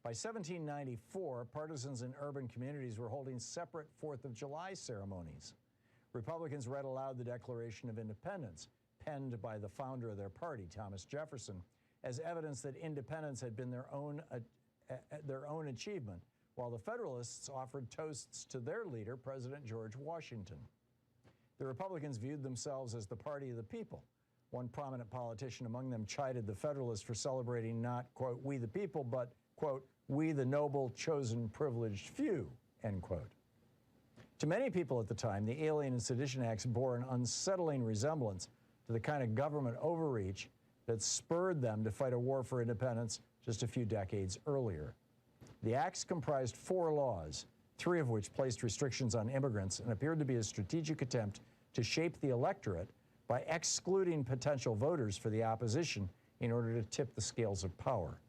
By 1794, partisans in urban communities were holding separate 4th of July ceremonies. Republicans read aloud the Declaration of Independence, penned by the founder of their party, Thomas Jefferson, as evidence that independence had been their own achievement, while the Federalists offered toasts to their leader, President George Washington. The Republicans viewed themselves as the party of the people. One prominent politician among them chided the Federalists for celebrating not, quote, we the people, but, quote, we the noble, chosen, privileged few, end quote. To many people at the time, the Alien and Sedition Acts bore an unsettling resemblance to the kind of government overreach that spurred them to fight a war for independence just a few decades earlier. The acts comprised 4 laws, 3 of which placed restrictions on immigrants and appeared to be a strategic attempt to shape the electorate by excluding potential voters for the opposition in order to tip the scales of power.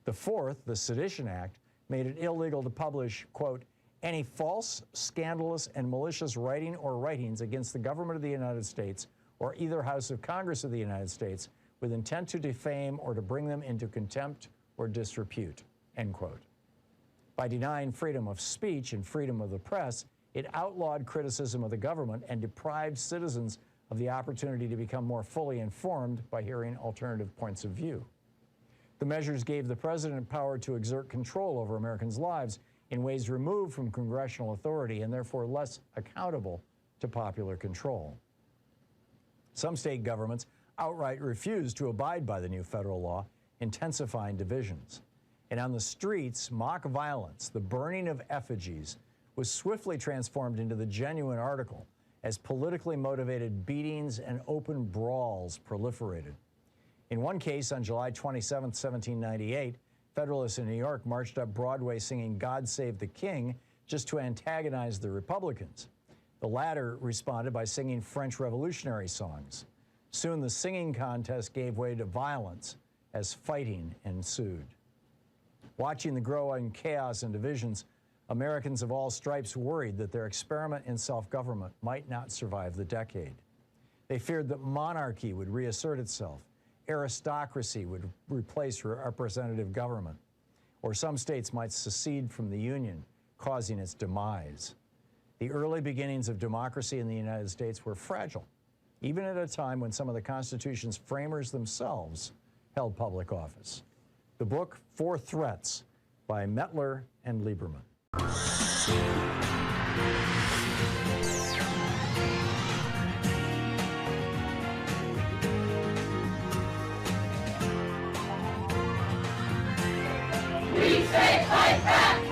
The 4th, the Sedition Act, made it illegal to publish, quote, any false, scandalous, and malicious writing or writings against the government of the United States or either House of Congress of the United States with intent to defame or to bring them into contempt or disrepute, end quote. By denying freedom of speech and freedom of the press, it outlawed criticism of the government and deprived citizens of the opportunity to become more fully informed by hearing alternative points of view. The measures gave the president power to exert control over Americans' lives in ways removed from congressional authority and therefore less accountable to popular control. Some state governments outright refused to abide by the new federal law, intensifying divisions. And on the streets, mock violence, the burning of effigies, was swiftly transformed into the genuine article as politically motivated beatings and open brawls proliferated. In one case, on July 27, 1798, Federalists in New York marched up Broadway singing God Save the King just to antagonize the Republicans. The latter responded by singing French Revolutionary songs. Soon the singing contest gave way to violence as fighting ensued. Watching the growing chaos and divisions, Americans of all stripes worried that their experiment in self-government might not survive the decade. They feared that monarchy would reassert itself, aristocracy would replace representative government, or some states might secede from the Union, causing its demise. The early beginnings of democracy in the United States were fragile, even at a time when some of the Constitution's framers themselves held public office. The book, 4 Threats, by Mettler and Lieberman. We say fight back!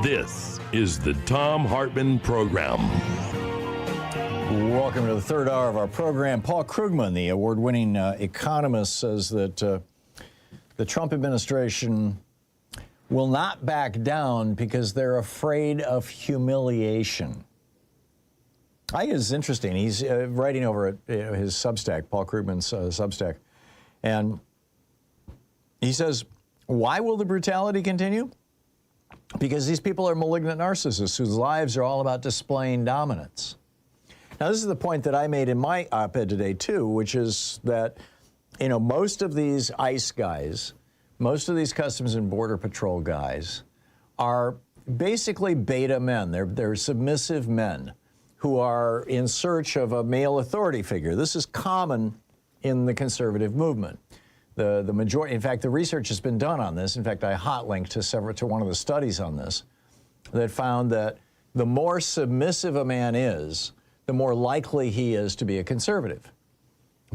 This is the Thom Hartmann Program. Welcome to the third hour of our program. Paul Krugman, the award-winning economist, says that the Trump administration will not back down because they're afraid of humiliation. I think it's interesting. He's writing over at his Substack, Paul Krugman's Substack, and he says, why will the brutality continue? Because these people are malignant narcissists whose lives are all about displaying dominance. Now, this is the point that I made in my op-ed today, too, which is that, most of these ICE guys, most of these Customs and Border Patrol guys are basically beta men. They're submissive men who are in search of a male authority figure. This is common in the conservative movement. The majority, in fact, the research has been done on this. In fact, I hot linked to one of the studies on this that found that the more submissive a man is, the more likely he is to be a conservative.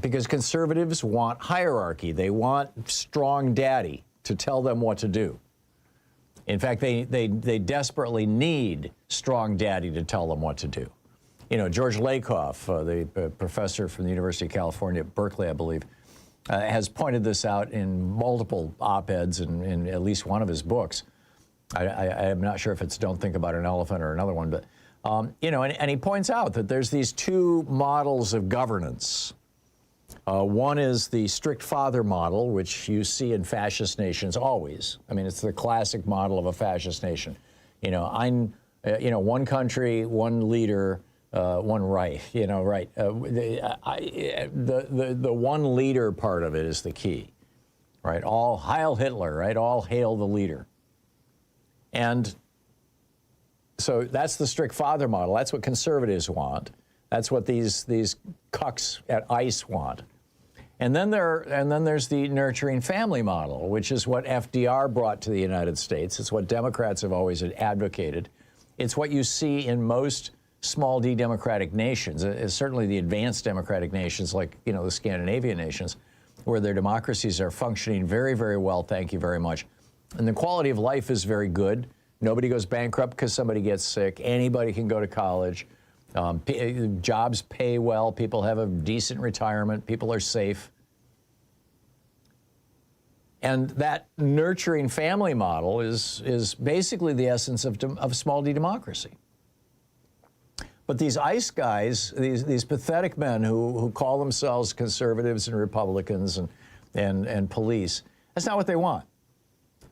Because conservatives want hierarchy. They want strong daddy to tell them what to do. In fact, they desperately need strong daddy to tell them what to do. George Lakoff, the professor from the University of California at Berkeley, I believe, has pointed this out in multiple op-eds and in at least one of his books. I'm not sure if it's Don't Think About an Elephant or another one, but, and he points out that there's these two models of governance. One is the strict father model, which you see in fascist nations always. I mean, it's the classic model of a fascist nation. One country, one leader, one right, right. The one leader part of it is the key, right? All Heil Hitler, right? All hail the leader. And so that's the strict father model. That's what conservatives want. That's what these cucks at ICE want. And then there's the nurturing family model, which is what FDR brought to the United States. It's what Democrats have always advocated. It's what you see in most small d democratic nations, certainly the advanced democratic nations like, the Scandinavian nations, where their democracies are functioning very, very well, thank you very much. And the quality of life is very good. Nobody goes bankrupt because somebody gets sick. Anybody can go to college. Jobs pay well. People have a decent retirement. People are safe. And that nurturing family model is basically the essence of small d democracy. But these ICE guys, these pathetic men who call themselves conservatives and Republicans and police, that's not what they want.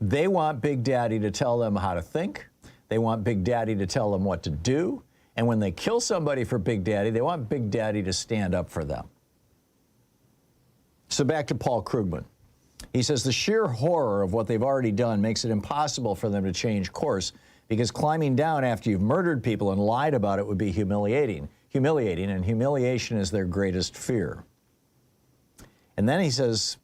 They want Big Daddy to tell them how to think. They want Big Daddy to tell them what to do. And when they kill somebody for Big Daddy, they want Big Daddy to stand up for them. So back to Paul Krugman. He says the sheer horror of what they've already done makes it impossible for them to change course, because climbing down after you've murdered people and lied about it would be humiliating, and humiliation is their greatest fear. And then he says,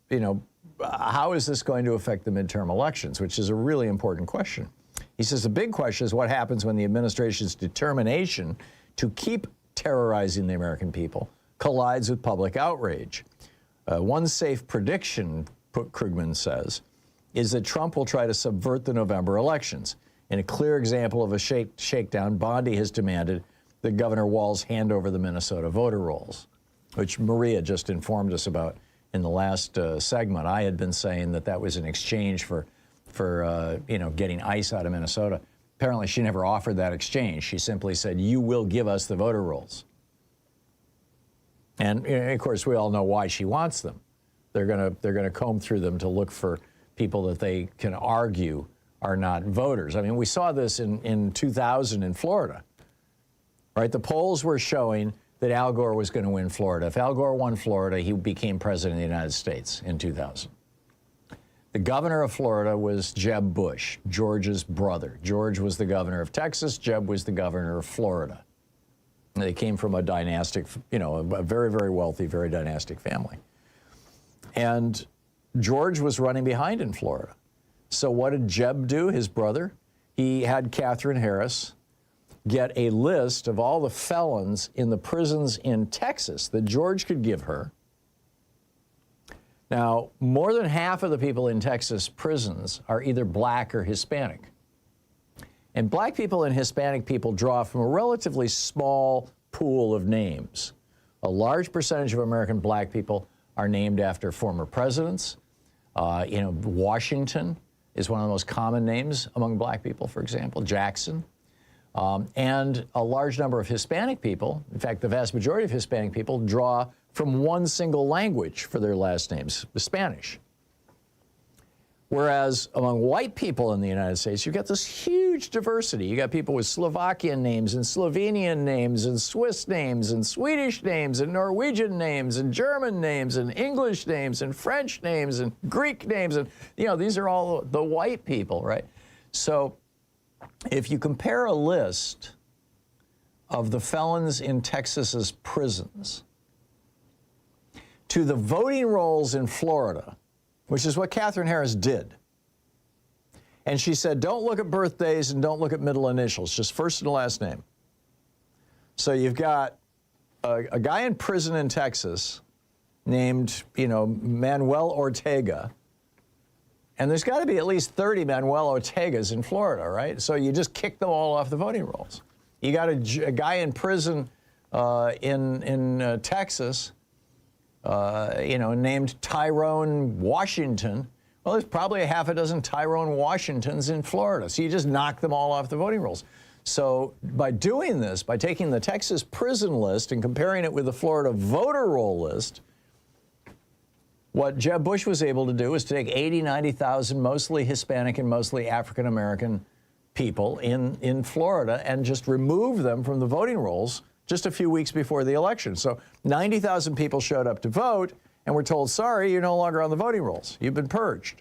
how is this going to affect the midterm elections, which is a really important question. He says the big question is what happens when the administration's determination to keep terrorizing the American people collides with public outrage. One safe prediction, Krugman says, is that Trump will try to subvert the November elections. In a clear example of a shakedown, Bondi has demanded that Governor Walz hand over the Minnesota voter rolls, which Maria just informed us about in the last segment. I had been saying that was an exchange for getting ICE out of Minnesota. Apparently, she never offered that exchange. She simply said, "You will give us the voter rolls." And of course, we all know why she wants them. They're gonna comb through them to look for people that they can argue are not voters. I mean, we saw this in 2000 in Florida, right? The polls were showing that Al Gore was going to win Florida. If Al Gore won Florida, he became president of the United States in 2000. The governor of Florida was Jeb Bush, George's brother. George was the governor of Texas. Jeb was the governor of Florida. They came from a dynastic, a very, very wealthy, very dynastic family. And George was running behind in Florida. So what did Jeb do, his brother? He had Katherine Harris get a list of all the felons in the prisons in Texas that George could give her. Now, more than half of the people in Texas prisons are either black or Hispanic. And black people and Hispanic people draw from a relatively small pool of names. A large percentage of American black people are named after former presidents. Washington is one of the most common names among black people, for example, Jackson. And a large number of Hispanic people, in fact, the vast majority of Hispanic people draw from one single language for their last names, the Spanish. Whereas among white people in the United States, you've got this huge diversity. You got people with Slovakian names and Slovenian names and Swiss names and Swedish names and Norwegian names and German names and English names and French names and Greek names. And, these are all the white people, right? So if you compare a list of the felons in Texas's prisons to the voting rolls in Florida, which is what Catherine Harris did. And she said, don't look at birthdays and don't look at middle initials, just first and last name. So you've got a guy in prison in Texas named, Manuel Ortega. And there's got to be at least 30 Manuel Ortegas in Florida, right? So you just kick them all off the voting rolls. You got a guy in prison in Texas, named Tyrone Washington. Well, there's probably a half a dozen Tyrone Washingtons in Florida. So you just knock them all off the voting rolls. So by doing this, by taking the Texas prison list and comparing it with the Florida voter roll list, what Jeb Bush was able to do is to take 80, 90,000 mostly Hispanic and mostly African-American people in Florida and just remove them from the voting rolls just a few weeks before the election. So 90,000 people showed up to vote and were told, sorry, you're no longer on the voting rolls. You've been purged.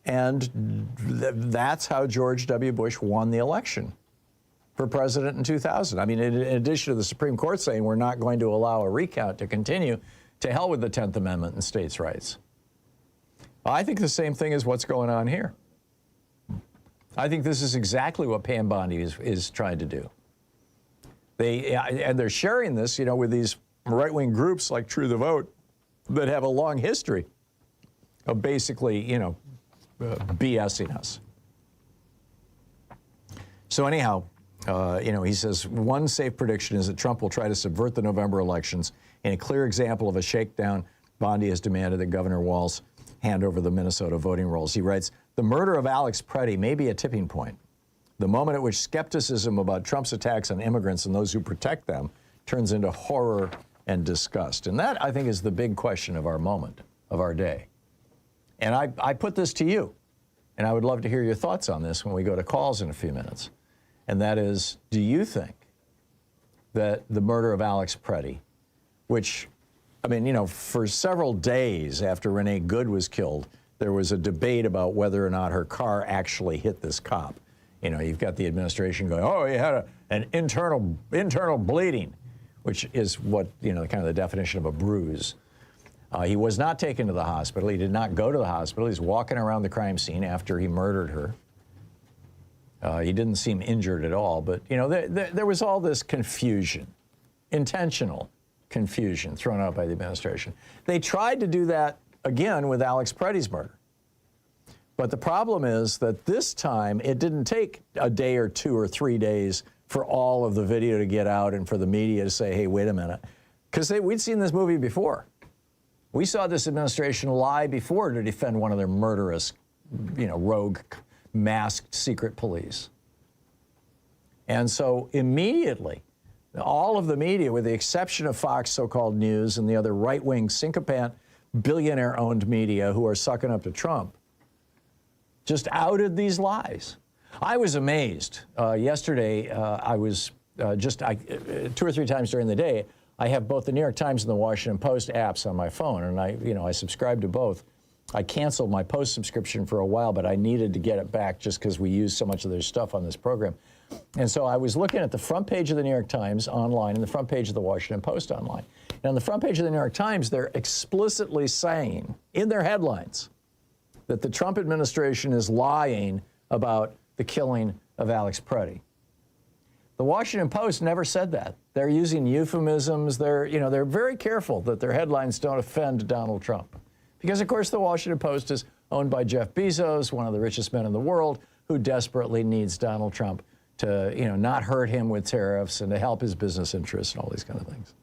And that's how George W. Bush won the election for president in 2000. I mean, in addition to the Supreme Court saying we're not going to allow a recount to continue, to hell with the 10th Amendment and states' rights. I think the same thing is what's going on here. I think this is exactly what Pam Bondi is trying to do. And they're sharing this, with these right-wing groups like True the Vote that have a long history of basically, BSing us. So anyhow, he says one safe prediction is that Trump will try to subvert the November elections. In a clear example of a shakedown, Bondi has demanded that Governor Walz hand over the Minnesota voting rolls. He writes, the murder of Alex Preddy may be a tipping point. The moment at which skepticism about Trump's attacks on immigrants and those who protect them turns into horror and disgust. And that, I think, is the big question of our moment, of our day. And I put this to you, and I would love to hear your thoughts on this when we go to calls in a few minutes. And that is, do you think that the murder of Alex Preddy, which, for several days after Renee Good was killed, there was a debate about whether or not her car actually hit this cop. You've got the administration going, oh, he had an internal bleeding, which is what, kind of the definition of a bruise. He was not taken to the hospital. He did not go to the hospital. He's walking around the crime scene after he murdered her. He didn't seem injured at all. But, there was all this confusion, intentional confusion thrown out by the administration. They tried to do that again with Alex Preddy's murder. But the problem is that this time it didn't take a day or 2 or 3 days for all of the video to get out and for the media to say, hey, wait a minute. Because we'd seen this movie before. We saw this administration lie before to defend one of their murderous, rogue, masked secret police. And so immediately, all of the media, with the exception of Fox so-called News and the other right-wing sycophant billionaire-owned media who are sucking up to Trump, just outed these lies. I was amazed. Yesterday, I was 2 or 3 times during the day, I have both the New York Times and the Washington Post apps on my phone, and I subscribe to both. I canceled my Post subscription for a while, but I needed to get it back just because we use so much of their stuff on this program. And so I was looking at the front page of the New York Times online and the front page of the Washington Post online. And on the front page of the New York Times, they're explicitly saying in their headlines that the Trump administration is lying about the killing of Alex Preddy. The Washington Post never said that. They're using euphemisms. They're very careful that their headlines don't offend Donald Trump. Because, of course, the Washington Post is owned by Jeff Bezos, one of the richest men in the world, who desperately needs Donald Trump to, not hurt him with tariffs and to help his business interests and all these kind of things.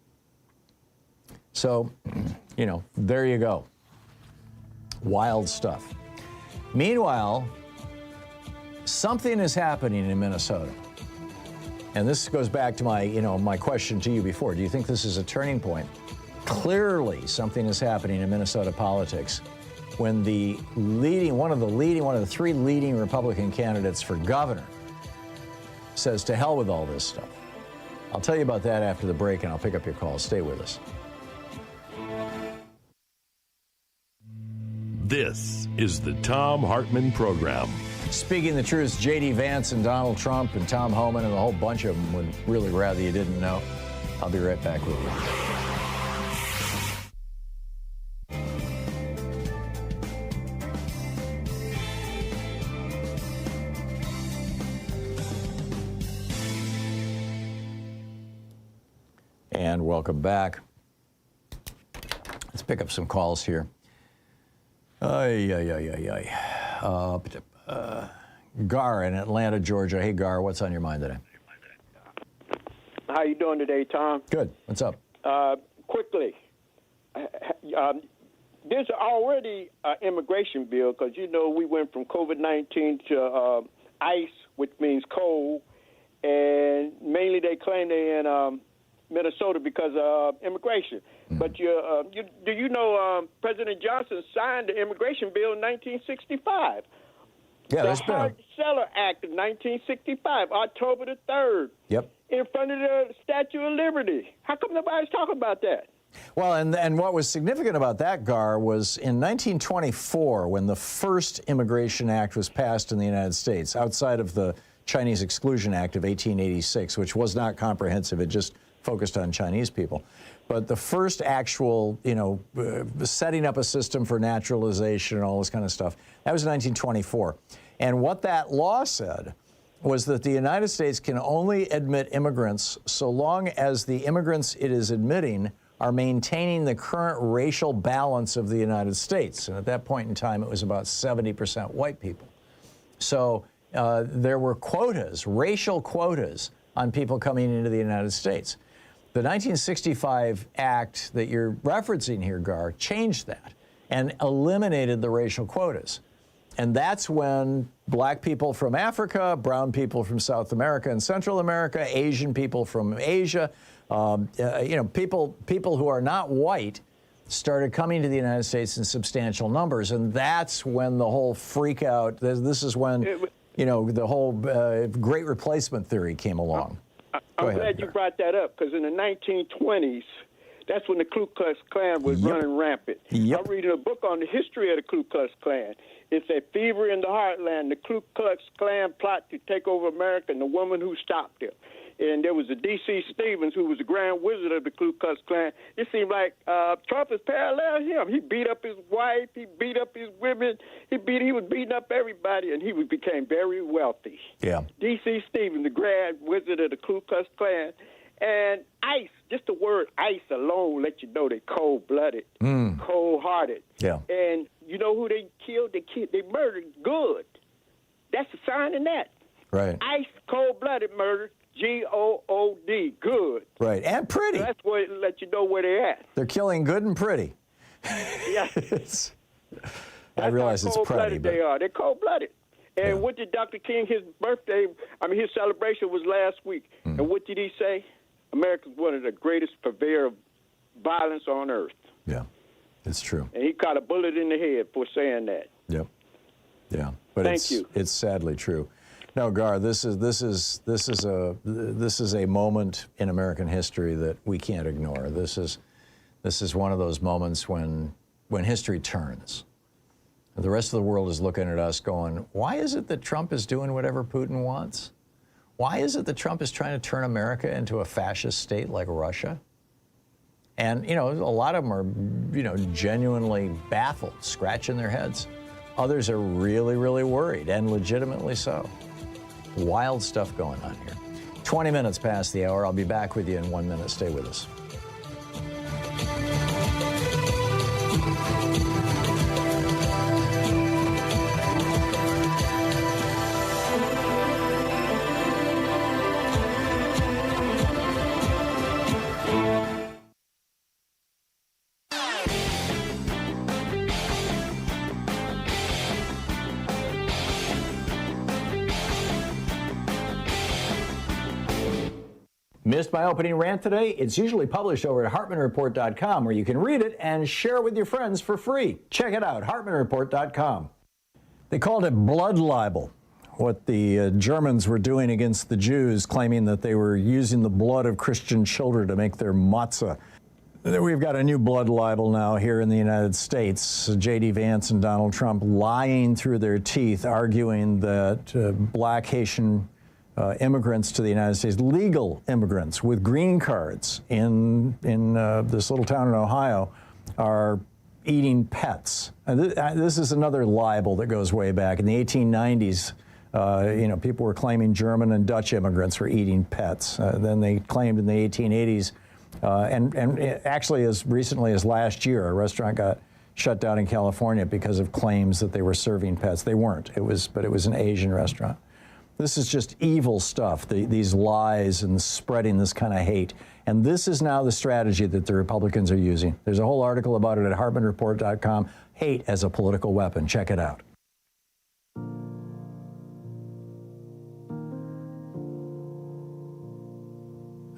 So, there you go. Wild stuff. Meanwhile, something is happening in Minnesota. And this goes back to my question to you before. Do you think this is a turning point? Clearly, something is happening in Minnesota politics when one of the three leading Republican candidates for governor says to hell with all this stuff. I'll tell you about that after the break, and I'll pick up your calls. Stay with us. This is the Thom Hartmann Program. Speaking the truth, J.D. Vance and Donald Trump and Thom Hartmann and a whole bunch of them would really rather you didn't know. I'll be right back with you. And welcome back. Let's pick up some calls here. Gar in Atlanta, Georgia. Hey, Gar, what's on your mind today? How you doing today, Tom? Good. What's up? Quickly, there's already an immigration bill because, we went from COVID-19 to ICE, which means cold, and mainly they claim they're in Minnesota because of immigration. But do you know President Johnson signed the immigration bill in 1965? Yeah, the Hart-Celler Act of 1965, October the 3rd. Yep. In front of the Statue of Liberty. How come nobody's talking about that? Well, and what was significant about that, Gar, was in 1924, when the first Immigration Act was passed in the United States, outside of the Chinese Exclusion Act of 1886, which was not comprehensive. It just focused on Chinese people. But the first actual, setting up a system for naturalization and all this kind of stuff, that was 1924. And what that law said was that the United States can only admit immigrants so long as the immigrants it is admitting are maintaining the current racial balance of the United States. And at that point in time, it was about 70% white people. So there were quotas, racial quotas, on people coming into the United States. The 1965 Act that you're referencing here, Gar, changed that and eliminated the racial quotas. And that's when black people from Africa, brown people from South America and Central America, Asian people from Asia, people who are not white started coming to the United States in substantial numbers. And that's when the whole freak out, this is when, the whole great replacement theory came along. I'm glad you brought that up, because in the 1920s, that's when the Ku Klux Klan was running rampant. I'm reading a book on the history of the Ku Klux Klan. It's a fever in the heartland, the Ku Klux Klan plot to take over America and the woman who stopped it. And there was a D.C. Stevens, who was the grand wizard of the Ku Klux Klan. It seemed like Trump has paralleled him. He beat up his wife. He beat up his women. He was beating up everybody, and he became very wealthy. Yeah. D.C. Stevens, the grand wizard of the Ku Klux Klan. And ICE, just the word ICE alone let you know they're cold-blooded, cold-hearted. Yeah. And you know who they killed? They murdered good. That's a sign in that. Right. ICE, cold-blooded murder. G-O-O-D, good. Right, and pretty. So that's what it let you know where they're at. They're killing good and pretty. Yeah. I realize it's pretty, but they are. They're cold-blooded. And what did Dr. King, his celebration was last week. And what did he say? America's one of the greatest purveyor of violence on earth. Yeah, it's true. And he caught a bullet in the head for saying that. Yep. Yeah, but Thank you. It's sadly true. No, Gar, this is a moment in American history that we can't ignore. This is one of those moments when history turns. The rest of the world is looking at us going, why is it that Trump is doing whatever Putin wants? Why is it that Trump is trying to turn America into a fascist state like Russia? And, a lot of them are, genuinely baffled, scratching their heads. Others are really, really worried, and legitimately so. Wild stuff going on here. 20 minutes past the hour. I'll be back with you in 1 minute. Stay with us. Missed my opening rant today? It's usually published over at HartmannReport.com, where you can read it and share it with your friends for free. Check it out, HartmannReport.com. They called it blood libel, what the Germans were doing against the Jews, claiming that they were using the blood of Christian children to make their matzah. We've got a new blood libel now here in the United States. J.D. Vance and Donald Trump lying through their teeth, arguing that black Haitian immigrants to the United States, legal immigrants with green cards in this little town in Ohio, are eating pets. This is another libel that goes way back. In the 1890s, people were claiming German and Dutch immigrants were eating pets. Then they claimed in the 1880s, and actually as recently as last year, a restaurant got shut down in California because of claims that they were serving pets. They weren't. But it was an Asian restaurant. This is just evil stuff, these lies and spreading this kind of hate. And this is now the strategy that the Republicans are using. There's a whole article about it at HartmannReport.com, Hate as a Political Weapon. Check it out.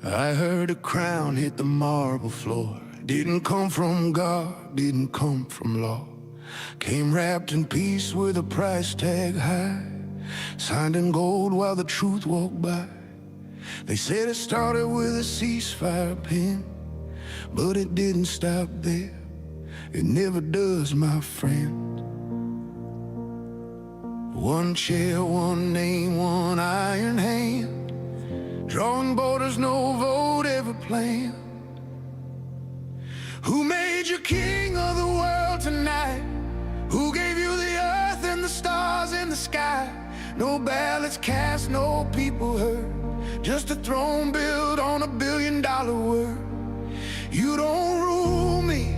I heard a crown hit the marble floor. Didn't come from God, didn't come from law. Came wrapped in peace with a price tag high. Signed in gold while the truth walked by. They said it started with a ceasefire pin, but it didn't stop there. It never does, my friend. One chair, one name, one iron hand. Drawing borders, no vote ever planned. Who made you king of the world tonight? Who gave you the earth and the stars in the sky? No ballots cast, no people heard. Just a throne built on $1 billion word. You don't rule me.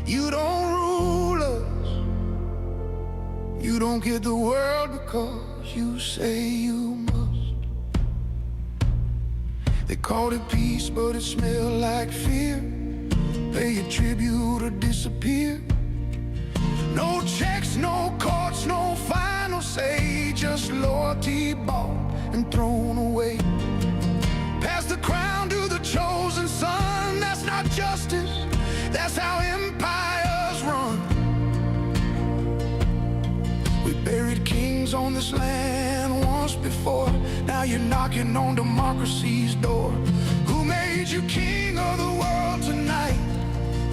You don't rule us. You don't get the world because you say you must. They called it peace, but it smelled like fear. Pay a tribute or disappear. No checks, no courts, no final say. Just loyalty bought and thrown away. Pass the crown to the chosen son. That's not justice. That's how empires run. We buried kings on this land once before. Now you're knocking on democracy's door. Who made you king of the world tonight?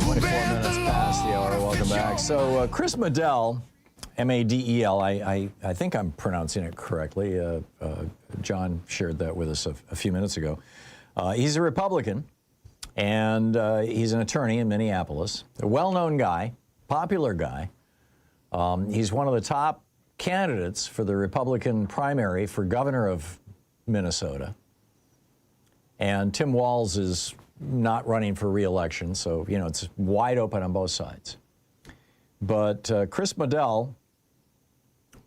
24 minutes past the hour. Welcome back. So Chris Medell, M-A-D-E-L, I think I'm pronouncing it correctly. John shared that with us a few minutes ago. He's a Republican, and he's an attorney in Minneapolis. A well-known guy, popular guy. He's one of the top candidates for the Republican primary for governor of Minnesota. And Tim Walz is not running for re-election, so, it's wide open on both sides. But Chris Medell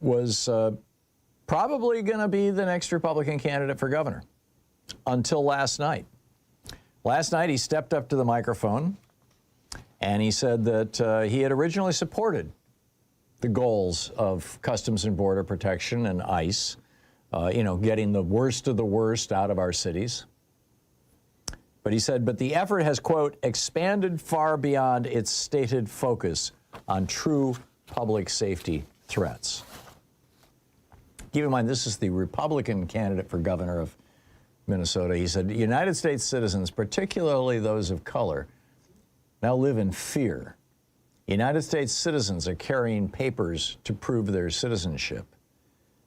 was probably going to be the next Republican candidate for governor until last night. Last night, he stepped up to the microphone, and he said that he had originally supported the goals of Customs and Border Protection and ICE, getting the worst of the worst out of our cities. But he said, but the effort has, quote, expanded far beyond its stated focus on true public safety threats. Keep in mind, this is the Republican candidate for governor of Minnesota. He said, United States citizens, particularly those of color, now live in fear. United States citizens are carrying papers to prove their citizenship.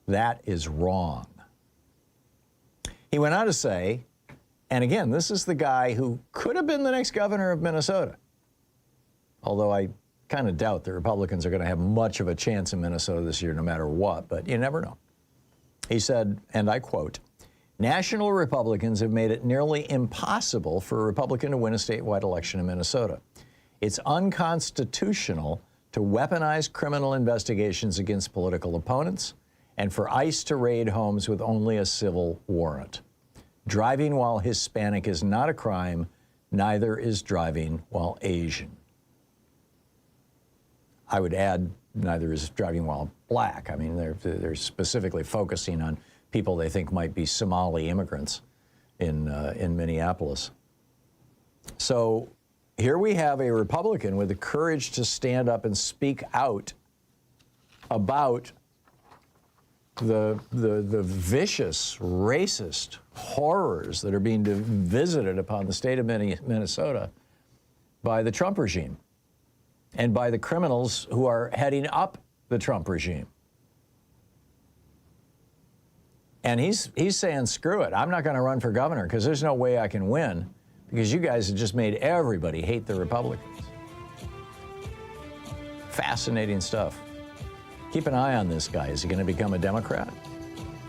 That is wrong. He went on to say, and again, this is the guy who could have been the next governor of Minnesota, although I kind of doubt the Republicans are going to have much of a chance in Minnesota this year, no matter what, but you never know. He said, and I quote, National Republicans have made it nearly impossible for a Republican to win a statewide election in Minnesota. It's unconstitutional to weaponize criminal investigations against political opponents and for ICE to raid homes with only a civil warrant. Driving while Hispanic is not a crime, neither is driving while Asian. I would add, neither is driving while black. I mean, they're specifically focusing on people they think might be Somali immigrants in Minneapolis. So here we have a Republican with the courage to stand up and speak out about the vicious, racist horrors that are being visited upon the state of Minnesota by the Trump regime and by the criminals who are heading up the Trump regime. And he's saying, screw it, I'm not going to run for governor because there's no way I can win because you guys have just made everybody hate the Republicans. Fascinating stuff. Keep an eye on this guy. Is he going to become a Democrat?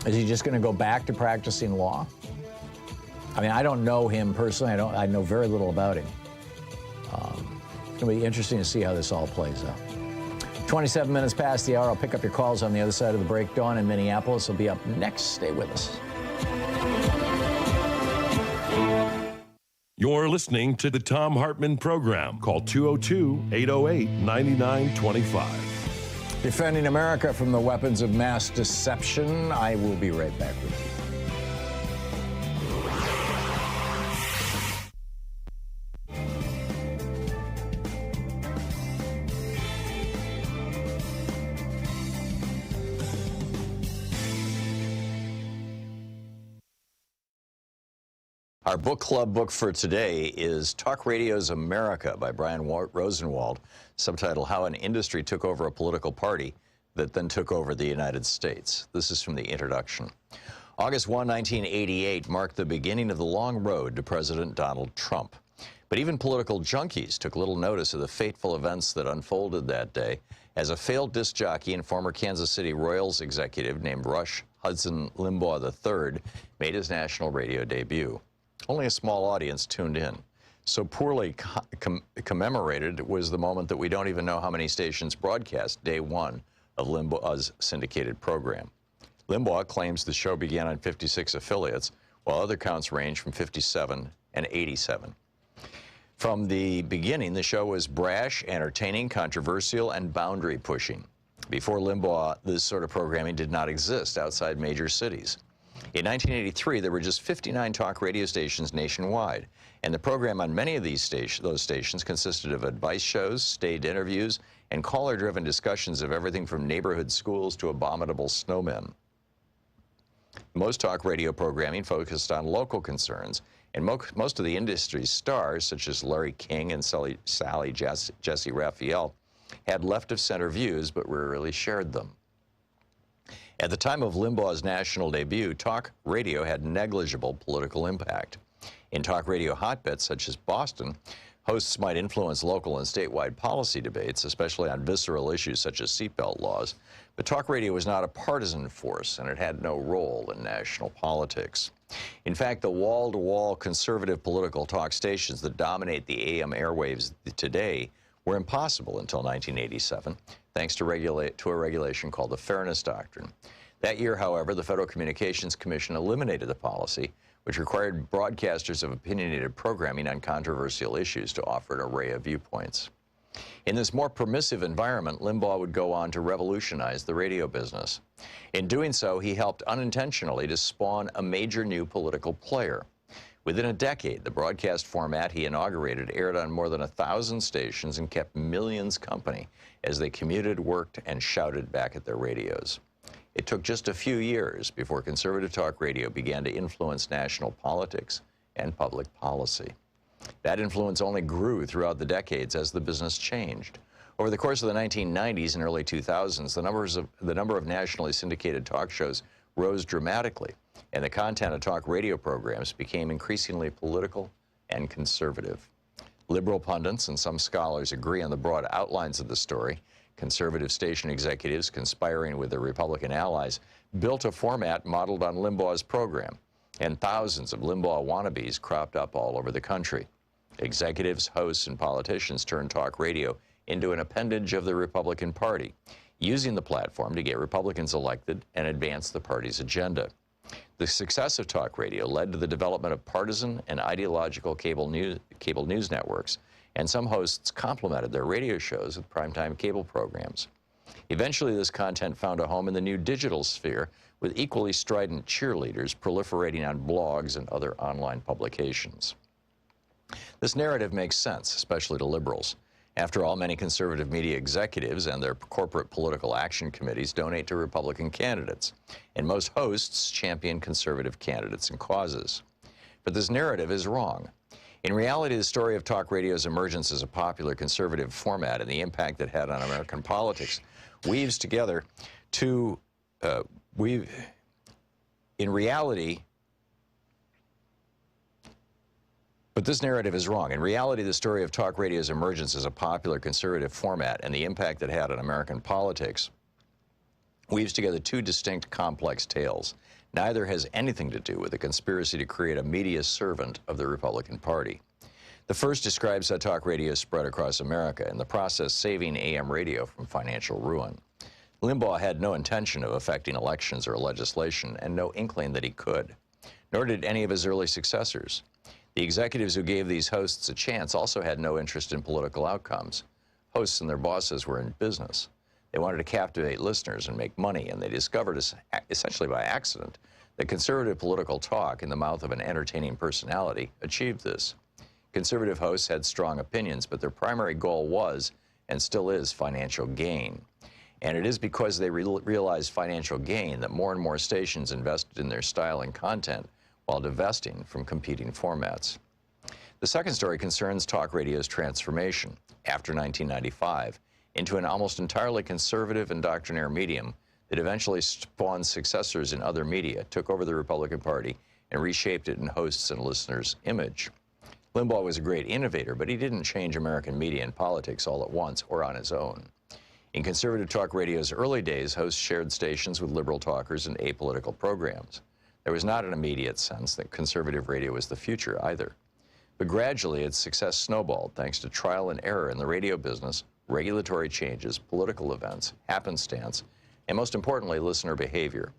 Is he just going to go back to practicing law? I mean, I don't know him personally. I know very little about him. It's going to be interesting to see how this all plays out. 27 minutes past the hour. I'll pick up your calls on the other side of the break. Dawn in Minneapolis will be up next. Stay with us. You're listening to the Thom Hartmann Program. Call 202-808-9925. Defending America from the weapons of mass deception. I will be right back with you. Our book club book for today is Talk Radio's America by Brian Rosenwald, subtitled How an Industry Took Over a Political Party That Then Took Over the United States. This is from the introduction. August 1, 1988 marked the beginning of the long road to President Donald Trump. But even political junkies took little notice of the fateful events that unfolded that day as a failed disc jockey and former Kansas City Royals executive named Rush Hudson Limbaugh III made his national radio debut. Only a small audience tuned in. So poorly commemorated was the moment that we don't even know how many stations broadcast day one of Limbaugh's syndicated program. Limbaugh claims the show began on 56 affiliates, while other counts range from 57 and 87. From the beginning, the show was brash, entertaining, controversial, and boundary pushing. Before Limbaugh, this sort of programming did not exist outside major cities. In 1983, there were just 59 talk radio stations nationwide, and the program on many of those stations consisted of advice shows, staged interviews, and caller-driven discussions of everything from neighborhood schools to abominable snowmen. Most talk radio programming focused on local concerns, and most of the industry's stars, such as Larry King and Jesse Raphael, had left-of-center views but rarely shared them. At the time of Limbaugh's national debut, talk radio had negligible political impact. In talk radio hotbeds such as Boston, hosts might influence local and statewide policy debates, especially on visceral issues such as seatbelt laws, but talk radio was not a partisan force, and it had no role in national politics. In fact, the wall-to-wall conservative political talk stations that dominate the AM airwaves today were impossible until 1987, thanks to a regulation called the Fairness Doctrine. That year, however, the Federal Communications Commission eliminated the policy, which required broadcasters of opinionated programming on controversial issues to offer an array of viewpoints. In this more permissive environment, Limbaugh would go on to revolutionize the radio business. In doing so, he helped unintentionally to spawn a major new political player. Within a decade, the broadcast format he inaugurated aired on more than 1,000 stations and kept millions company as they commuted, worked, and shouted back at their radios. It took just a few years before conservative talk radio began to influence national politics and public policy. That influence only grew throughout the decades as the business changed. Over the course of the 1990s and early 2000s, the number of nationally syndicated talk shows rose dramatically, and the content of talk radio programs became increasingly political and conservative. Liberal pundits and some scholars agree on the broad outlines of the story. Conservative station executives, conspiring with their Republican allies, built a format modeled on Limbaugh's program. and thousands of Limbaugh wannabes cropped up all over the country. Executives, hosts, and politicians turned talk radio into an appendage of the Republican Party, using the platform to get Republicans elected and advance the party's agenda. The success of talk radio led to the development of partisan and ideological cable news networks, and some hosts complemented their radio shows with primetime cable programs. Eventually, this content found a home in the new digital sphere, with equally strident cheerleaders proliferating on blogs and other online publications. This narrative makes sense, especially to liberals. After all, many conservative media executives and their corporate political action committees donate to Republican candidates, and most hosts champion conservative candidates and causes. But this narrative is wrong. In reality, the story of talk radio's emergence as a popular conservative format and the impact it had on American politics weaves together two But this narrative is wrong. In reality, the story of talk radio's emergence as a popular conservative format and the impact it had on American politics weaves together two distinct, complex tales. Neither has anything to do with the conspiracy to create a media servant of the Republican Party. The first describes how talk radio spread across America, in the process saving AM radio from financial ruin. Limbaugh had no intention of affecting elections or legislation, and no inkling that he could. Nor did any of his early successors. The executives who gave these hosts a chance also had no interest in political outcomes. Hosts and their bosses were in business. They wanted to captivate listeners and make money, and they discovered, essentially by accident, that conservative political talk in the mouth of an entertaining personality achieved this. Conservative hosts had strong opinions, but their primary goal was, and still is, financial gain. And it is because they realized financial gain that more and more stations invested in their style and content while divesting from competing formats. The second story concerns talk radio's transformation after 1995 into an almost entirely conservative and doctrinaire medium that eventually spawned successors in other media, took over the Republican Party, and reshaped it in hosts' and listeners' image. Limbaugh was a great innovator, but he didn't change American media and politics all at once or on his own. In conservative talk radio's early days, hosts shared stations with liberal talkers and apolitical programs. There was not an immediate sense that conservative radio was the future either. But gradually, its success snowballed thanks to trial and error in the radio business, regulatory changes, political events, happenstance, and most importantly, listener behavior.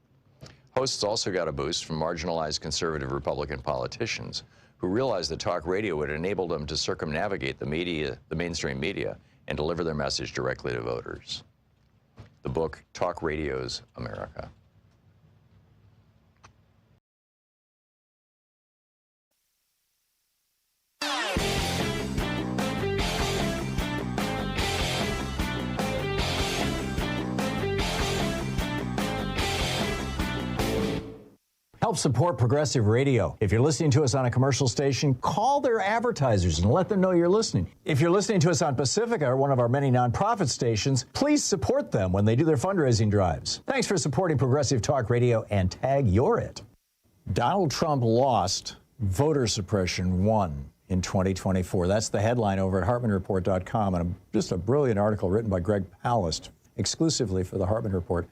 Hosts also got a boost from marginalized conservative Republican politicians who realized that talk radio would enable them to circumnavigate the mainstream media, and deliver their message directly to voters. The book, Talk Radio's America. Help support progressive radio. If you're listening to us on a commercial station, call their advertisers and let them know you're listening. If you're listening to us on Pacifica, or one of our many nonprofit stations, please support them when they do their fundraising drives. Thanks for supporting progressive talk radio, and tag you're it. Donald Trump lost, voter suppression won in 2024. That's the headline over at HartmannReport.com, and just a brilliant article written by Greg Palast exclusively for the Hartmann Report.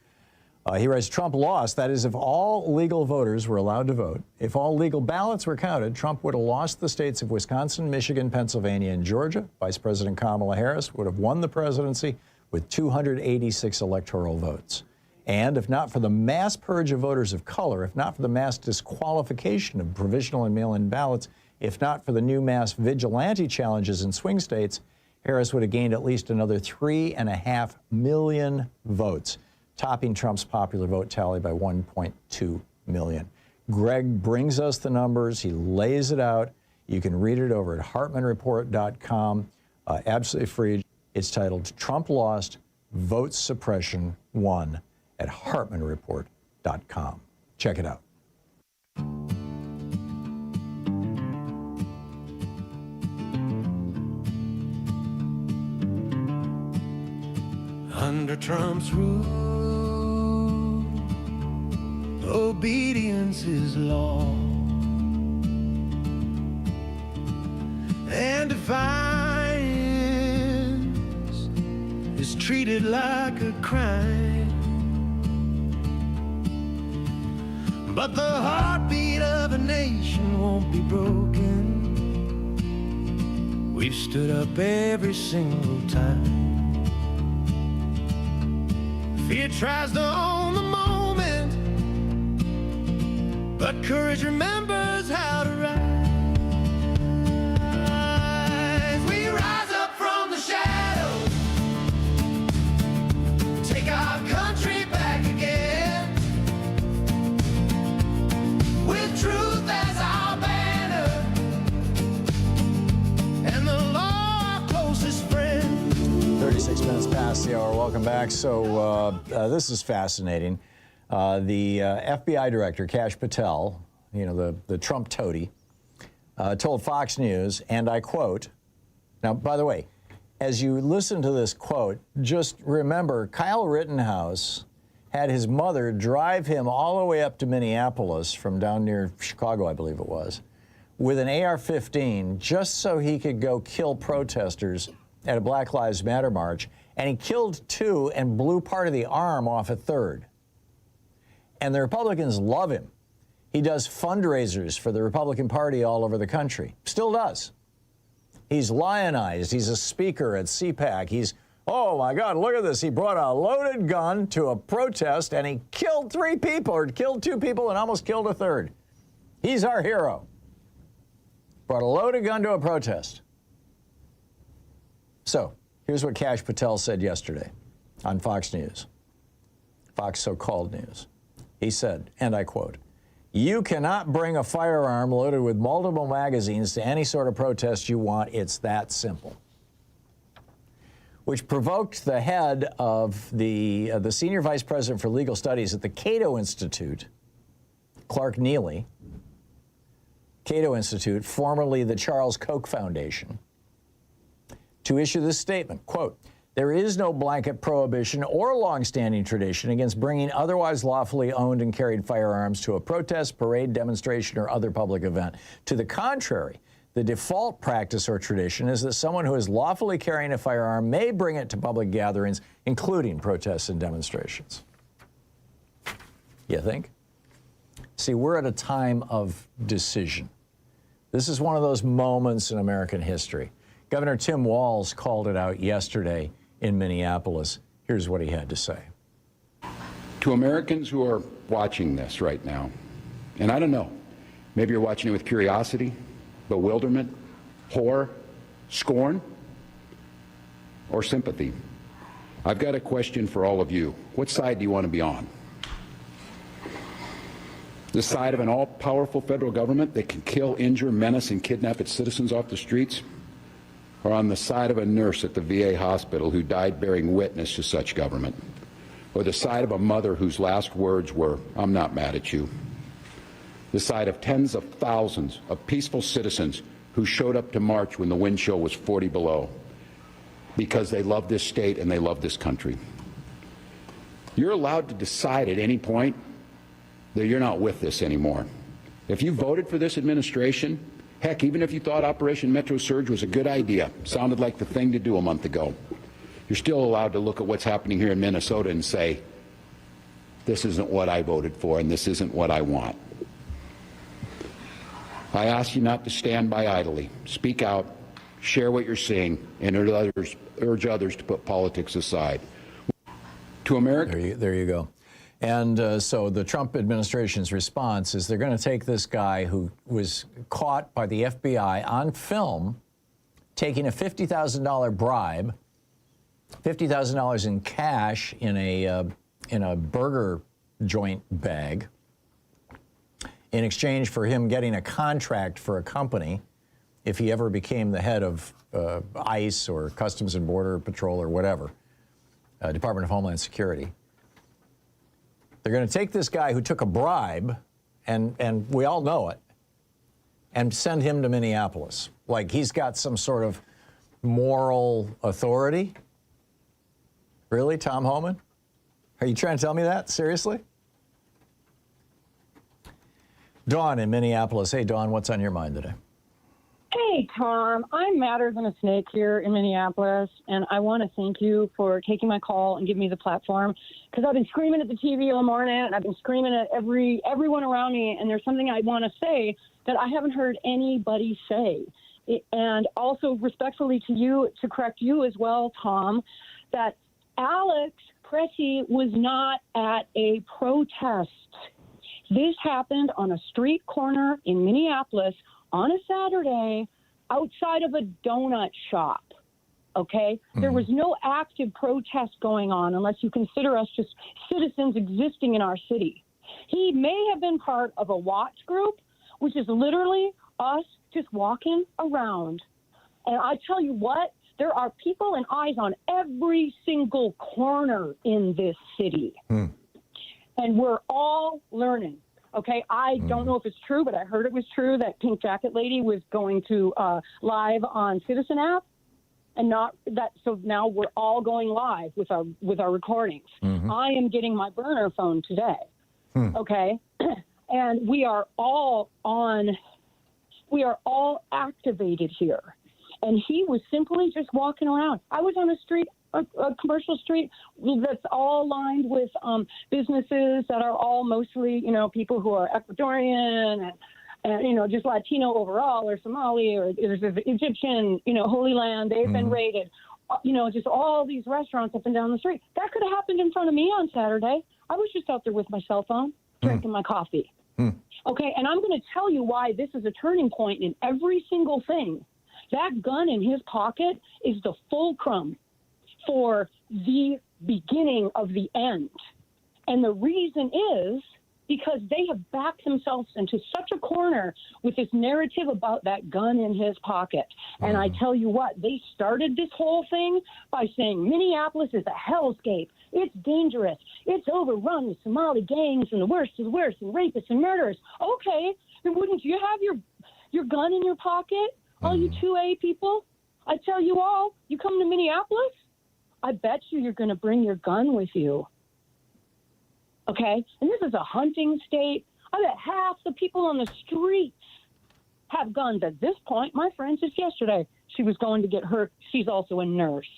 He writes, Trump lost. That is, if all legal voters were allowed to vote, if all legal ballots were counted, Trump would have lost the states of Wisconsin, Michigan, Pennsylvania, and Georgia. Vice President Kamala Harris would have won the presidency with 286 electoral votes. And if not for the mass purge of voters of color, if not for the mass disqualification of provisional and mail-in ballots, if not for the new mass vigilante challenges in swing states, Harris would have gained at least another 3.5 million votes, topping Trump's popular vote tally by 1.2 million. Greg brings us the numbers. He lays it out. You can read it over at HartmannReport.com, absolutely free. It's titled Trump Lost, Vote Suppression Won at HartmannReport.com. Check it out. Under Trump's rule, obedience is law, and defiance is treated like a crime. But the heartbeat of a nation won't be broken. We've stood up every single time. Fear tries to own the moment, but courage remembers how to rise. We rise up from the shadows, take our country back again, with truth as our banner, and the law our closest friend. 36 minutes past the hour. Welcome back. So this is fascinating. The FBI director, Kash Patel, you know, the Trump toady, told Fox News, and I quote, now, by the way, as you listen to this quote, just remember Kyle Rittenhouse had his mother drive him all the way up to Minneapolis from down near Chicago, I believe it was, with an AR-15 just so he could go kill protesters at a Black Lives Matter march, and he killed 2 and blew part of the arm off a 3rd. And the Republicans love him. He does fundraisers for the Republican Party all over the country. Still does. He's lionized. He's a speaker at CPAC. He's, oh my God, look at this. He brought a loaded gun to a protest and he killed 3 people, or killed 2 people and almost killed a 3rd. He's our hero. Brought a loaded gun to a protest. So, here's what Kash Patel said yesterday on Fox News, Fox so-called news. He said, and I quote, "You cannot bring a firearm loaded with multiple magazines to any sort of protest you want. It's that simple." Which provoked the head of the senior vice president for legal studies at the Cato Institute, Clark Neely, Cato Institute, formerly the Charles Koch Foundation, to issue this statement, quote, "There is no blanket prohibition or longstanding tradition against bringing otherwise lawfully owned and carried firearms to a protest, parade, demonstration, or other public event. To the contrary, the default practice or tradition is that someone who is lawfully carrying a firearm may bring it to public gatherings, including protests and demonstrations." You think? See, we're at a time of decision. This is one of those moments in American history. Governor Tim Walz called it out yesterday in Minneapolis. Here's what he had to say. To Americans who are watching this right now, and I don't know, maybe you're watching it with curiosity, bewilderment, horror, scorn, or sympathy. I've got a question for all of you. What side do you want to be on? The side of an all-powerful federal government that can kill, injure, menace, and kidnap its citizens off the streets? Or on the side of a nurse at the VA hospital who died bearing witness to such government? Or the side of a mother whose last words were, "I'm not mad at you"? The side of tens of thousands of peaceful citizens who showed up to march when the wind chill was 40 below because they love this state and they love this country. You're allowed to decide at any point that you're not with this anymore. If you voted for this administration, heck, even if you thought Operation Metro Surge was a good idea, sounded like the thing to do a month ago, you're still allowed to look at what's happening here in Minnesota and say, this isn't what I voted for and this isn't what I want. I ask you not to stand by idly. Speak out, share what you're seeing, and urge others to put politics aside. To America. There you go. And so the Trump administration's response is they're going to take this guy who was caught by the FBI on film taking a $50,000 bribe, $50,000 in cash in a burger joint bag, in exchange for him getting a contract for a company if he ever became the head of ICE or Customs and Border Patrol or whatever, Department of Homeland Security. They're going to take this guy who took a bribe, and we all know it, and send him to Minneapolis. Like he's got some sort of moral authority. Really, Thom Hartmann? Are you trying to tell me that? Seriously? Dawn in Minneapolis. Hey, Dawn, what's on your mind today? Hey, Tom. I'm madder than a snake here in Minneapolis, and I want to thank you for taking my call and giving me the platform, because I've been screaming at the TV all morning, and I've been screaming at everyone around me, and there's something I want to say that I haven't heard anybody say. And also respectfully to you, to correct you as well, Tom, that Alex Pressy was not at a protest. This happened on a street corner in Minneapolis on a Saturday outside of a donut shop, okay? There was no active protest going on unless you consider us just citizens existing in our city. He may have been part of a watch group, which is literally us just walking around. And I tell you what, there are people and eyes on every single corner in this city. And we're all learning. Okay, I don't know if it's true, but I heard it was true that Pink Jacket Lady was going to live on Citizen app, and not that. So now we're all going live with our recordings. I am getting my burner phone today. Okay, and we are all activated here. And he was simply just walking around. I was on a street, a commercial street that's all lined with businesses that are all mostly, people who are Ecuadorian and just Latino overall, or Somali, or there's Egyptian, Holy Land. They've been raided. Just all these restaurants up and down the street. That could have happened in front of me on Saturday. I was just out there with my cell phone, drinking my coffee. Okay, and I'm going to tell you why this is a turning point in every single thing. That gun in his pocket is the fulcrum for the beginning of the end. And the reason is because they have backed themselves into such a corner with this narrative about that gun in his pocket. And I tell you what, they started this whole thing by saying Minneapolis is a hellscape. It's dangerous. It's overrun with Somali gangs and the worst of the worst and rapists and murderers. Okay, then wouldn't you have your gun in your pocket? All you 2A people, I tell you all, you come to Minneapolis, I bet you're going to bring your gun with you. Okay? And this is a hunting state. I bet half the people on the streets have guns at this point. My friend just yesterday, she was going to get her, she's also a nurse,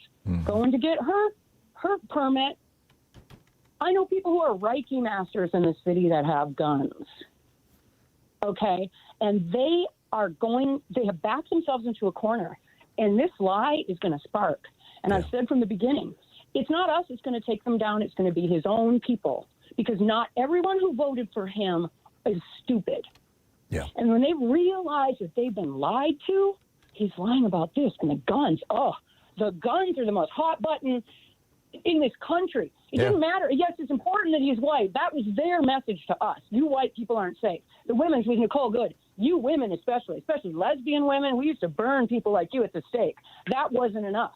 going to get her permit. I know people who are Reiki masters in the city that have guns. Okay? And they have backed themselves into a corner, and this lie is going to spark. And I've said from the beginning, it's not us that's going to take them down. It's going to be his own people, because not everyone who voted for him is stupid. Yeah. And when they realize that they've been lied to, he's lying about this. And the guns, the guns are the most hot button in this country. It didn't matter. Yes, it's important that he's white. That was their message to us. You white people aren't safe. The women's was Nicole Good. You women especially lesbian women, we used to burn people like you at the stake. That wasn't enough.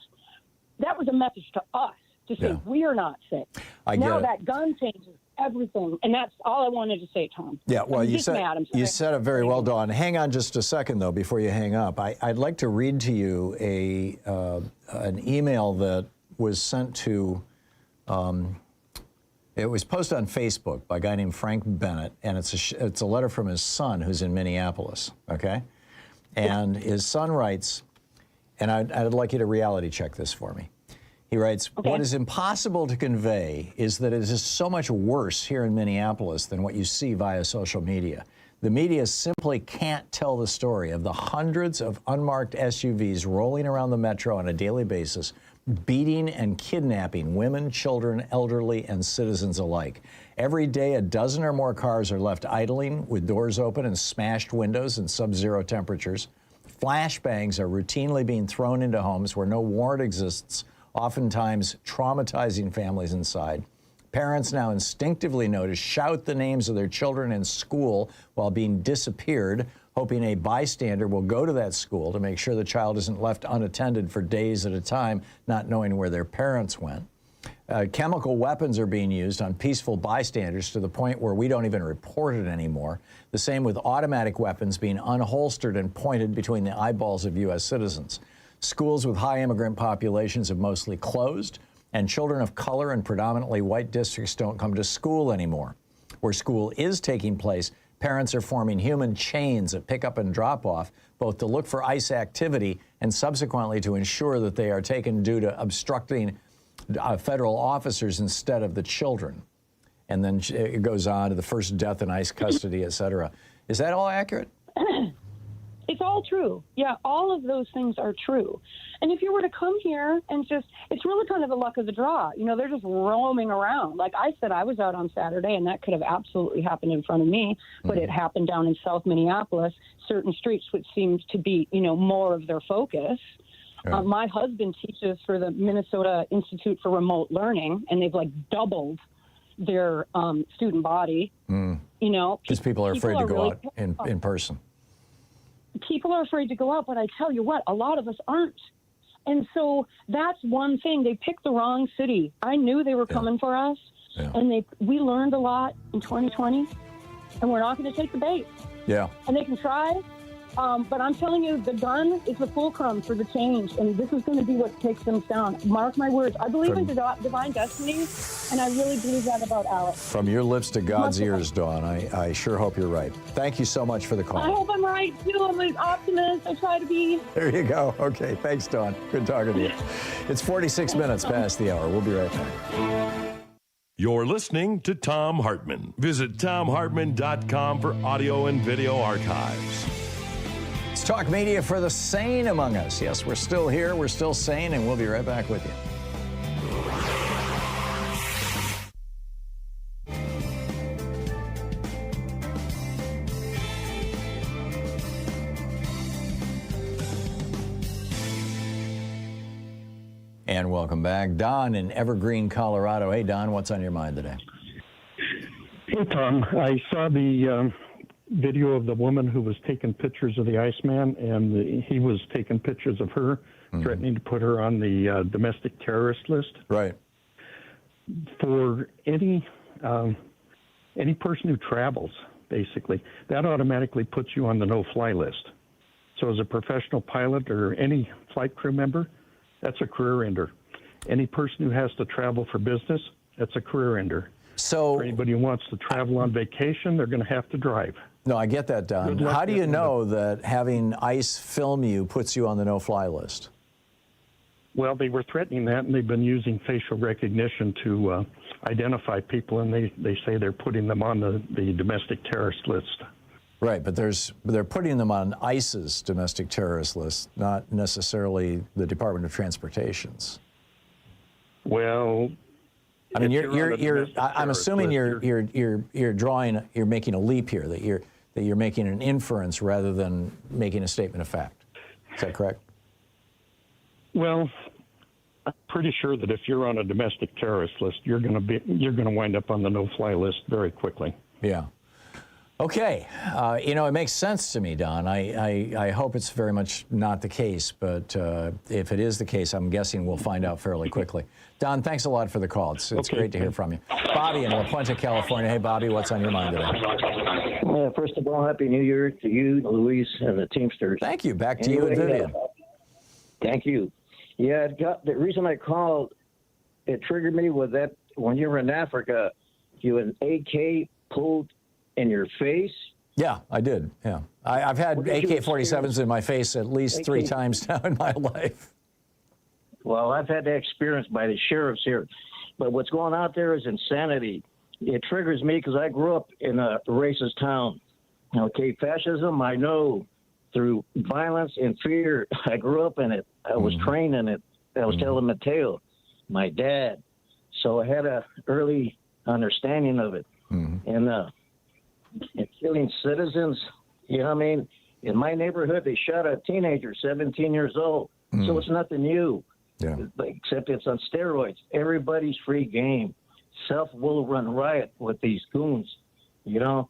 That was a message to us to say we're not safe. Now that gun changes everything, and that's all I wanted to say, Tom. Yeah, well, you said it very well, Dawn. Hang on just a second, though, before you hang up. I'd like to read to you an email that was sent to, it was posted on Facebook by a guy named Frank Bennett, and it's a letter from his son who's in Minneapolis, okay? And his son writes, and I'd like you to reality check this for me. He writes, what is impossible to convey is that it is so much worse here in Minneapolis than what you see via social media. The media simply can't tell the story of the hundreds of unmarked SUVs rolling around the metro on a daily basis, beating and kidnapping women, children, elderly, and citizens alike. Every day, a dozen or more cars are left idling with doors open and smashed windows in sub-zero temperatures. Flashbangs are routinely being thrown into homes where no warrant exists, oftentimes traumatizing families inside. Parents now instinctively know to shout the names of their children in school while being disappeared, hoping a bystander will go to that school to make sure the child isn't left unattended for days at a time, not knowing where their parents went. Chemical weapons are being used on peaceful bystanders to the point where we don't even report it anymore. The same with automatic weapons being unholstered and pointed between the eyeballs of U.S. citizens. Schools with high immigrant populations have mostly closed, and children of color in predominantly white districts don't come to school anymore. where school is taking place, parents are forming human chains of pickup and drop-off, both to look for ICE activity and subsequently to ensure that they are taken due to obstructing federal officers instead of the children. And then it goes on to the first death in ICE custody, et cetera. Is that all accurate? It's all true. Yeah, all of those things are true. And if you were to come here and just, it's really kind of the luck of the draw. You know, they're just roaming around. Like I said, I was out on Saturday, and that could have absolutely happened in front of me, but it happened down in South Minneapolis, certain streets which seemed to be, you know, more of their focus. My husband teaches for the Minnesota Institute for Remote Learning, and they've like doubled their student body. You know, because people are afraid to go out in person. People are afraid to go out, but I tell you what, a lot of us aren't. And so that's one thing. They picked the wrong city. I knew they were coming for us, and we learned a lot in 2020, and we're not going to take the bait. Yeah. And they can try, but I'm telling you, the gun is the fulcrum for the change, and this is going to be what takes them down. Mark my words. I believe in divine destiny, and I really believe that about Alex. From your lips to God's ears, Dawn. I sure hope you're right. Thank you so much for the call. I hope I'm right, too. I'm an optimist. I try to be. There you go. Okay, thanks, Dawn. Good talking to you. It's 46 minutes past the hour. We'll be right back. You're listening to Thom Hartmann. Visit ThomHartmann.com for audio and video archives. It's Talk Media for the sane among us. Yes, we're still here, we're still sane, and we'll be right back with you. And welcome back. Don in Evergreen, Colorado. Hey, Don, what's on your mind today? Hey, Tom. I saw the video of the woman who was taking pictures of the Iceman, and he was taking pictures of her, threatening to put her on the domestic terrorist list. Right. For any person who travels, basically, that automatically puts you on the no-fly list. So as a professional pilot or any flight crew member, that's a career ender. Any person who has to travel for business, that's a career ender. So for anybody who wants to travel on vacation, they're going to have to drive. No, I get that, Don. How do you know that having ICE film you puts you on the no-fly list? Well, they were threatening that, and they've been using facial recognition to identify people, and they say they're putting them on the domestic terrorist list. Right, but they're putting them on ICE's domestic terrorist list, not necessarily the Department of Transportation's. Well, I mean, I'm assuming you're making a leap here, that you're making an inference rather than making a statement of fact. Is that correct? Well, I'm pretty sure that if you're on a domestic terrorist list, you're going to wind up on the no-fly list very quickly. Yeah. Okay. You know, it makes sense to me, Don. I hope it's very much not the case, but if it is the case, I'm guessing we'll find out fairly quickly. Don, thanks a lot for the call. It's great to hear from you. Bobby in La Puente, California. Hey, Bobby, what's on your mind today? First of all, Happy New Year to you, Luis, and the Teamsters. Thank you. Back to you and Vivian. Thank you. Yeah, the reason I called, it triggered me with that when you were in Africa, you had an AK pulled in your face? Yeah, I did. Yeah. I've had AK-47s in my face at least 3 times now in my life. Well, I've had that experience by the sheriffs here. But what's going out there is insanity. It triggers me because I grew up in a racist town. Okay, fascism, I know through violence and fear. I grew up in it. I was trained in it. I was telling Mateo, my dad. So I had a early understanding of it. And killing citizens, you know what I mean? In my neighborhood, they shot a teenager, 17 years old. So it's nothing new. Yeah. Except it's on steroids. Everybody's free game. Self will run riot with these goons. You know,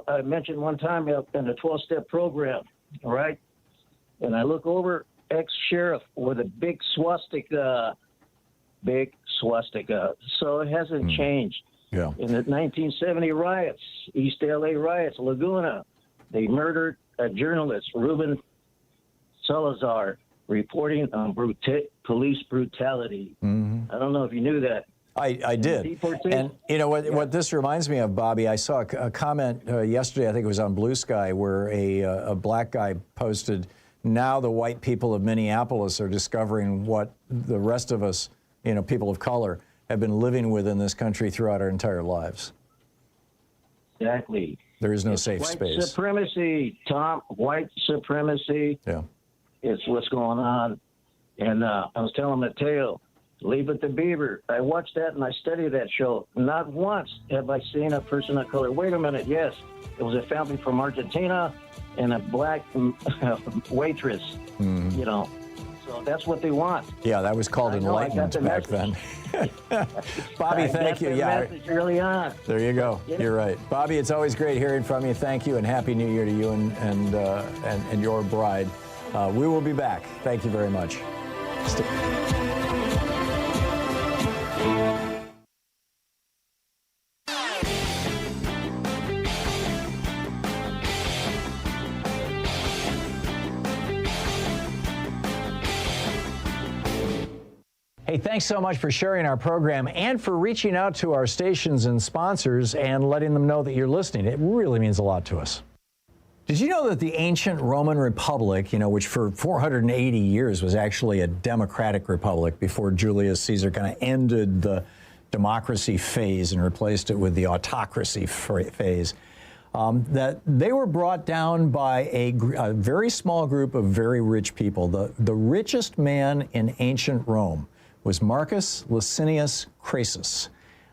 I mentioned one time in the 12-step program, all right? And I look over, ex-sheriff with a big swastika. So it hasn't changed. Yeah. In the 1970 riots, East LA riots, Laguna, they murdered a journalist, Ruben Salazar, reporting on police brutality. I don't know if you knew that. I did. And you know what this reminds me of, Bobby? I saw a comment yesterday, I think it was on Blue Sky, where a black guy posted, now the white people of Minneapolis are discovering what the rest of us, you know, people of color, have been living with in this country throughout our entire lives. Exactly. There is no safe white space. Supremacy, Tom. White supremacy. Yeah. It's what's going on. And I was telling the tale, Leave It to Beaver. I watched that and I studied that show. Not once have I seen a person of color. Wait a minute. Yes, it was a family from Argentina and a black waitress. You know. So that's what they want. Yeah, that was called enlightenment back then. Bobby, thank you. Yeah, early on. There you go. You're right, Bobby. It's always great hearing from you. Thank you, and Happy New Year to you and your bride. We will be back. Thank you very much. Hey, thanks so much for sharing our program and for reaching out to our stations and sponsors and letting them know that you're listening. It really means a lot to us. Did you know that the ancient Roman Republic, you know, which for 480 years was actually a democratic republic before Julius Caesar kind of ended the democracy phase and replaced it with the autocracy phase, that they were brought down by a very small group of very rich people. The richest man in ancient Rome was Marcus Licinius Crassus.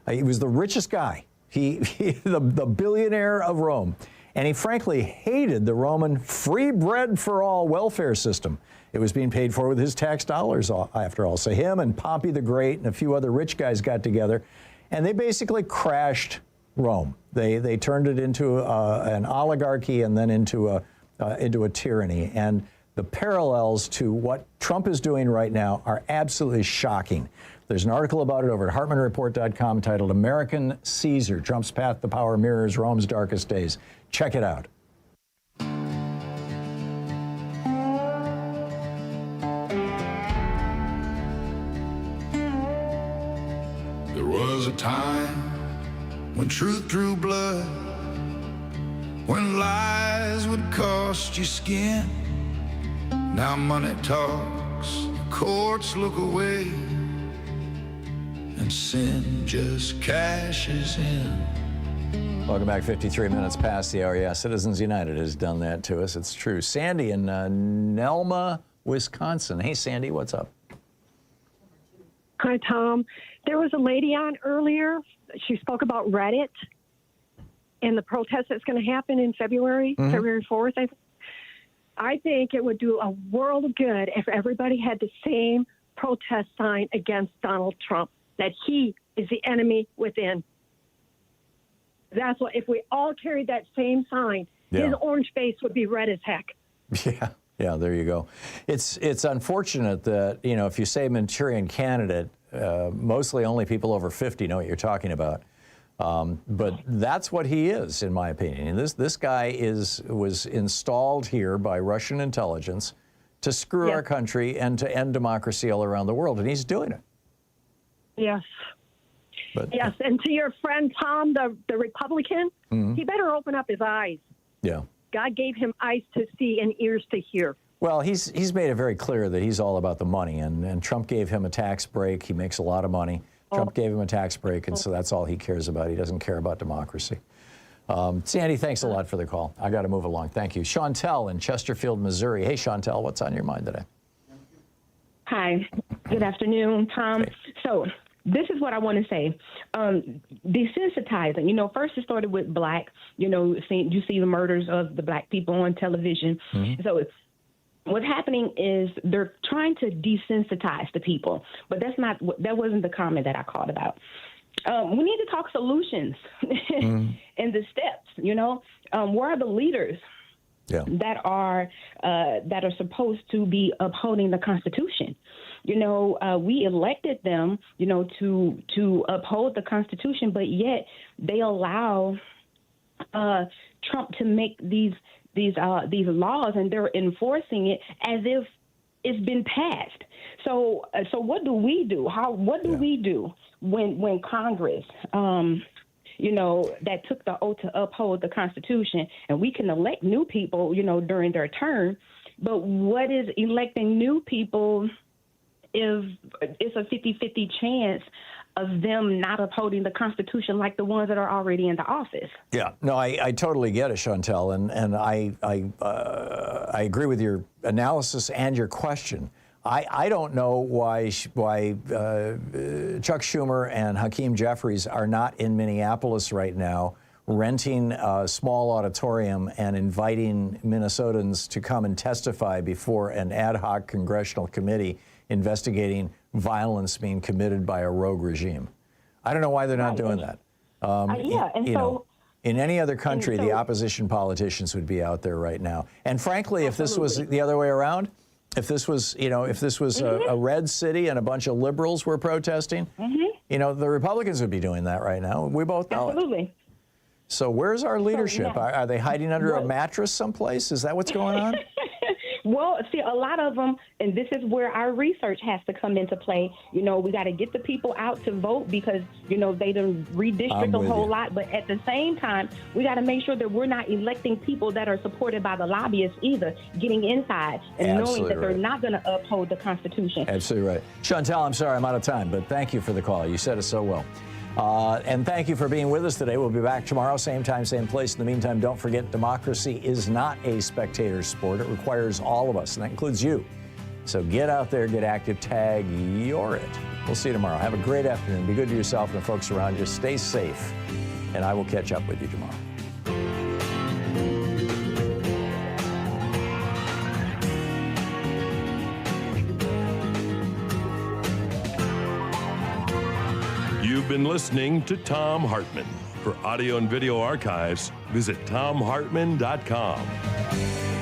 He was the richest guy, the billionaire of Rome. And he frankly hated the Roman free bread for all welfare system. It was being paid for with his tax dollars, after all. So him and Pompey the Great and a few other rich guys got together, and they basically crashed Rome. They turned it into an oligarchy and then into a tyranny. And the parallels to what Trump is doing right now are absolutely shocking. There's an article about it over at HartmannReport.com titled American Caesar, Trump's Path to Power Mirrors Rome's Darkest Days. Check it out. There was a time when truth drew blood, when lies would cost you skin. Now money talks, courts look away, and sin just cashes in. Welcome back. 53 minutes past the hour. Yeah, Citizens United has done that to us. It's true. Sandy in Nelma, Wisconsin. Hey, Sandy, what's up? Hi, Tom. There was a lady on earlier. She spoke about Reddit and the protest that's going to happen in February, February 4th. I think it would do a world of good if everybody had the same protest sign against Donald Trump, that he is the enemy within. That's what, if we all carried that same sign, his orange face would be red as heck. Yeah, there you go. It's unfortunate that, you know, if you say Manchurian candidate, mostly only people over 50 know what you're talking about. But that's what he is, in my opinion. And this guy was installed here by Russian intelligence to screw our country and to end democracy all around the world, and he's doing it. Yes. But, yes, and to your friend Tom, the Republican, he better open up his eyes. Yeah. God gave him eyes to see and ears to hear. Well, he's made it very clear that he's all about the money, and Trump gave him a tax break. He makes a lot of money. Trump gave him a tax break, and so that's all he cares about. He doesn't care about democracy. Sandy, thanks a lot for the call. I got to move along. Thank you. Chantel in Chesterfield, Missouri. Hey, Chantel, what's on your mind today? Hi. Good afternoon, Tom. Hey. So this is what I want to say. Desensitizing. You know, first it started with black. You know, you see the murders of the black people on television. So what's happening is they're trying to desensitize the people, but that wasn't the comment that I called about. We need to talk solutions and the steps. You know, where are the leaders that are supposed to be upholding the Constitution? You know, we elected them, you know, to uphold the Constitution, but yet they allow Trump to make these laws, and they're enforcing it as if it's been passed. So what do we do? What do we do when Congress, that took the oath to uphold the Constitution, and we can elect new people, during their term. But what is electing new people if it's a 50-50 chance of them not upholding the Constitution like the ones that are already in the office? Yeah, no, I totally get it, Chantel, and I agree with your analysis and your question. I don't know why Chuck Schumer and Hakeem Jeffries are not in Minneapolis right now, renting a small auditorium and inviting Minnesotans to come and testify before an ad hoc congressional committee investigating violence being committed by a rogue regime. I don't know why they're not doing that. In any other country, the opposition politicians would be out there right now. And frankly, if this was the other way around, if this was, a red city and a bunch of liberals were protesting, the Republicans would be doing that right now. We both know it. So where's our leadership? Are they hiding under a mattress someplace? Is that what's going on? Well, see, a lot of them, and this is where our research has to come into play. We got to get the people out to vote because, they done redistrict a whole lot. But at the same time, we got to make sure that we're not electing people that are supported by the lobbyists either, getting inside and knowing that they're not going to uphold the Constitution. Absolutely right. Chantel, I'm sorry I'm out of time, but thank you for the call. You said it so well. And thank you for being with us today. We'll be back tomorrow, same time, same place. In the meantime, don't forget, democracy is not a spectator sport. It requires all of us, and that includes you. So get out there, get active, tag, you're it. We'll see you tomorrow. Have a great afternoon. Be good to yourself and the folks around you. Stay safe, and I will catch up with you tomorrow. You've been listening to Thom Hartmann. For audio and video archives, visit thomhartmann.com.